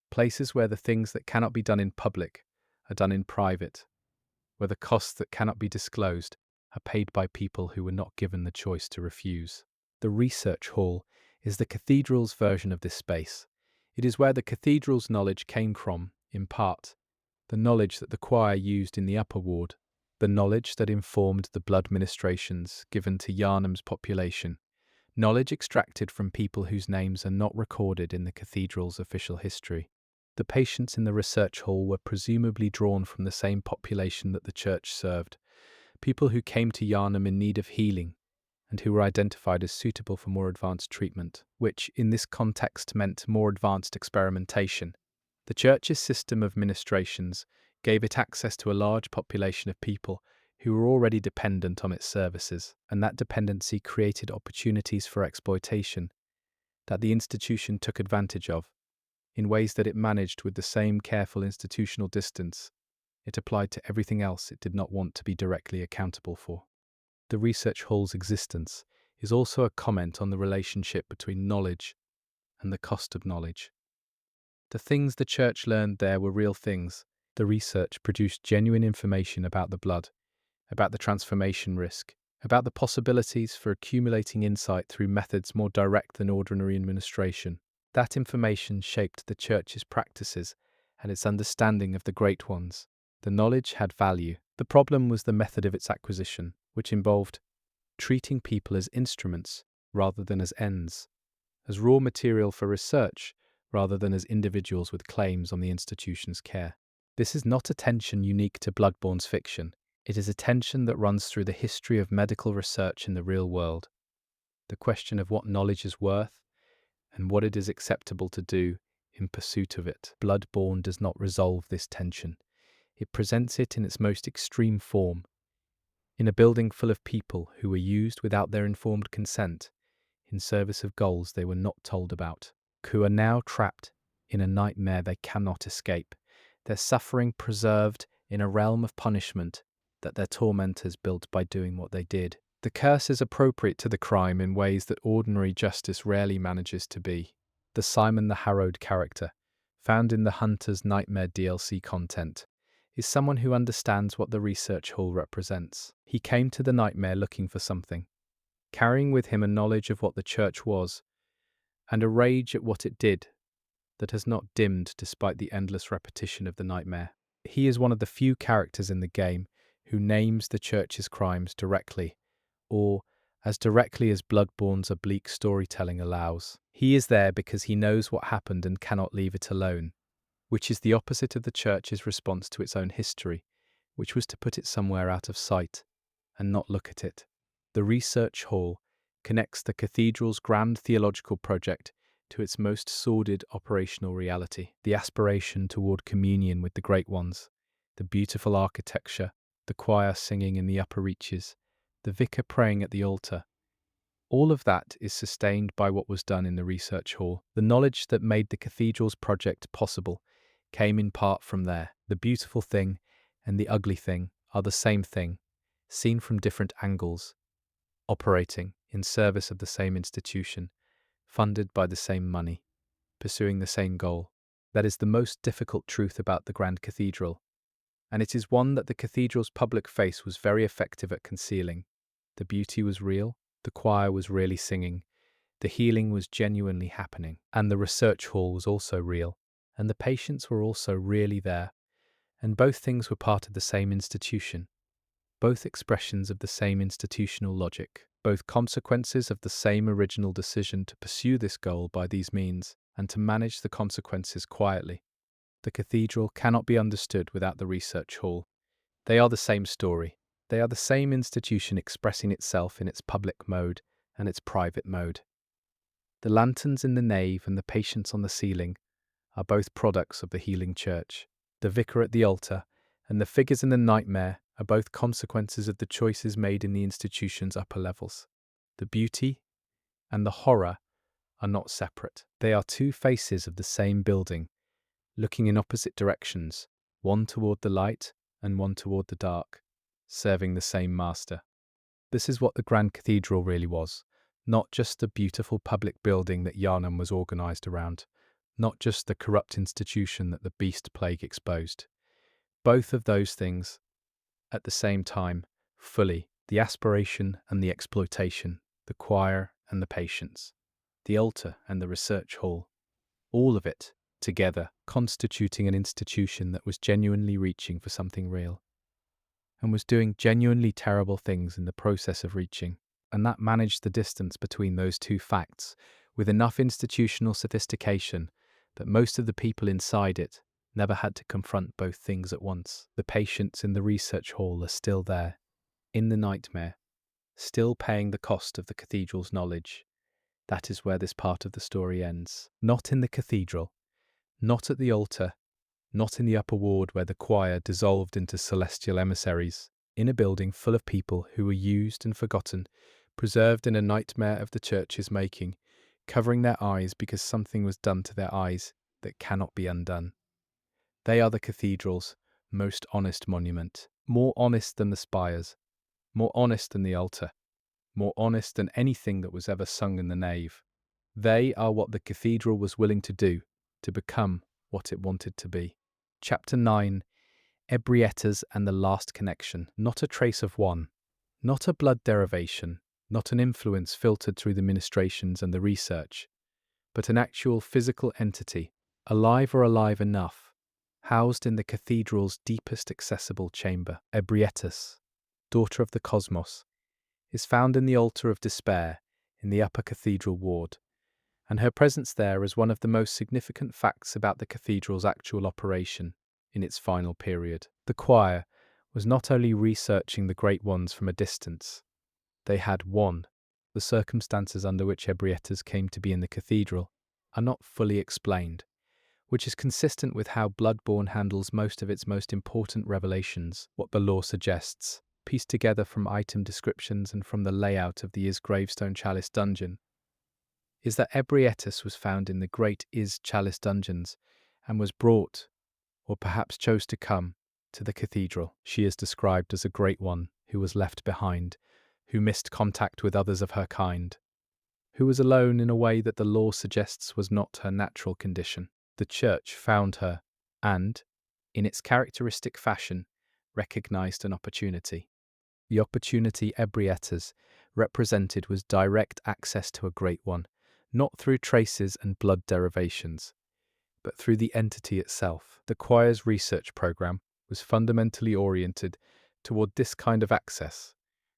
places where the things that cannot be done in public are done in private, where the costs that cannot be disclosed are paid by people who were not given the choice to refuse. The research hall is the cathedral's version of this space. It is where the cathedral's knowledge came from, in part, the knowledge that the choir used in the upper ward, the knowledge that informed the blood ministrations given to Yharnam's population, knowledge extracted from people whose names are not recorded in the cathedral's official history. The patients in the research hall were presumably drawn from the same population that the church served, people who came to Yharnam in need of healing and who were identified as suitable for more advanced treatment, which in this context meant more advanced experimentation. The church's system of ministrations gave it access to a large population of people who were already dependent on its services, and that dependency created opportunities for exploitation that the institution took advantage of in ways that it managed with the same careful institutional distance it applied to everything else it did not want to be directly accountable for. The research hall's existence is also a comment on the relationship between knowledge and the cost of knowledge. The things the church learned there were real things. The research produced genuine information about the blood, about the transformation risk, about the possibilities for accumulating insight through methods more direct than ordinary administration. That information shaped the church's practices and its understanding of the great ones. The knowledge had value. The problem was the method of its acquisition, which involved treating people as instruments rather than as ends, as raw material for research rather than as individuals with claims on the institution's care. This is not a tension unique to Bloodborne's fiction. It is a tension that runs through the history of medical research in the real world. The question of what knowledge is worth and what it is acceptable to do in pursuit of it. Bloodborne does not resolve this tension. It presents it in its most extreme form, in a building full of people who were used without their informed consent in service of goals they were not told about, who are now trapped in a nightmare they cannot escape, their suffering preserved in a realm of punishment that their tormentors built by doing what they did. The curse is appropriate to the crime in ways that ordinary justice rarely manages to be. The Simon the Harrowed character, found in the Hunter's Nightmare DLC content, is someone who understands what the research hall represents. He came to the nightmare looking for something, carrying with him a knowledge of what the church was, and a rage at what it did that has not dimmed despite the endless repetition of the nightmare. He is one of the few characters in the game who names the church's crimes directly, or as directly as Bloodborne's oblique storytelling allows. He is there because he knows what happened and cannot leave it alone, which is the opposite of the church's response to its own history, which was to put it somewhere out of sight and not look at it. The research hall connects the cathedral's grand theological project to its most sordid operational reality, the aspiration toward communion with the great ones, the beautiful architecture, the choir singing in the upper reaches, the vicar praying at the altar. All of that is sustained by what was done in the research hall. The knowledge that made the cathedral's project possible came in part from there. The beautiful thing and the ugly thing are the same thing, seen from different angles, operating in service of the same institution, funded by the same money, pursuing the same goal. That is the most difficult truth about the Grand Cathedral, and it is one that the cathedral's public face was very effective at concealing. The beauty was real, the choir was really singing, the healing was genuinely happening, and the research hall was also real, and the patients were also really there, and both things were part of the same institution, both expressions of the same institutional logic, both consequences of the same original decision to pursue this goal by these means, and to manage the consequences quietly. The cathedral cannot be understood without the research hall. They are the same story. They are the same institution expressing itself in its public mode and its private mode. The lanterns in the nave and the patients on the ceiling are both products of the healing church. The vicar at the altar and the figures in the nightmare are both consequences of the choices made in the institution's upper levels. The beauty and the horror are not separate. They are two faces of the same building, looking in opposite directions, one toward the light and one toward the dark, serving the same master. This is what the Grand Cathedral really was, not just the beautiful public building that Yharnam was organized around, not just the corrupt institution that the beast plague exposed. Both of those things, at the same time, fully, the aspiration and the exploitation, the choir and the patients, the altar and the research hall, all of it, together, constituting an institution that was genuinely reaching for something real, and was doing genuinely terrible things in the process of reaching, and that managed the distance between those two facts with enough institutional sophistication that most of the people inside it never had to confront both things at once. The patients in the research hall are still there, in the nightmare, still paying the cost of the cathedral's knowledge. That is where this part of the story ends. Not in the cathedral, not at the altar, not in the upper ward where the choir dissolved into celestial emissaries, in a building full of people who were used and forgotten, preserved in a nightmare of the church's making, covering their eyes because something was done to their eyes that cannot be undone. They are the cathedral's most honest monument, more honest than the spires, more honest than the altar, more honest than anything that was ever sung in the nave. They are what the cathedral was willing to do, to become what it wanted to be. Chapter 9, Ebrietas and the Last Connection. Not a trace of one, not a blood derivation, not an influence filtered through the ministrations and the research, but an actual physical entity, alive or alive enough, housed in the cathedral's deepest accessible chamber. Ebrietas, daughter of the cosmos, is found in the altar of despair in the upper cathedral ward, and her presence there is one of the most significant facts about the cathedral's actual operation in its final period. The choir was not only researching the great ones from a distance, they had won. The circumstances under which Ebrietas came to be in the cathedral are not fully explained, which is consistent with how Bloodborne handles most of its most important revelations. What the lore suggests, pieced together from item descriptions and from the layout of the Is Gravestone Chalice dungeon, is that Ebrietas was found in the great Is Chalice dungeons and was brought, or perhaps chose to come, to the cathedral. She is described as a great one who was left behind, who missed contact with others of her kind, who was alone in a way that the lore suggests was not her natural condition. The church found her and, in its characteristic fashion, recognized an opportunity. The opportunity Ebrietas represented was direct access to a great one, not through traces and blood derivations, but through the entity itself. The choir's research program was fundamentally oriented toward this kind of access,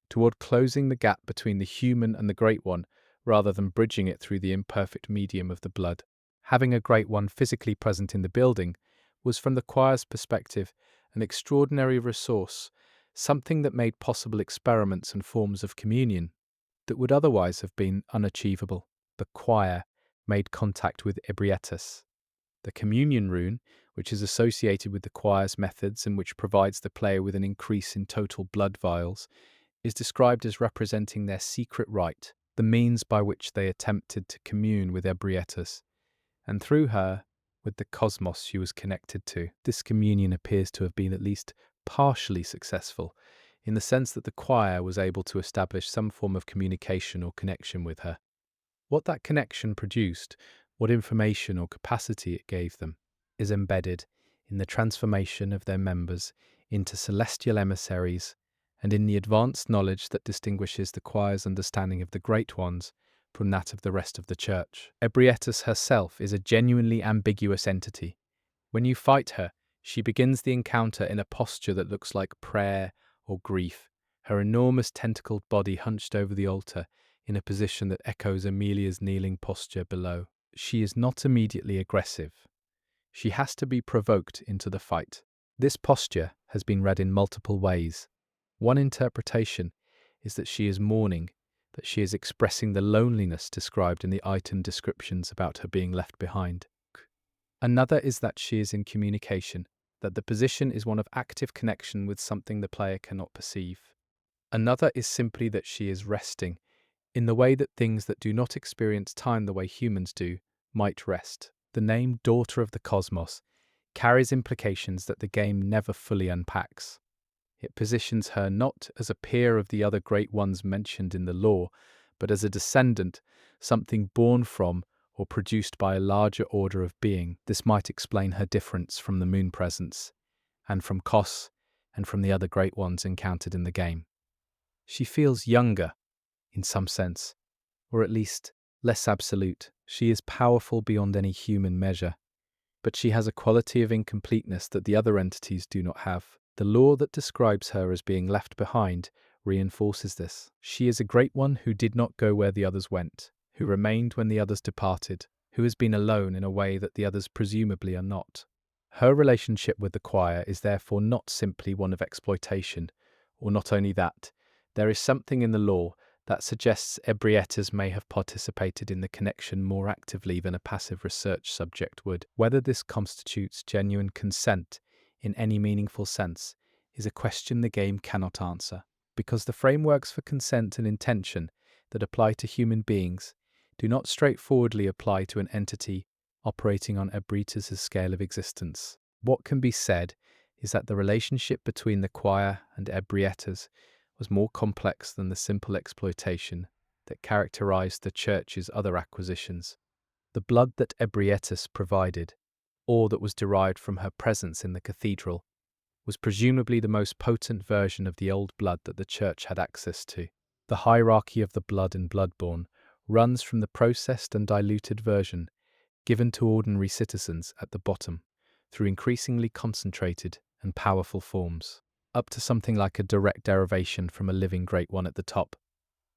toward closing the gap between the human and the great one, rather than bridging it through the imperfect medium of the blood. Having a great one physically present in the building was, from the choir's perspective, an extraordinary resource, something that made possible experiments and forms of communion that would otherwise have been unachievable. The choir made contact with ebrietas. The communion rune, which is associated with the choir's methods and which provides the player with an increase in total blood vials, is described as representing their secret rite, the means by which they attempted to commune with ebrietas, and through her, with the cosmos she was connected to. This communion appears to have been at least partially successful, in the sense that the choir was able to establish some form of communication or connection with her. What that connection produced, what information or capacity it gave them, is embedded in the transformation of their members into celestial emissaries and in the advanced knowledge that distinguishes the choir's understanding of the Great Ones from that of the rest of the Church. Ebrietas herself is a genuinely ambiguous entity. When you fight her, she begins the encounter in a posture that looks like prayer or grief, her enormous tentacled body hunched over the altar in a position that echoes Amelia's kneeling posture below. She is not immediately aggressive. She has to be provoked into the fight. This posture has been read in multiple ways. One interpretation is that she is mourning, that she is expressing the loneliness described in the item descriptions about her being left behind. Another is that she is in communication, that the position is one of active connection with something the player cannot perceive. Another is simply that she is resting, in the way that things that do not experience time the way humans do might rest. The name Daughter of the Cosmos carries implications that the game never fully unpacks. It positions her not as a peer of the other great ones mentioned in the lore, but as a descendant, something born from or produced by a larger order of being. This might explain her difference from the moon presence, and from Kos, and from the other great ones encountered in the game. She feels younger, in some sense, or at least less absolute. She is powerful beyond any human measure, but she has a quality of incompleteness that the other entities do not have. The lore that describes her as being left behind reinforces this. She is a great one who did not go where the others went, who remained when the others departed, who has been alone in a way that the others presumably are not. Her relationship with the choir is therefore not simply one of exploitation, or not only that, there is something in the lore that suggests ebrietas may have participated in the connection more actively than a passive research subject would. Whether this constitutes genuine consent in any meaningful sense is a question the game cannot answer, because the frameworks for consent and intention that apply to human beings do not straightforwardly apply to an entity operating on ebrietas' scale of existence. What can be said is that the relationship between the choir and ebrietas was more complex than the simple exploitation that characterized the Church's other acquisitions. The blood that ebrietas provided, or that was derived from her presence in the cathedral, was presumably the most potent version of the old blood that the Church had access to. The hierarchy of the blood in Bloodborne runs from the processed and diluted version given to ordinary citizens at the bottom, through increasingly concentrated and powerful forms, up to something like a direct derivation from a living great one at the top.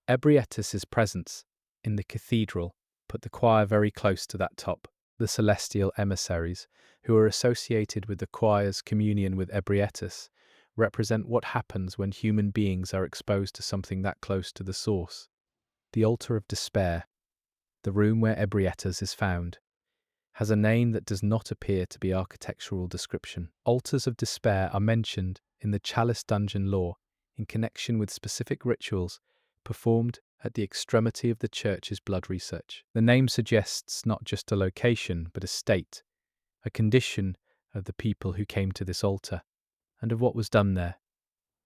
Ebrietas' presence in the cathedral put the choir very close to that top. The celestial emissaries, who are associated with the choir's communion with ebrietas, represent what happens when human beings are exposed to something that close to the source. The altar of despair, the room where ebrietas is found, has a name that does not appear to be architectural description. Altars of despair are mentioned in the Chalice dungeon lore in connection with specific rituals performed at the extremity of the Church's blood research. The name suggests not just a location, but a state, a condition of the people who came to this altar, and of what was done there.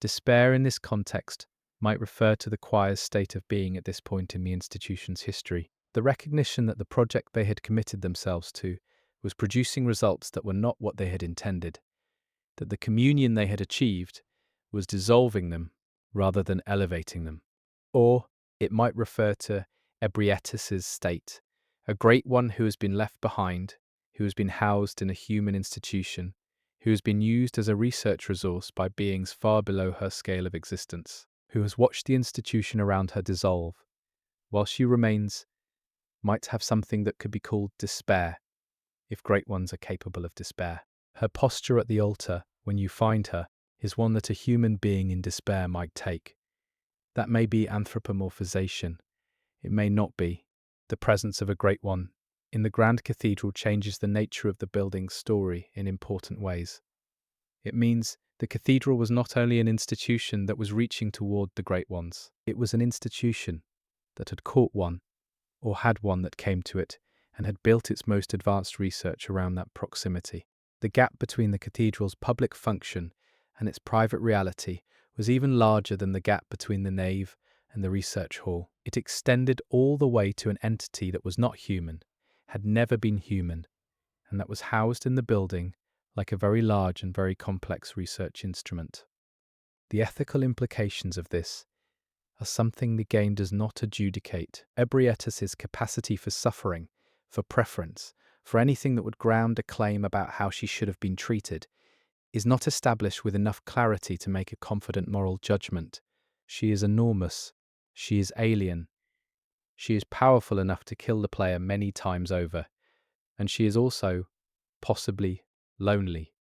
Despair in this context might refer to the choir's state of being at this point in the institution's history. The recognition that the project they had committed themselves to was producing results that were not what they had intended, that the communion they had achieved was dissolving them rather than elevating them. Or it might refer to ebrietas' state, a great one who has been left behind, who has been housed in a human institution, who has been used as a research resource by beings far below her scale of existence, who has watched the institution around her dissolve, while she remains, might have something that could be called despair, if great ones are capable of despair. Her posture at the altar when you find her, is one that a human being in despair might take. That may be anthropomorphization. It may not be. The presence of a great one in the Grand Cathedral changes the nature of the building's story in important ways. It means the cathedral was not only an institution that was reaching toward the great ones, it was an institution that had caught one, or had one that came to it, and had built its most advanced research around that proximity. The gap between the cathedral's public function and its private reality was even larger than the gap between the nave and the research hall. It extended all the way to an entity that was not human, had never been human, and that was housed in the building like a very large and very complex research instrument. The ethical implications of this are something the game does not adjudicate. Ebrietus's capacity for suffering, for preference, for anything that would ground a claim about how she should have been treated, is not established with enough clarity to make a confident moral judgment. She is enormous. She is alien. She is powerful enough to kill the player many times over. And she is also, possibly, lonely.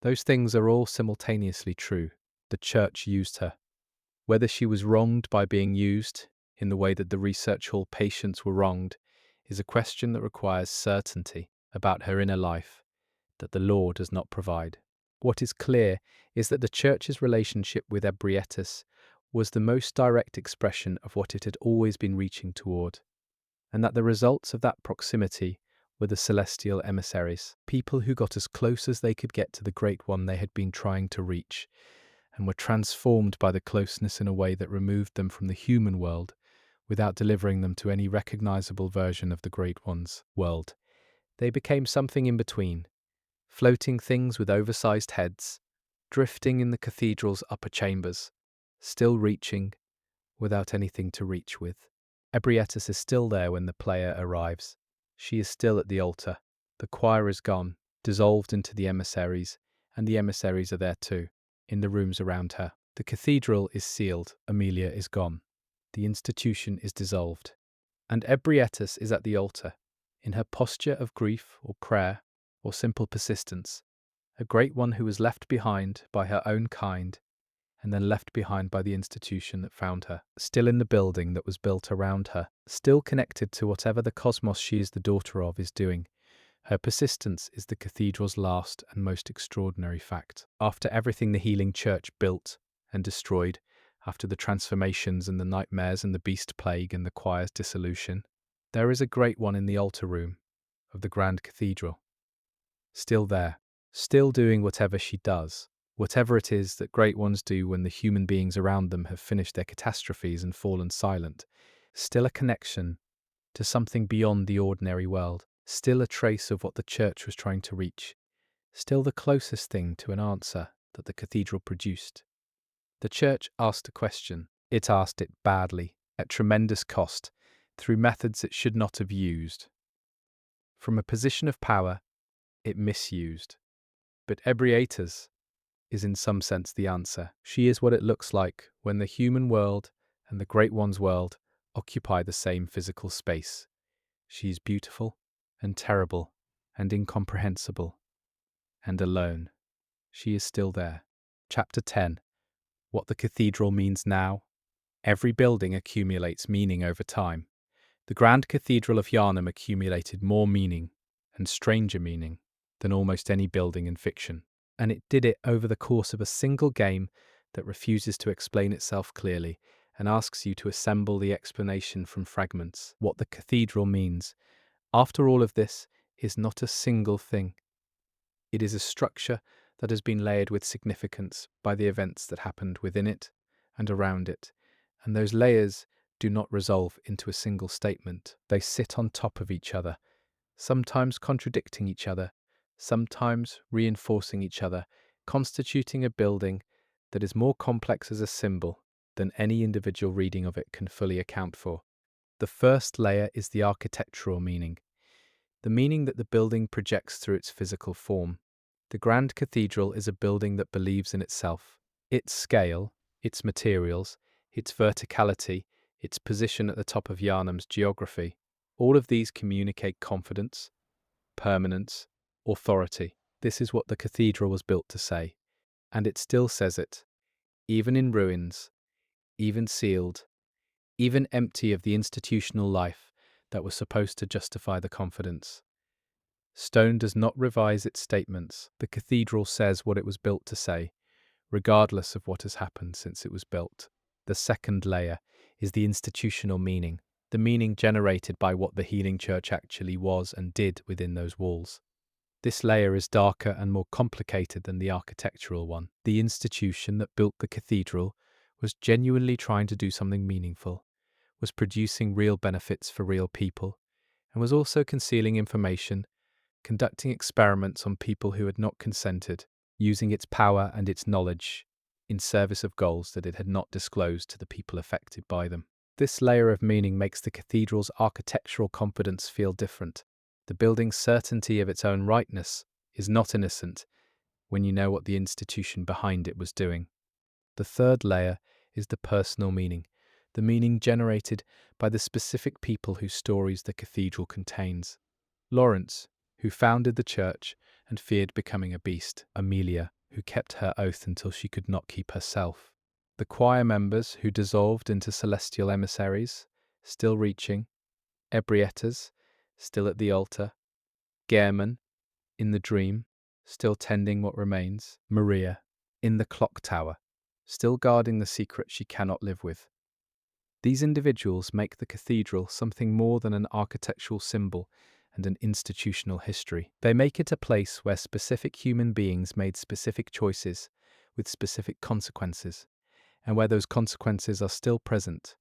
Those things are all simultaneously true. The church used her. Whether she was wronged by being used, in the way that the research hall patients were wronged, is a question that requires certainty about her inner life that the law does not provide. What is clear is that the church's relationship with Ebrietus was the most direct expression of what it had always been reaching toward, and that the results of that proximity were the celestial emissaries, people who got as close as they could get to the great one they had been trying to reach, and were transformed by the closeness in a way that removed them from the human world without delivering them to any recognizable version of the great one's world. They became something in between, floating things with oversized heads, drifting in the cathedral's upper chambers, still reaching, without anything to reach with. Ebrietus is still there when the player arrives. She is still at the altar. The choir is gone, dissolved into the emissaries, and the emissaries are there too, in the rooms around her. The cathedral is sealed. Amelia is gone. The institution is dissolved. And Ebrietus is at the altar, in her posture of grief or prayer or simple persistence, a great one who was left behind by her own kind and then left behind by the institution that found her, still in the building that was built around her, still connected to whatever the cosmos she is the daughter of is doing. Her persistence is the cathedral's last and most extraordinary fact. After everything the healing church built and destroyed, after the transformations and the nightmares and the beast plague and the choir's dissolution, there is a great one in the altar room of the Grand Cathedral, still there, still doing whatever she does, whatever it is that great ones do when the human beings around them have finished their catastrophes and fallen silent, still a connection to something beyond the ordinary world, still a trace of what the church was trying to reach, still the closest thing to an answer that the cathedral produced. The church asked a question. It asked it badly, at tremendous cost, through methods it should not have used. From a position of power, it misused. But Ebrietus is in some sense the answer. She is what it looks like when the human world and the Great One's world occupy the same physical space. She is beautiful and terrible and incomprehensible and alone. She is still there. Chapter 10. What the cathedral means now. Every building accumulates meaning over time. The Grand Cathedral of Yharnam accumulated more meaning, and stranger meaning, than almost any building in fiction. And it did it over the course of a single game that refuses to explain itself clearly and asks you to assemble the explanation from fragments. What the cathedral means, after all of this, is not a single thing. It is a structure that has been layered with significance by the events that happened within it and around it, and those layers do not resolve into a single statement. They sit on top of each other, sometimes contradicting each other, sometimes reinforcing each other, constituting a building that is more complex as a symbol than any individual reading of it can fully account for. The first layer is the architectural meaning, the meaning that the building projects through its physical form. The Grand Cathedral is a building that believes in itself. Its scale, its materials, its verticality, its position at the top of Yharnam's geography, all of these communicate confidence, permanence, authority. This is what the cathedral was built to say. And it still says it, even in ruins, even sealed, even empty of the institutional life that was supposed to justify the confidence. Stone does not revise its statements. The cathedral says what it was built to say, regardless of what has happened since it was built. The second layer is the institutional meaning, the meaning generated by what the healing church actually was and did within those walls. This layer is darker and more complicated than the architectural one. The institution that built the cathedral was genuinely trying to do something meaningful, was producing real benefits for real people, and was also concealing information, conducting experiments on people who had not consented, using its power and its knowledge in service of goals that it had not disclosed to the people affected by them. This layer of meaning makes the cathedral's architectural confidence feel different. The building's certainty of its own rightness is not innocent when you know what the institution behind it was doing. The third layer is the personal meaning, the meaning generated by the specific people whose stories the cathedral contains. Lawrence, who founded the church and feared becoming a beast. Amelia, who kept her oath until she could not keep herself. The choir members who dissolved into celestial emissaries, still reaching. Ebrietas, still at the altar. Gehrman, in the dream, still tending what remains. Maria, in the clock tower, still guarding the secret she cannot live with. These individuals make the cathedral something more than an architectural symbol and an institutional history. They make it a place where specific human beings made specific choices with specific consequences, and where those consequences are still present,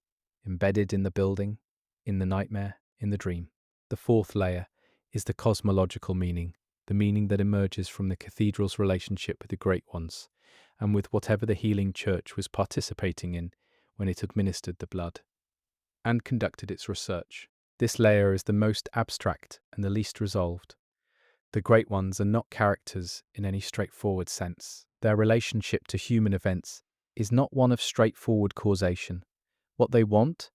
embedded in the building, in the nightmare, in the dream. The fourth layer is the cosmological meaning, the meaning that emerges from the cathedral's relationship with the Great Ones, and with whatever the healing church was participating in when it administered the blood and conducted its research. This layer is the most abstract and the least resolved. The Great Ones are not characters in any straightforward sense. Their relationship to human events is not one of straightforward causation. What they want,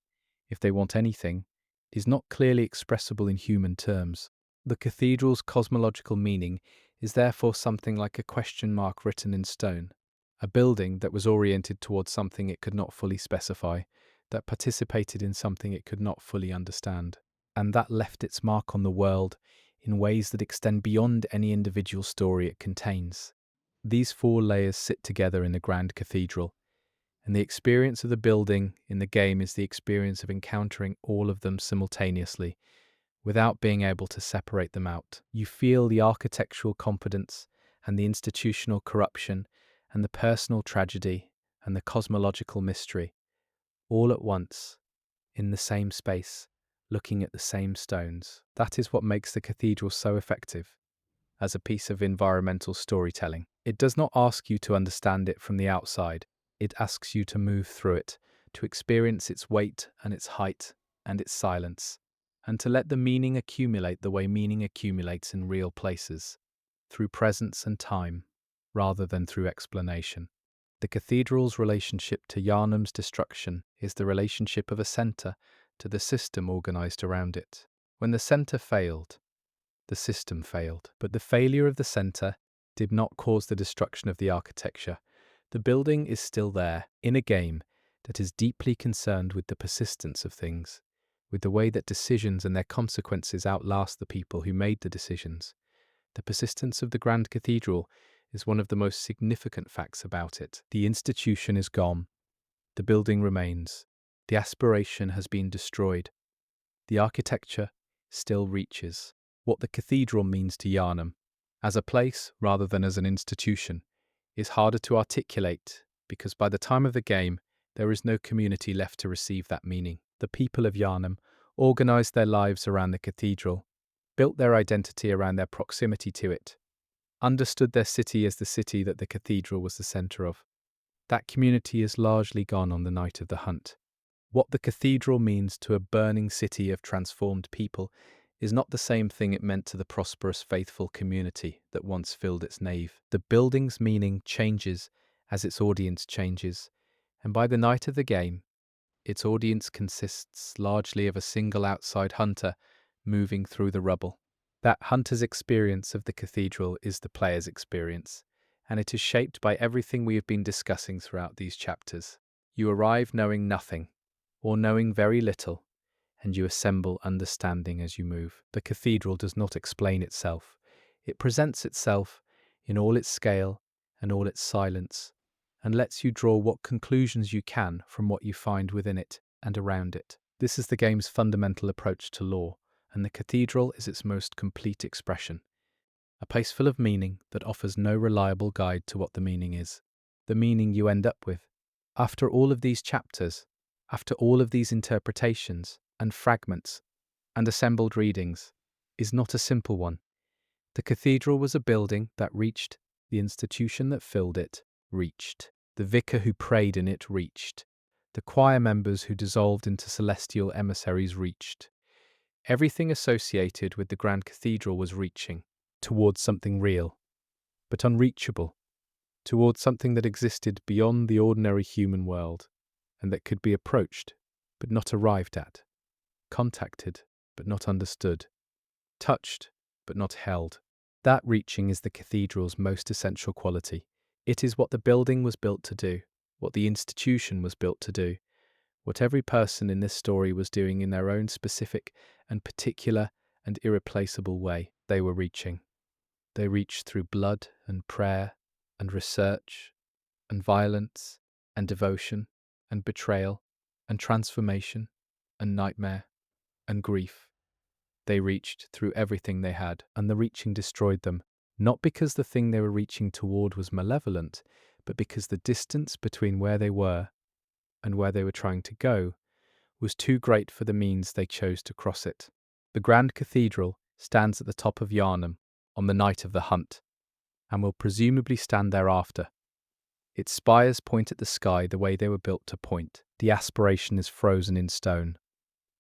if they want anything, is not clearly expressible in human terms. The cathedral's cosmological meaning is therefore something like a question mark written in stone, a building that was oriented towards something it could not fully specify, that participated in something it could not fully understand, and that left its mark on the world in ways that extend beyond any individual story it contains. These four layers sit together in the Grand Cathedral, and the experience of the building in the game is the experience of encountering all of them simultaneously, without being able to separate them out. You feel the architectural competence and the institutional corruption and the personal tragedy and the cosmological mystery, all at once, in the same space, looking at the same stones. That is what makes the cathedral so effective as a piece of environmental storytelling. It does not ask you to understand it from the outside. It asks you to move through it, to experience its weight and its height and its silence, and to let the meaning accumulate the way meaning accumulates in real places, through presence and time, rather than through explanation. The cathedral's relationship to Yharnam's destruction is the relationship of a centre to the system organised around it. When the centre failed, the system failed. But the failure of the centre did not cause the destruction of the architecture. The building is still there, in a game that is deeply concerned with the persistence of things, with the way that decisions and their consequences outlast the people who made the decisions. The persistence of the Grand Cathedral is one of the most significant facts about it. The institution is gone. The building remains. The aspiration has been destroyed. The architecture still reaches. What the cathedral means to Yharnam, as a place rather than as an institution, is harder to articulate because by the time of the game, there is no community left to receive that meaning. The people of Yharnam organized their lives around the cathedral, built their identity around their proximity to it, understood their city as the city that the cathedral was the center of. That community is largely gone on the night of the hunt. What the cathedral means to a burning city of transformed people is not the same thing it meant to the prosperous, faithful community that once filled its nave. The building's meaning changes as its audience changes, and by the night of the game, its audience consists largely of a single outside hunter moving through the rubble. That hunter's experience of the cathedral is the player's experience, and it is shaped by everything we have been discussing throughout these chapters. You arrive knowing nothing, or knowing very little, and you assemble understanding as you move. The cathedral does not explain itself. It presents itself in all its scale and all its silence, and lets you draw what conclusions you can from what you find within it and around it. This is the game's fundamental approach to lore, and the cathedral is its most complete expression. A place full of meaning that offers no reliable guide to what the meaning is. The meaning you end up with. After all of these chapters, after all of these interpretations and fragments and assembled readings, is not a simple one. The cathedral was a building that reached, the institution that filled it reached, the vicar who prayed in it reached, the choir members who dissolved into celestial emissaries reached. Everything associated with the Grand Cathedral was reaching towards something real, but unreachable, towards something that existed beyond the ordinary human world, and that could be approached, but not arrived at, contacted, but not understood, touched, but not held. That reaching is the cathedral's most essential quality. It is what the building was built to do, what the institution was built to do, what every person in this story was doing in their own specific and particular and irreplaceable way. They were reaching. They reached through blood and prayer and research and violence and devotion and betrayal and transformation and nightmare and grief. They reached through everything they had, and the reaching destroyed them, not because the thing they were reaching toward was malevolent, but because the distance between where they were and where they were trying to go was too great for the means they chose to cross it. The Grand Cathedral stands at the top of Yharnam on the night of the hunt, and will presumably stand thereafter. Its spires point at the sky the way they were built to point. The aspiration is frozen in stone.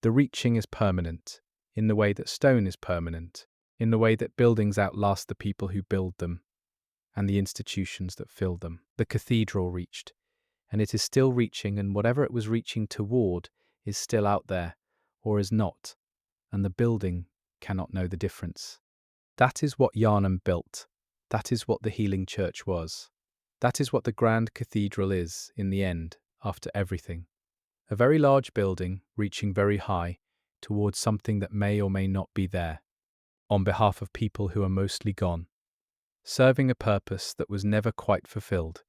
The reaching is permanent, in the way that stone is permanent, in the way that buildings outlast the people who build them, and the institutions that fill them. The cathedral reached, and it is still reaching, and whatever it was reaching toward is still out there, or is not, and the building cannot know the difference. That is what Yharnam built. That is what the healing church was. That is what the Grand Cathedral is, in the end, after everything. A very large building, reaching very high, towards something that may or may not be there, on behalf of people who are mostly gone, serving a purpose that was never quite fulfilled,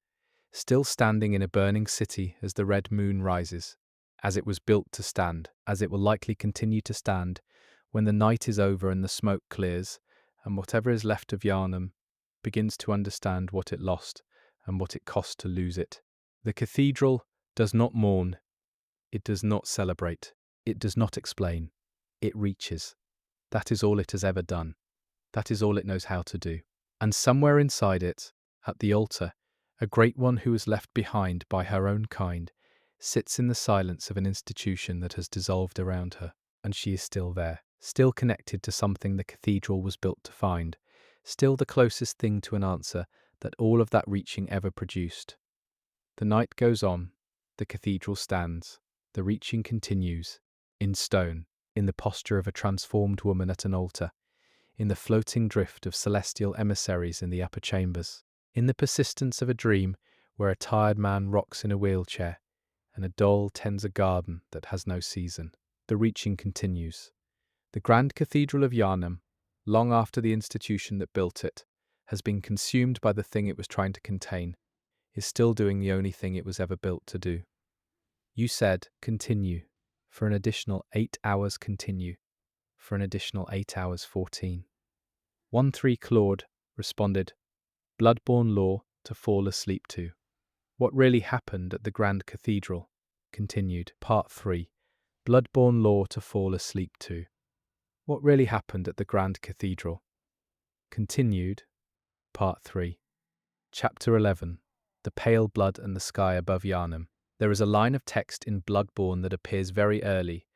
still standing in a burning city as the red moon rises, as it was built to stand, as it will likely continue to stand when the night is over and the smoke clears, and whatever is left of Yharnam begins to understand what it lost and what it cost to lose it. The cathedral does not mourn, it does not celebrate, it does not explain, it reaches. That is all it has ever done. That is all it knows how to do. And somewhere inside it, at the altar, a great one who was left behind by her own kind sits in the silence of an institution that has dissolved around her, and she is still there, still connected to something the cathedral was built to find, still the closest thing to an answer that all of that reaching ever produced. The night goes on, the cathedral stands, the reaching continues, in stone, in the posture of a transformed woman at an altar, in the floating drift of celestial emissaries in the upper chambers, in the persistence of a dream where a tired man rocks in a wheelchair and a doll tends a garden that has no season. The reaching continues. The Grand Cathedral of Yharnam, long after the institution that built it has been consumed by the thing it was trying to contain, is still doing the only thing it was ever built to do. You said, continue, for an additional 8 hours continue, for an additional 8 hours 14. 1-3 Claude responded, Bloodborne law to fall asleep to. What really happened at the Grand Cathedral? Continued, Part 3. Bloodborne law to fall asleep to. What really happened at the Grand Cathedral? Continued, Part 3. Chapter 11. The Pale Blood and the Sky Above Yharnam. There is a line of text in Bloodborne that appears very early,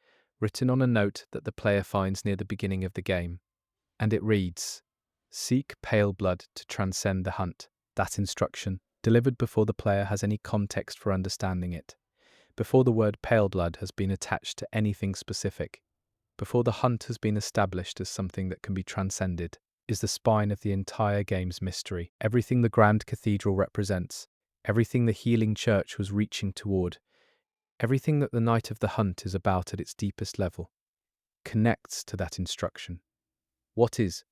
written on a note that the player finds near the beginning of the game, and it reads, Seek pale blood to transcend the hunt. That instruction, delivered before the player has any context for understanding it, before the word pale blood has been attached to anything specific, before the hunt has been established as something that can be transcended. is the spine of the entire game's mystery. Everything the Grand Cathedral represents, everything the healing church was reaching toward, everything that the Night of the Hunt is about at its deepest level, connects to that instruction. What is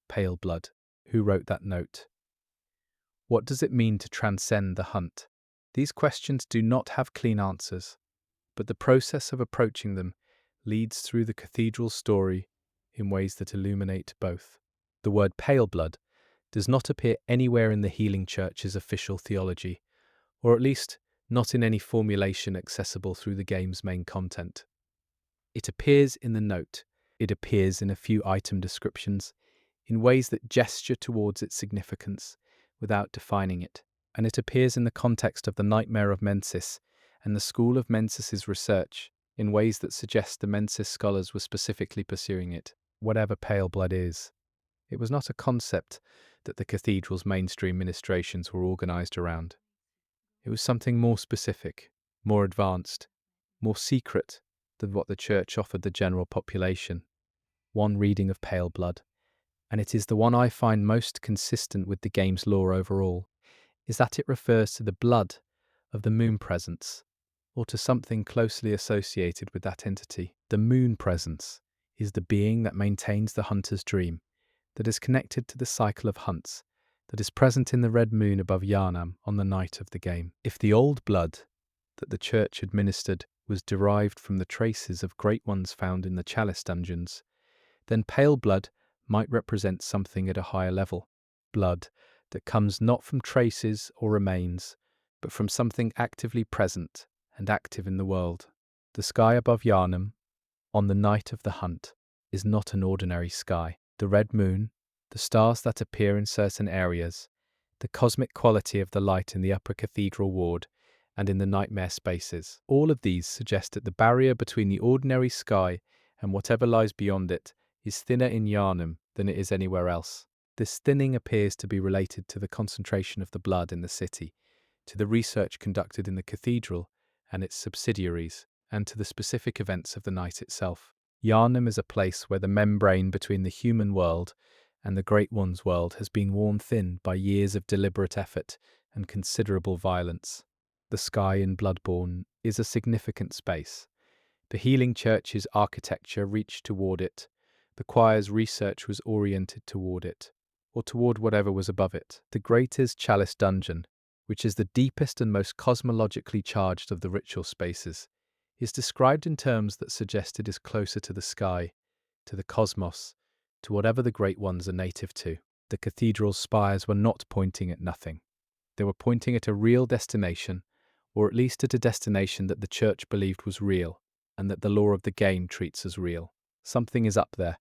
pale blood? Who wrote that note? What does it mean to transcend the hunt? These questions do not have clean answers, but the process of approaching them leads through the cathedral's story in ways that illuminate both. The word pale blood does not appear anywhere in the Healing Church's official theology, or at least not in any formulation accessible through the game's main content. It appears in the note, it appears in a few item descriptions, in ways that gesture towards its significance without defining it, and it appears in the context of the Nightmare of Mensis and the School of Mensis's research in ways that suggest the Mensis scholars were specifically pursuing it. Whatever pale blood is, it was not a concept that the cathedral's mainstream ministrations were organized around. It was something more specific, more advanced, more secret than what the church offered the general population. One reading of pale blood, and it is the one I find most consistent with the game's lore overall, is that it refers to the blood of the moon presence, or to something closely associated with that entity. The moon presence is the being that maintains the hunter's dream, that is connected to the cycle of hunts, that is present in the red moon above Yharnam on the night of the game. If the old blood that the church administered was derived from the traces of great ones found in the chalice dungeons, then pale blood might represent something at a higher level, blood that comes not from traces or remains, but from something actively present and active in the world. The sky above Yharnam, on the night of the hunt, is not an ordinary sky. The red moon, the stars that appear in certain areas, the cosmic quality of the light in the upper cathedral ward and in the nightmare spaces, all of these suggest that the barrier between the ordinary sky and whatever lies beyond it is thinner in Yharnam than it is anywhere else. This thinning appears to be related to the concentration of the blood in the city, to the research conducted in the cathedral and its subsidiaries, and to the specific events of the night itself. Yharnam is a place where the membrane between the human world and the Great One's world has been worn thin by years of deliberate effort and considerable violence. The sky in Bloodborne is a significant space. The Healing Church's architecture reached toward it. The choir's research was oriented toward it, or toward whatever was above it. The Greater's Chalice Dungeon, which is the deepest and most cosmologically charged of the ritual spaces, is described in terms that suggest it is closer to the sky, to the cosmos, to whatever the Great Ones are native to. The cathedral's spires were not pointing at nothing. They were pointing at a real destination, or at least at a destination that the church believed was real, and that the lore of the game treats as real. Something is up there,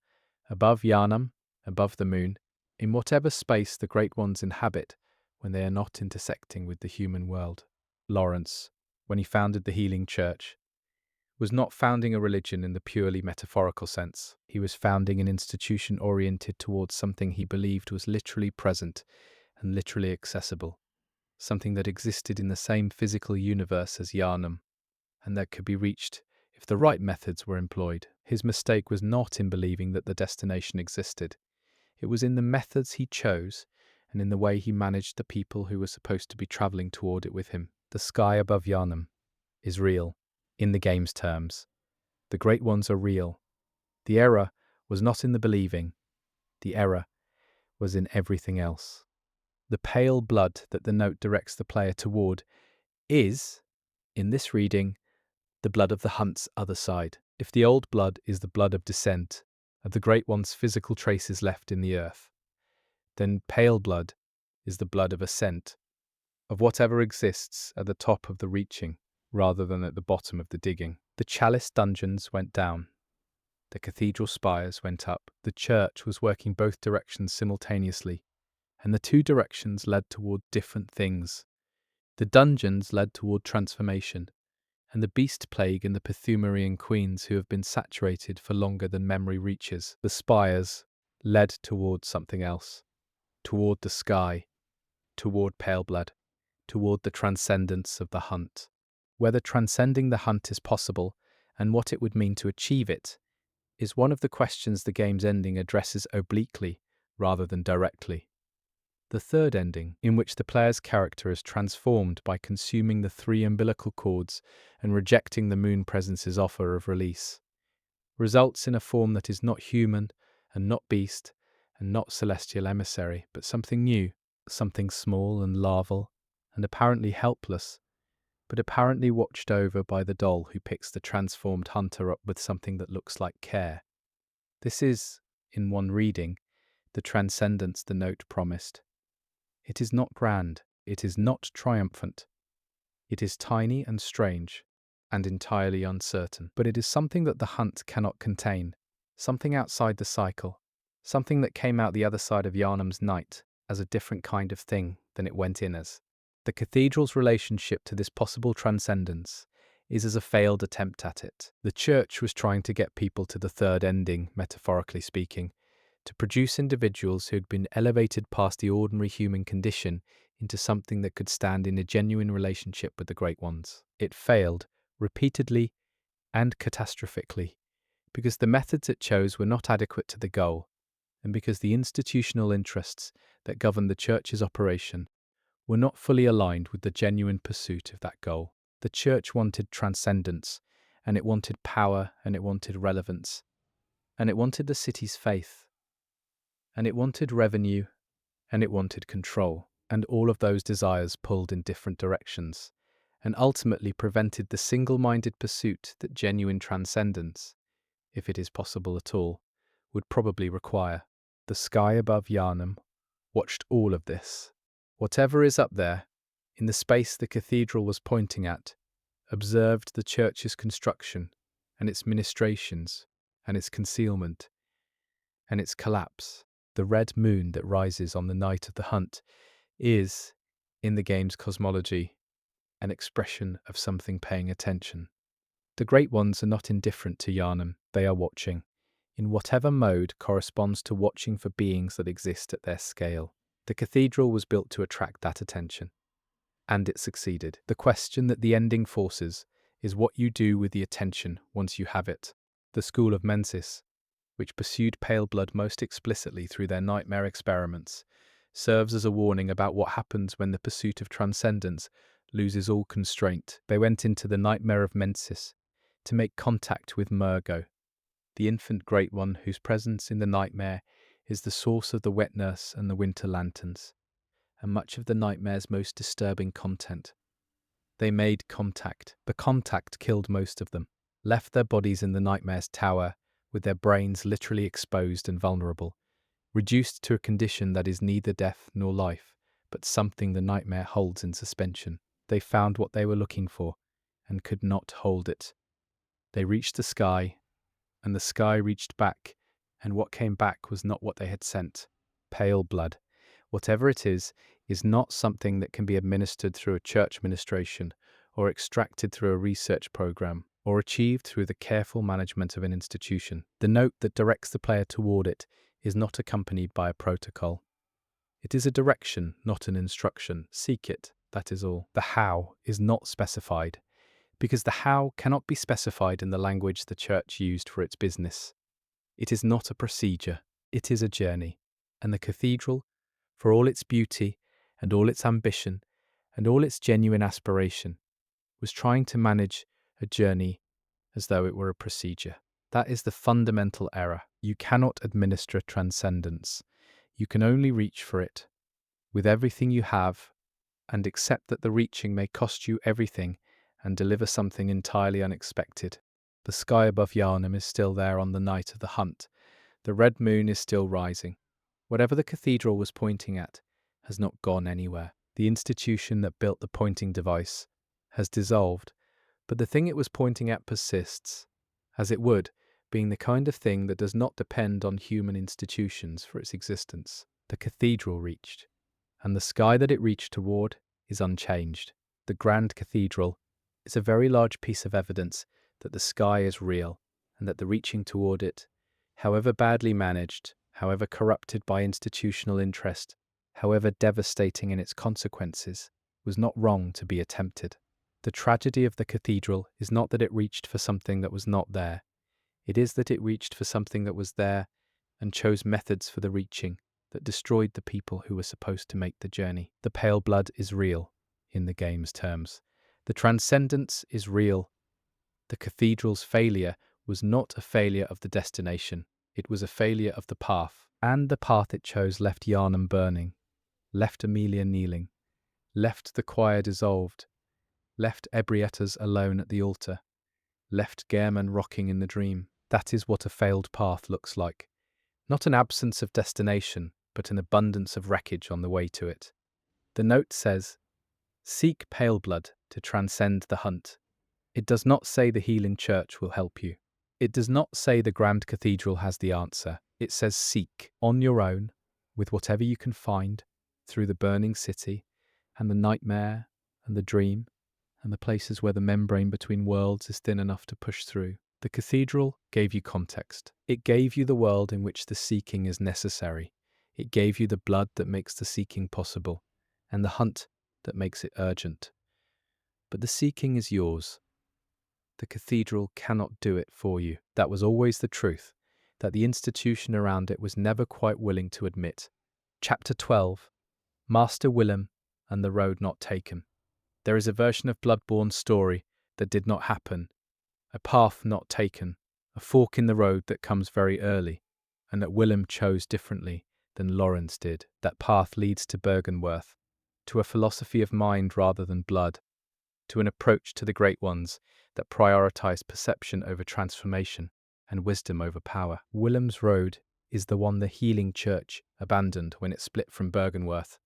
above Yharnam, above the moon, in whatever space the Great Ones inhabit when they are not intersecting with the human world. Lawrence, when he founded the Healing Church, was not founding a religion in the purely metaphorical sense. He was founding an institution oriented towards something he believed was literally present and literally accessible, something that existed in the same physical universe as Yharnam, and that could be reached if the right methods were employed. His mistake was not in believing that the destination existed. It was in the methods he chose and in the way he managed the people who were supposed to be traveling toward it with him. The sky above Yharnam is real, in the game's terms. The Great Ones are real. The error was not in the believing. The error was in everything else. The pale blood that the note directs the player toward is, in this reading, the blood of the hunt's other side. If the old blood is the blood of descent, of the Great One's physical traces left in the earth, then pale blood is the blood of ascent, of whatever exists at the top of the reaching, rather than at the bottom of the digging. The chalice dungeons went down. The cathedral spires went up. The church was working both directions simultaneously, and the two directions led toward different things. The dungeons led toward transformation, and the beast plague and the Pthumerian queens who have been saturated for longer than memory reaches. The spires led toward something else, toward the sky, toward pale blood, toward the transcendence of the hunt. Whether transcending the hunt is possible, and what it would mean to achieve it, is one of the questions the game's ending addresses obliquely rather than directly. The third ending, in which the player's character is transformed by consuming the 3 umbilical cords and rejecting the moon presence's offer of release, results in a form that is not human and not beast and not celestial emissary, but something new, something small and larval and apparently helpless, but apparently watched over by the doll who picks the transformed hunter up with something that looks like care. This is, in one reading, the transcendence the note promised. It is not grand, it is not triumphant. It is tiny and strange, and entirely uncertain. But it is something that the hunt cannot contain, something outside the cycle, something that came out the other side of Yharnam's night as a different kind of thing than it went in as. The cathedral's relationship to this possible transcendence is as a failed attempt at it. The church was trying to get people to the third ending, metaphorically speaking, to produce individuals who had been elevated past the ordinary human condition into something that could stand in a genuine relationship with the Great Ones. It failed, repeatedly and catastrophically, because the methods it chose were not adequate to the goal, and because the institutional interests that governed the church's operation were not fully aligned with the genuine pursuit of that goal. The church wanted transcendence, and it wanted power, and it wanted relevance, and it wanted the city's faith, and it wanted revenue, and it wanted control, and all of those desires pulled in different directions, and ultimately prevented the single-minded pursuit that genuine transcendence, if it is possible at all, would probably require. The sky above Yharnam watched all of this. Whatever is up there, in the space the cathedral was pointing at, observed the church's construction, and its ministrations, and its concealment, and its collapse. The red moon that rises on the night of the hunt is, in the game's cosmology, an expression of something paying attention. The Great Ones are not indifferent to Yharnam, they are watching, in whatever mode corresponds to watching for beings that exist at their scale. The cathedral was built to attract that attention, and it succeeded. The question that the ending forces is what you do with the attention once you have it. The school of Mensis, which pursued pale blood most explicitly through their nightmare experiments, serves as a warning about what happens when the pursuit of transcendence loses all constraint. They went into the nightmare of Mensis to make contact with Murgo, the infant Great One whose presence in the nightmare is the source of the wet nurse and the winter lanterns, and much of the nightmare's most disturbing content. They made contact. The contact killed most of them, left their bodies in the nightmare's tower, with their brains literally exposed and vulnerable, reduced to a condition that is neither death nor life, but something the nightmare holds in suspension. They found what they were looking for, and could not hold it. They reached the sky, and the sky reached back, and what came back was not what they had sent. Pale blood, whatever it is not something that can be administered through a church ministration, or extracted through a research program, or achieved through the careful management of an institution. The note that directs the player toward it is not accompanied by a protocol. It is a direction, not an instruction. Seek it, that is all. The how is not specified, because the how cannot be specified in the language the church used for its business. It is not a procedure, it is a journey. And the cathedral, for all its beauty, and all its ambition, and all its genuine aspiration, was trying to manage a journey as though it were a procedure. That is the fundamental error. You cannot administer transcendence. You can only reach for it with everything you have, and accept that the reaching may cost you everything and deliver something entirely unexpected. The sky above Yharnam is still there on the night of the hunt. The red moon is still rising. Whatever the cathedral was pointing at has not gone anywhere. The institution that built the pointing device has dissolved, but the thing it was pointing at persists, as it would, being the kind of thing that does not depend on human institutions for its existence. The cathedral reached, and the sky that it reached toward is unchanged. The Grand Cathedral is a very large piece of evidence that the sky is real, and that the reaching toward it, however badly managed, however corrupted by institutional interest, however devastating in its consequences, was not wrong to be attempted. The tragedy of the cathedral is not that it reached for something that was not there. It is that it reached for something that was there and chose methods for the reaching that destroyed the people who were supposed to make the journey. The pale blood is real, in the game's terms. The transcendence is real. The cathedral's failure was not a failure of the destination, it was a failure of the path. And the path it chose left Yharnam burning, left Amelia kneeling, left the choir dissolved, left ebrietas alone at the altar, left Gehrman rocking in the dream. That is what a failed path looks like. Not an absence of destination, but an abundance of wreckage on the way to it. The note says, "Seek pale blood to transcend the hunt." It does not say the healing church will help you. It does not say the Grand Cathedral has the answer. It says seek, on your own, with whatever you can find, through the burning city, and the nightmare, and the dream, and the places where the membrane between worlds is thin enough to push through. The cathedral gave you context. It gave you the world in which the seeking is necessary. It gave you the blood that makes the seeking possible, and the hunt that makes it urgent. But the seeking is yours. The cathedral cannot do it for you. That was always the truth, that the institution around it was never quite willing to admit. Chapter 12. Master Willem and the Road Not Taken. There is a version of Bloodborne's story that did not happen, a path not taken, a fork in the road that comes very early, and that Willem chose differently than Lawrence did. That path leads to Bergenworth, to a philosophy of mind rather than blood, to an approach to the great ones that prioritize perception over transformation and wisdom over power. Willem's road is the one the healing church abandoned when it split from Bergenworth,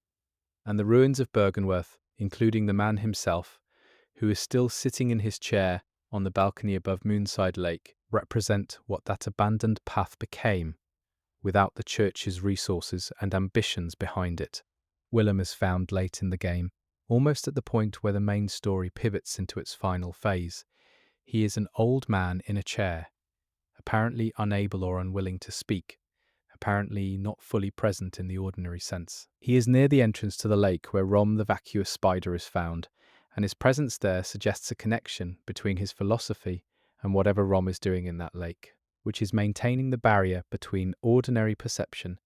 and the ruins of Bergenworth, including the man himself, who is still sitting in his chair on the balcony above Moonside Lake, represent what that abandoned path became without the church's resources and ambitions behind it. Willem is found late in the game, almost at the point where the main story pivots into its final phase. He is an old man in a chair, apparently unable or unwilling to speak, apparently not fully present in the ordinary sense. He is near the entrance to the lake where Rom the vacuous spider is found, and his presence there suggests a connection between his philosophy and whatever Rom is doing in that lake, which is maintaining the barrier between ordinary perception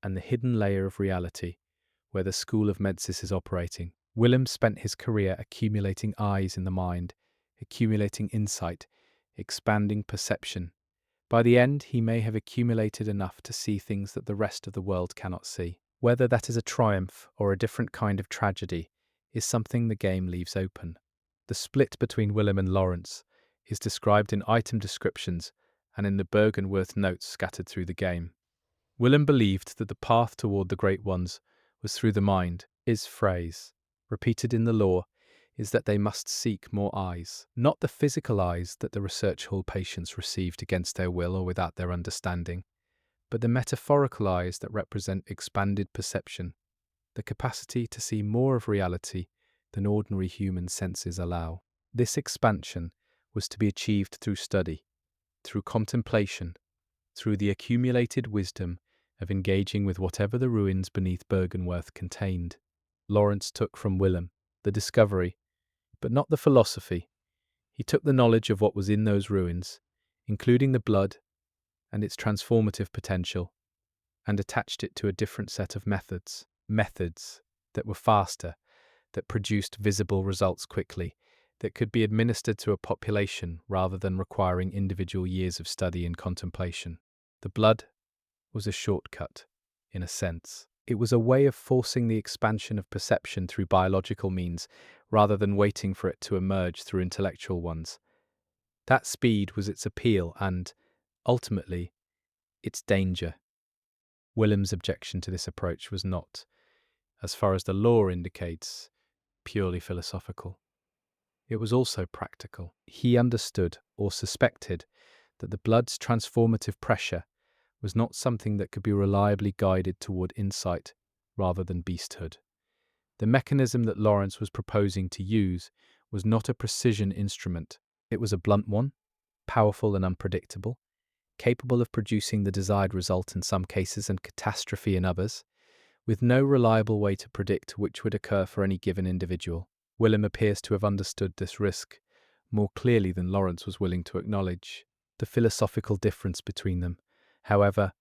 and the hidden layer of reality where the School of Medsis is operating. Willem spent his career accumulating eyes in the mind, accumulating insight, expanding perception. By the end, he may have accumulated enough to see things that the rest of the world cannot see. Whether that is a triumph or a different kind of tragedy is something the game leaves open. The split between Willem and Lawrence is described in item descriptions and in the Bergenworth notes scattered through the game. Willem believed that the path toward the Great Ones was through the mind. His phrase, repeated in the lore, is that they must seek more eyes. Not the physical eyes that the research hall patients received against their will or without their understanding, but the metaphorical eyes that represent expanded perception, the capacity to see more of reality than ordinary human senses allow. This expansion was to be achieved through study, through contemplation, through the accumulated wisdom of engaging with whatever the ruins beneath Bergenworth contained. Lawrence took from Willem the discovery, but not the philosophy. He took the knowledge of what was in those ruins, including the blood and its transformative potential, and attached it to a different set of methods that were faster, that produced visible results quickly, that could be administered to a population rather than requiring individual years of study and contemplation. The blood was a shortcut, in a sense. It was a way of forcing the expansion of perception through biological means, rather than waiting for it to emerge through intellectual ones. That speed was its appeal and, ultimately, its danger. Willem's objection to this approach was not, as far as the lore indicates, purely philosophical. It was also practical. He understood, or suspected, that the blood's transformative pressure was not something that could be reliably guided toward insight rather than beasthood. The mechanism that Lawrence was proposing to use was not a precision instrument. It was a blunt one, powerful and unpredictable, capable of producing the desired result in some cases and catastrophe in others, with no reliable way to predict which would occur for any given individual. Willem appears to have understood this risk more clearly than Lawrence was willing to acknowledge. The philosophical difference between them, however,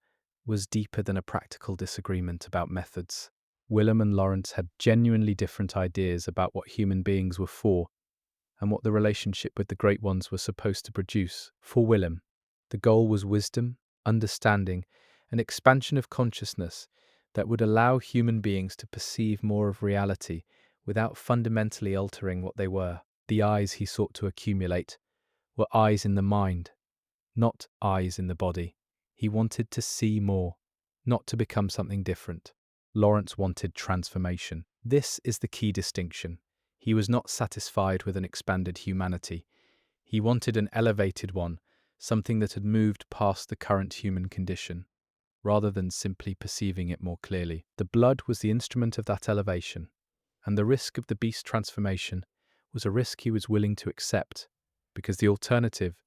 was deeper than a practical disagreement about methods. Willem and Lawrence had genuinely different ideas about what human beings were for and what the relationship with the Great Ones was supposed to produce. For Willem, the goal was wisdom, understanding, and expansion of consciousness that would allow human beings to perceive more of reality without fundamentally altering what they were. The eyes he sought to accumulate were eyes in the mind, not eyes in the body. He wanted to see more, not to become something different. Lawrence wanted transformation. This is the key distinction. He was not satisfied with an expanded humanity. He wanted an elevated one, something that had moved past the current human condition, rather than simply perceiving it more clearly. The blood was the instrument of that elevation, and the risk of the beast transformation was a risk he was willing to accept, because the alternative,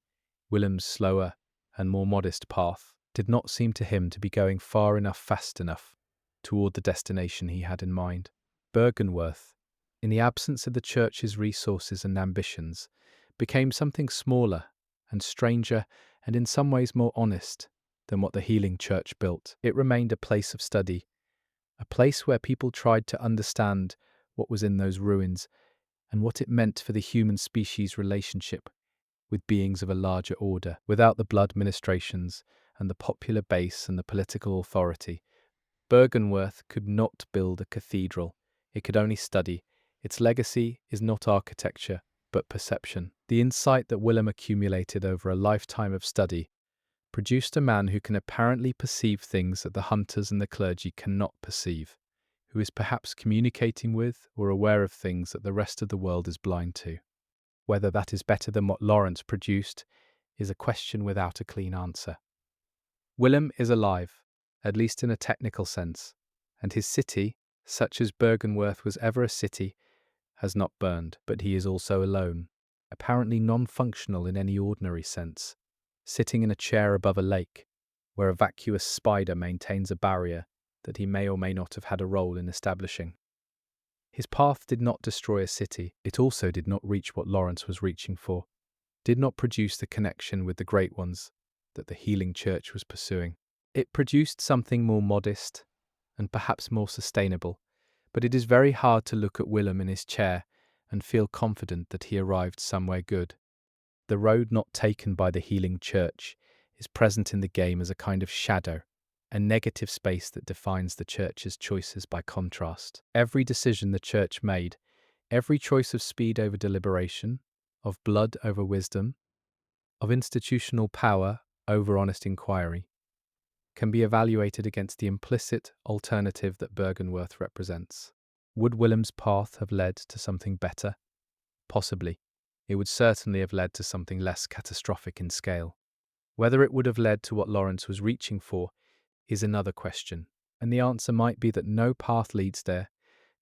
Willem's slower and more modest path, did not seem to him to be going far enough fast enough toward the destination he had in mind. Bergenworth, in the absence of the church's resources and ambitions, became something smaller and stranger and in some ways more honest than what the healing church built. It remained a place of study, a place where people tried to understand what was in those ruins and what it meant for the human species' relationship with beings of a larger order. Without the blood ministrations and the popular base and the political authority, Bergenworth could not build a cathedral. It could only study. Its legacy is not architecture, but perception. The insight that Willem accumulated over a lifetime of study produced a man who can apparently perceive things that the hunters and the clergy cannot perceive, who is perhaps communicating with or aware of things that the rest of the world is blind to. Whether that is better than what Lawrence produced is a question without a clean answer. Willem is alive, at least in a technical sense, and his city, such as Bergenworth was ever a city, has not burned, but he is also alone, apparently non-functional in any ordinary sense, sitting in a chair above a lake, where a vacuous spider maintains a barrier that he may or may not have had a role in establishing. His path did not destroy a city. It also did not reach what Lawrence was reaching for, did not produce the connection with the Great Ones that the healing church was pursuing. It produced something more modest and perhaps more sustainable, but it is very hard to look at Willem in his chair and feel confident that he arrived somewhere good. The road not taken by the healing church is present in the game as a kind of shadow, a negative space that defines the church's choices by contrast. Every decision the church made, every choice of speed over deliberation, of blood over wisdom, of institutional power over honest inquiry, can be evaluated against the implicit alternative that Bergenworth represents. Would Willem's path have led to something better? Possibly. It would certainly have led to something less catastrophic in scale. Whether it would have led to what Lawrence was reaching for is another question, and the answer might be that no path leads there,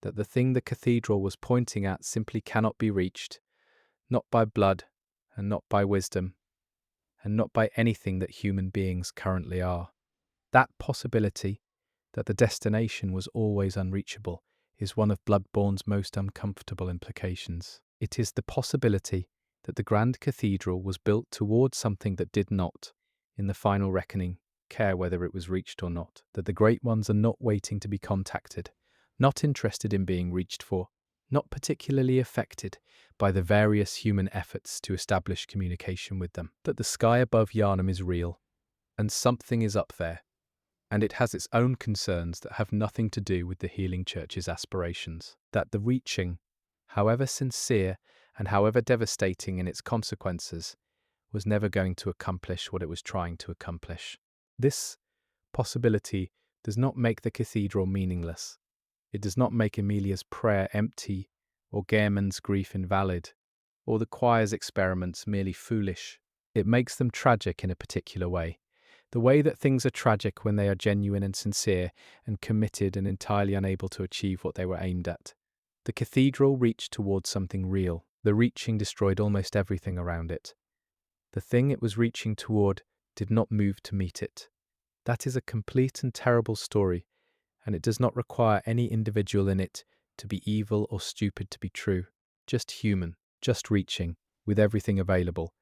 that the thing the cathedral was pointing at simply cannot be reached, not by blood, and not by wisdom, and not by anything that human beings currently are. That possibility, that the destination was always unreachable, is one of Bloodborne's most uncomfortable implications. It is the possibility that the Grand Cathedral was built towards something that did not, in the final reckoning, care whether it was reached or not, that the Great Ones are not waiting to be contacted, not interested in being reached for, not particularly affected by the various human efforts to establish communication with them, that the sky above Yharnam is real, and something is up there, and it has its own concerns that have nothing to do with the healing church's aspirations, that the reaching, however sincere and however devastating in its consequences, was never going to accomplish what it was trying to accomplish. This possibility does not make the cathedral meaningless. It does not make Emilia's prayer empty, or Gehrman's grief invalid, or the choir's experiments merely foolish. It makes them tragic in a particular way. The way that things are tragic when they are genuine and sincere and committed and entirely unable to achieve what they were aimed at. The cathedral reached towards something real. The reaching destroyed almost everything around it. The thing it was reaching toward did not move to meet it. That is a complete and terrible story, and it does not require any individual in it to be evil or stupid to be true, just human, just reaching, with everything available,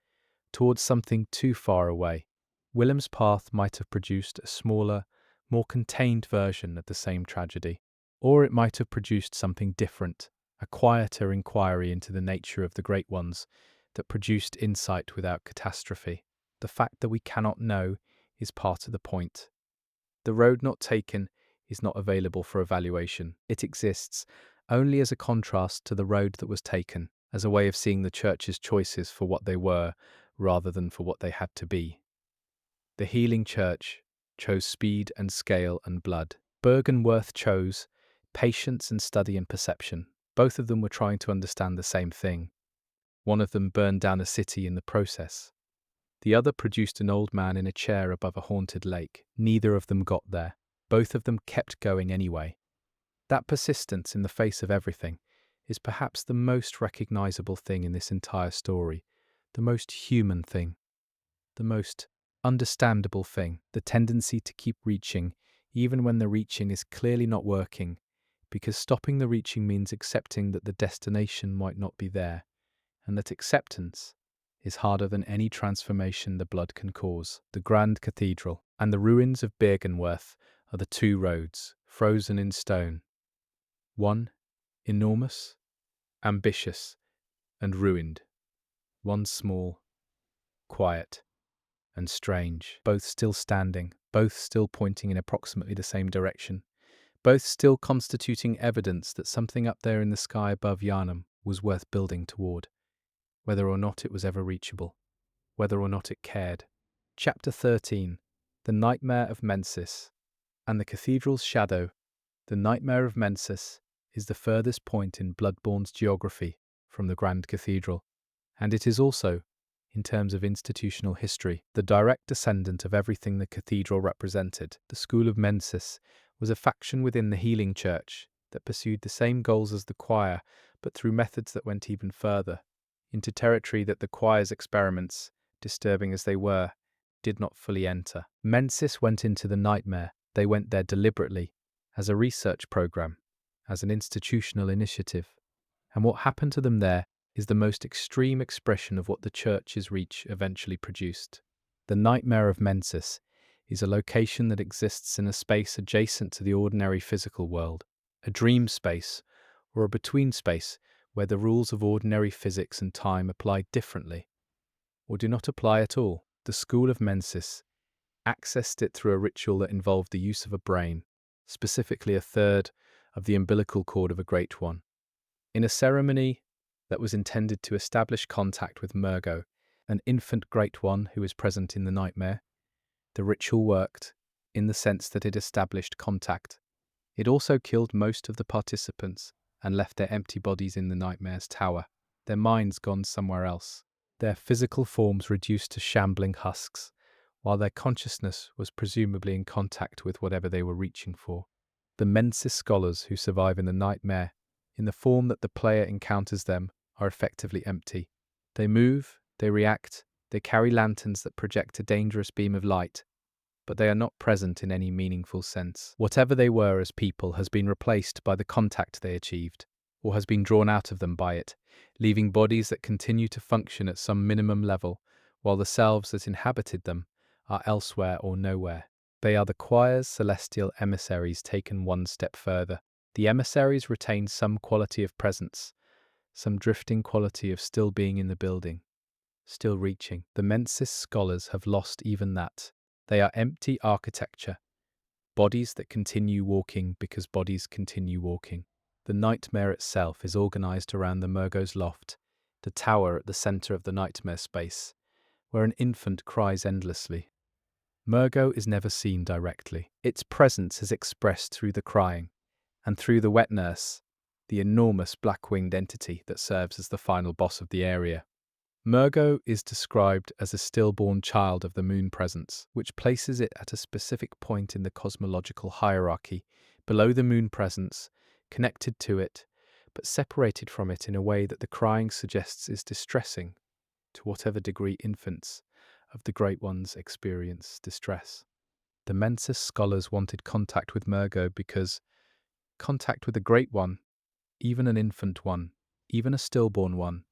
towards something too far away. Willem's path might have produced a smaller, more contained version of the same tragedy. Or it might have produced something different, a quieter inquiry into the nature of the great ones that produced insight without catastrophe. The fact that we cannot know is part of the point. The road not taken is not available for evaluation. It exists only as a contrast to the road that was taken, as a way of seeing the Church's choices for what they were rather than for what they had to be. The healing Church chose speed and scale and blood. Berg and Worth chose patience and study and perception. Both of them were trying to understand the same thing. One of them burned down a city in the process. The other produced an old man in a chair above a haunted lake. Neither of them got there. Both of them kept going anyway. That persistence in the face of everything is perhaps the most recognizable thing in this entire story, the most human thing, the most understandable thing, the tendency to keep reaching, even when the reaching is clearly not working, because stopping the reaching means accepting that the destination might not be there, and that acceptance is harder than any transformation the blood can cause. The Grand Cathedral and the ruins of Bergenworth are the two roads, frozen in stone. One, enormous, ambitious, and ruined. One small, quiet, and strange. Both still standing, both still pointing in approximately the same direction. Both still constituting evidence that something up there in the sky above Yharnam was worth building toward, whether or not it was ever reachable, whether or not it cared. Chapter 13. The Nightmare of Mensis and the Cathedral's Shadow. The Nightmare of Mensis is the furthest point in Bloodborne's geography from the Grand Cathedral, and it is also, in terms of institutional history, the direct descendant of everything the cathedral represented. The School of Mensis was a faction within the Healing Church that pursued the same goals as the choir, but through methods that went even further, into territory that the choir's experiments, disturbing as they were, did not fully enter. Mensis went into the nightmare. They went there deliberately, as a research program, as an institutional initiative. And what happened to them there is the most extreme expression of what the Church's reach eventually produced. The Nightmare of Mensis is a location that exists in a space adjacent to the ordinary physical world, a dream space, or a between space where the rules of ordinary physics and time apply differently, or do not apply at all. The School of Mensis accessed it through a ritual that involved the use of a brain, specifically a third of the umbilical cord of a Great One, in a ceremony that was intended to establish contact with Murgo, an infant Great One who is present in the nightmare. The ritual worked, in the sense that it established contact. It also killed most of the participants and left their empty bodies in the nightmare's tower, their minds gone somewhere else, their physical forms reduced to shambling husks, while their consciousness was presumably in contact with whatever they were reaching for. The Mensis scholars who survive in the nightmare, in the form that the player encounters them, are effectively empty. They move, they react, they carry lanterns that project a dangerous beam of light, but they are not present in any meaningful sense. Whatever they were as people has been replaced by the contact they achieved, or has been drawn out of them by it, leaving bodies that continue to function at some minimum level, while the selves that inhabited them are elsewhere or nowhere. They are the choir's celestial emissaries taken one step further. The emissaries retain some quality of presence, some drifting quality of still being in the building, still reaching. The Mensis scholars have lost even that. They are empty architecture, bodies that continue walking because bodies continue walking. The nightmare itself is organized around the Murgo's loft, the tower at the center of the nightmare space, where an infant cries endlessly. Murgo is never seen directly. Its presence is expressed through the crying, and through the wet nurse, the enormous black-winged entity that serves as the final boss of the area. Murgo is described as a stillborn child of the moon presence, which places it at a specific point in the cosmological hierarchy, below the moon presence, connected to it, but separated from it in a way that the crying suggests is distressing, to whatever degree infants of the Great Ones experience distress. The Mensis scholars wanted contact with Murgo because contact with a Great One, even an infant one, even a stillborn one,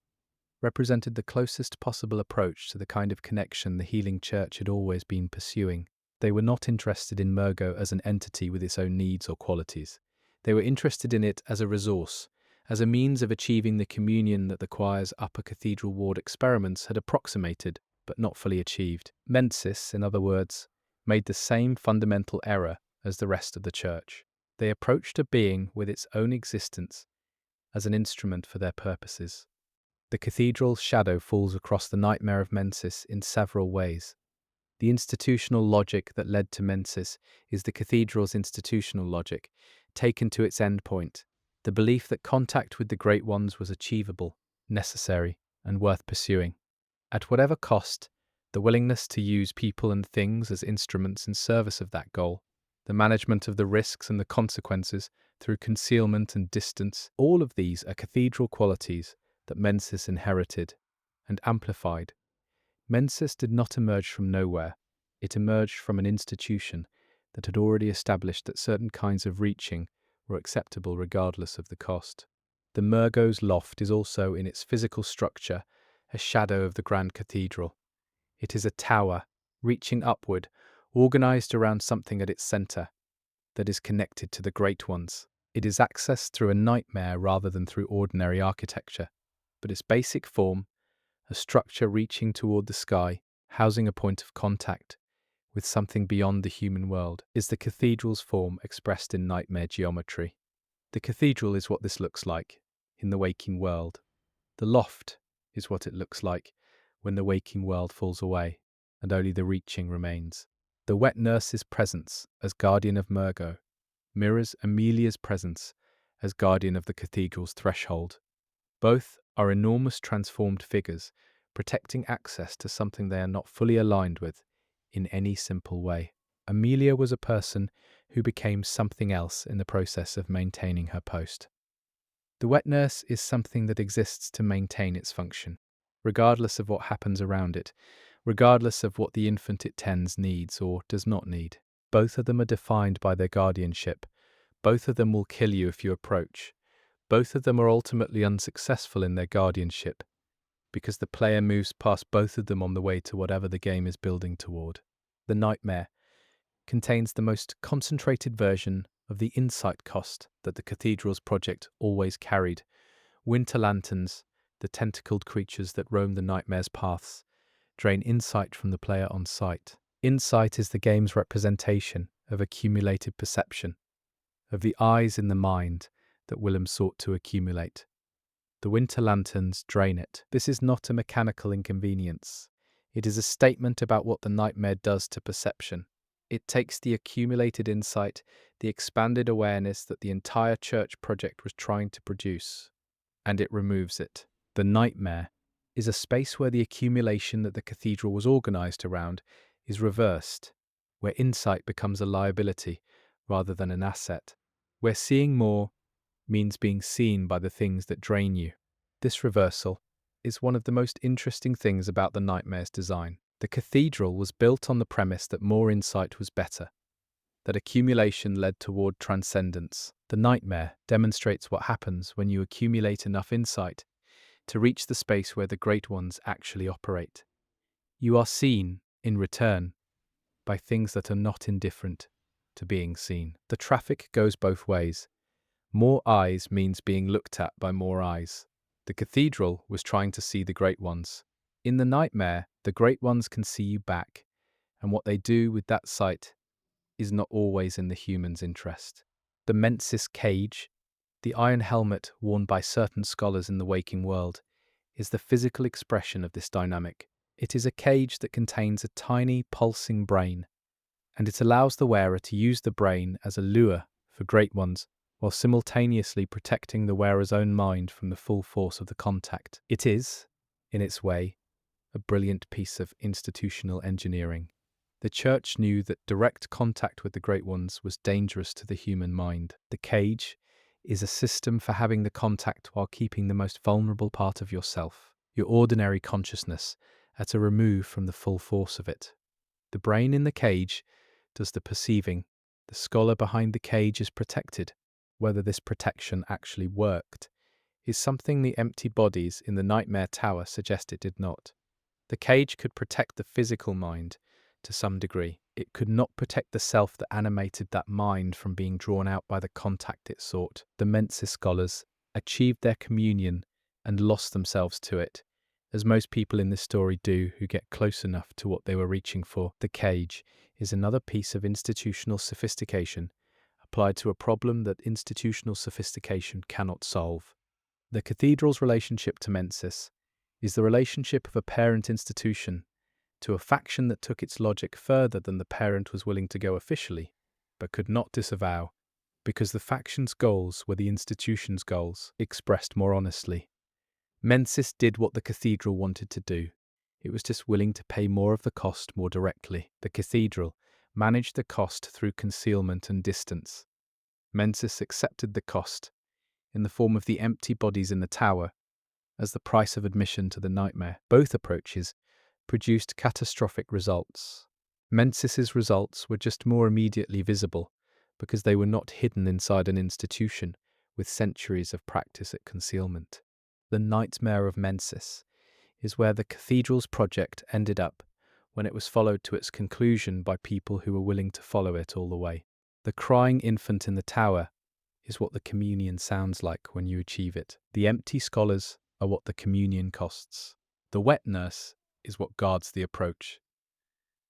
represented the closest possible approach to the kind of connection the Healing Church had always been pursuing. They were not interested in Murgo as an entity with its own needs or qualities. They were interested in it as a resource, as a means of achieving the communion that the choir's upper cathedral ward experiments had approximated, but not fully achieved. Mensis, in other words, made the same fundamental error as the rest of the church. They approached a being with its own existence as an instrument for their purposes. The cathedral's shadow falls across the nightmare of Mensis in several ways. The institutional logic that led to Mensis is the cathedral's institutional logic, taken to its end point, the belief that contact with the Great Ones was achievable, necessary, and worth pursuing. At whatever cost, the willingness to use people and things as instruments in service of that goal, the management of the risks and the consequences through concealment and distance, all of these are cathedral qualities that Mensis inherited and amplified. Mensis did not emerge from nowhere. It emerged from an institution that had already established that certain kinds of reaching were acceptable regardless of the cost. The Murgo's loft is also, in its physical structure, a shadow of the Grand Cathedral. It is a tower, reaching upward, organized around something at its center, that is connected to the Great Ones. It is accessed through a nightmare rather than through ordinary architecture, but its basic form, a structure reaching toward the sky, housing a point of contact with something beyond the human world, is the cathedral's form expressed in nightmare geometry. The cathedral is what this looks like in the waking world. The loft is what it looks like when the waking world falls away and only the reaching remains. The wet nurse's presence as guardian of Murgo mirrors Amelia's presence as guardian of the cathedral's threshold. Both are enormous transformed figures, protecting access to something they are not fully aligned with in any simple way. Amelia was a person who became something else in the process of maintaining her post. The wet nurse is something that exists to maintain its function, regardless of what happens around it, regardless of what the infant it tends needs or does not need. Both of them are defined by their guardianship. Both of them will kill you if you approach. Both of them are ultimately unsuccessful in their guardianship, because the player moves past both of them on the way to whatever the game is building toward. The nightmare contains the most concentrated version of the insight cost that the cathedral's project always carried. Winter lanterns, the tentacled creatures that roam the nightmare's paths, drain insight from the player on sight. Insight is the game's representation of accumulated perception, of the eyes in the mind that Willem sought to accumulate. The winter lanterns drain it. This is not a mechanical inconvenience. It is a statement about what the nightmare does to perception. It takes the accumulated insight, the expanded awareness that the entire church project was trying to produce, and it removes it. The nightmare is a space where the accumulation that the cathedral was organized around is reversed, where insight becomes a liability rather than an asset, where seeing more means being seen by the things that drain you. This reversal is one of the most interesting things about the nightmare's design. The cathedral was built on the premise that more insight was better, that accumulation led toward transcendence. The nightmare demonstrates what happens when you accumulate enough insight to reach the space where the Great Ones actually operate. You are seen, in return, by things that are not indifferent to being seen. The traffic goes both ways. More eyes means being looked at by more eyes. The cathedral was trying to see the Great Ones. In the nightmare, the Great Ones can see you back, and what they do with that sight is not always in the human's interest. The Mensis cage, the iron helmet worn by certain scholars in the waking world, is the physical expression of this dynamic. It is a cage that contains a tiny, pulsing brain, and it allows the wearer to use the brain as a lure for Great Ones, while simultaneously protecting the wearer's own mind from the full force of the contact. It is, in its way, a brilliant piece of institutional engineering. The church knew that direct contact with the Great Ones was dangerous to the human mind. The cage is a system for having the contact while keeping the most vulnerable part of yourself, your ordinary consciousness, at a remove from the full force of it. The brain in the cage does the perceiving. The scholar behind the cage is protected. Whether this protection actually worked is something the empty bodies in the Nightmare Tower suggest it did not. The cage could protect the physical mind to some degree. It could not protect the self that animated that mind from being drawn out by the contact it sought. The Mensis scholars achieved their communion and lost themselves to it, as most people in this story do who get close enough to what they were reaching for. The cage is another piece of institutional sophistication applied to a problem that institutional sophistication cannot solve. The cathedral's relationship to Mensis is the relationship of a parent institution to a faction that took its logic further than the parent was willing to go officially, but could not disavow, because the faction's goals were the institution's goals, expressed more honestly. Mensis did what the cathedral wanted to do. It was just willing to pay more of the cost more directly. The cathedral managed the cost through concealment and distance. Mensis accepted the cost, in the form of the empty bodies in the tower, as the price of admission to the nightmare. Both approaches produced catastrophic results. Mensis's results were just more immediately visible, because they were not hidden inside an institution with centuries of practice at concealment. The nightmare of Mensis is where the cathedral's project ended up when it was followed to its conclusion by people who were willing to follow it all the way. The crying infant in the tower is what the communion sounds like when you achieve it. The empty scholars are what the communion costs. The wet nurse is what guards the approach.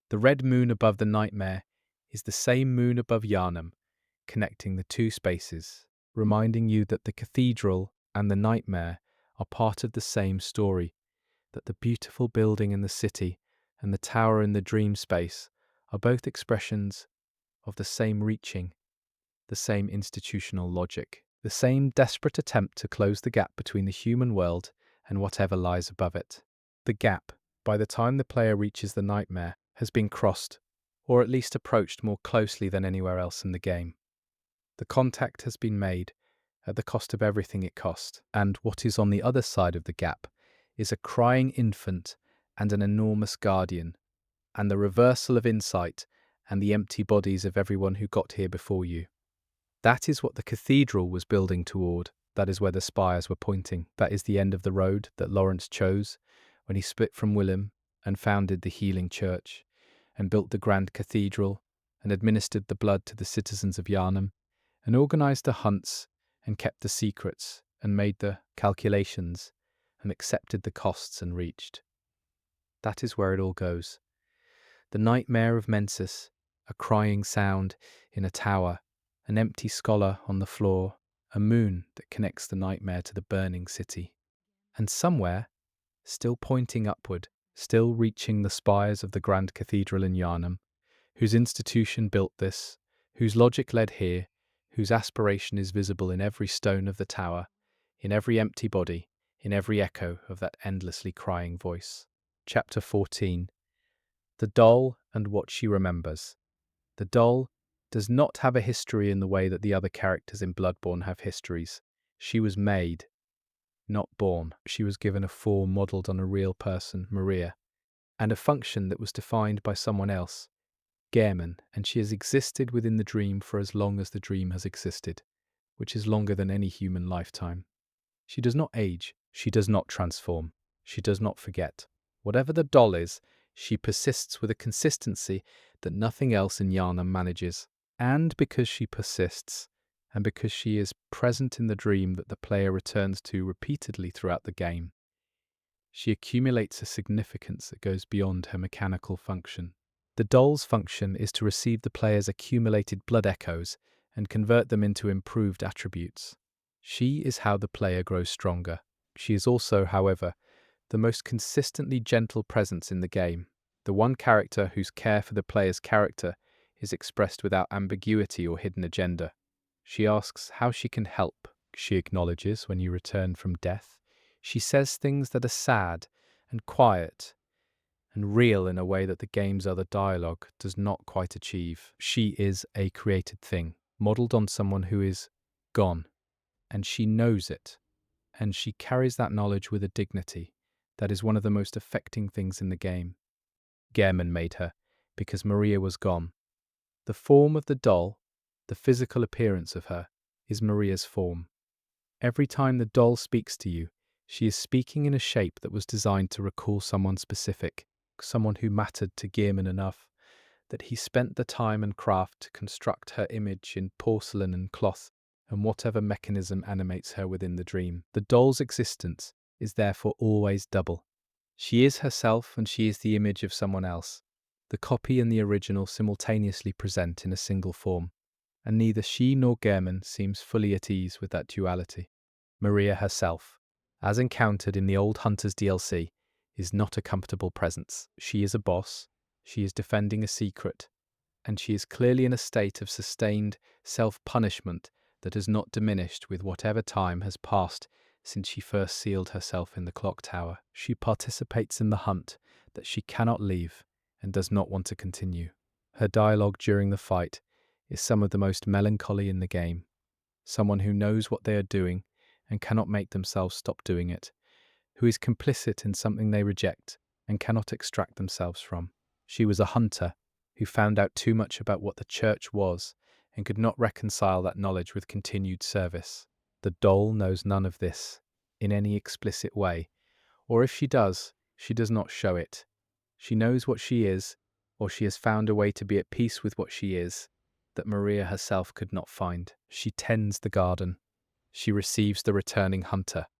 The red moon above the nightmare is the same moon above Yharnam, connecting the two spaces, reminding you that the cathedral and the nightmare are part of the same story, that the beautiful building in the city and the tower in the dream space are both expressions of the same reaching, the same institutional logic, the same desperate attempt to close the gap between the human world and whatever lies above it. The gap, by the time the player reaches the nightmare, has been crossed, or at least approached more closely than anywhere else in the game. The contact has been made at the cost of everything it cost, and what is on the other side of the gap is a crying infant and an enormous guardian, and the reversal of insight and the empty bodies of everyone who got here before you. That is what the cathedral was building toward. That is where the spires were pointing. That is the end of the road that Lawrence chose when he split from Willem and founded the Healing Church, and built the Grand Cathedral, and administered the blood to the citizens of Yharnam, and organised the hunts, and kept the secrets, and made the calculations, and accepted the costs and reached. That is where it all goes. The nightmare of Mensis, a crying sound in a tower, an empty scholar on the floor, a moon that connects the nightmare to the burning city. And somewhere, still pointing upward, still reaching the spires of the Grand Cathedral in Yharnam, whose institution built this, whose logic led here, whose aspiration is visible in every stone of the tower, in every empty body, in every echo of that endlessly crying voice. Chapter 14. The doll and what she remembers. The doll does not have a history in the way that the other characters in Bloodborne have histories. She was made, not born. She was given a form modelled on a real person, Maria, and a function that was defined by someone else, Gehrman, and she has existed within the dream for as long as the dream has existed, which is longer than any human lifetime. She does not age, she does not transform, she does not forget. Whatever the doll is, she persists with a consistency that nothing else in Yharnam manages. And because she persists, and because she is present in the dream that the player returns to repeatedly throughout the game, she accumulates a significance that goes beyond her mechanical function. The doll's function is to receive the player's accumulated blood echoes and convert them into improved attributes. She is how the player grows stronger. She is also, however, the most consistently gentle presence in the game, the one character whose care for the player's character is expressed without ambiguity or hidden agenda. She asks how she can help. She acknowledges when you return from death. She says things that are sad and quiet and real in a way that the game's other dialogue does not quite achieve. She is a created thing, modelled on someone who is gone, and she knows it, and she carries that knowledge with a dignity that is one of the most affecting things in the game. Gehrman made her because Maria was gone. The form of the doll, the physical appearance of her, is Maria's form. Every time the doll speaks to you, she is speaking in a shape that was designed to recall someone specific, someone who mattered to Gehrman enough that he spent the time and craft to construct her image in porcelain and cloth and whatever mechanism animates her within the dream. The doll's existence is therefore always double. She is herself and she is the image of someone else. The copy and the original simultaneously present in a single form, and neither she nor Gehrman seems fully at ease with that duality. Maria herself, as encountered in the Old Hunters DLC, is not a comfortable presence. She is a boss, she is defending a secret, and she is clearly in a state of sustained self-punishment that has not diminished with whatever time has passed since she first sealed herself in the clock tower. She participates in the hunt that she cannot leave and does not want to continue. Her dialogue during the fight is some of the most melancholy in the game. Someone who knows what they are doing and cannot make themselves stop doing it, who is complicit in something they reject and cannot extract themselves from. She was a hunter who found out too much about what the church was and could not reconcile that knowledge with continued service. The doll knows none of this in any explicit way, or if she does not show it. She knows what she is, or she has found a way to be at peace with what she is, that Maria herself could not find. She tends the garden. She receives the returning hunter.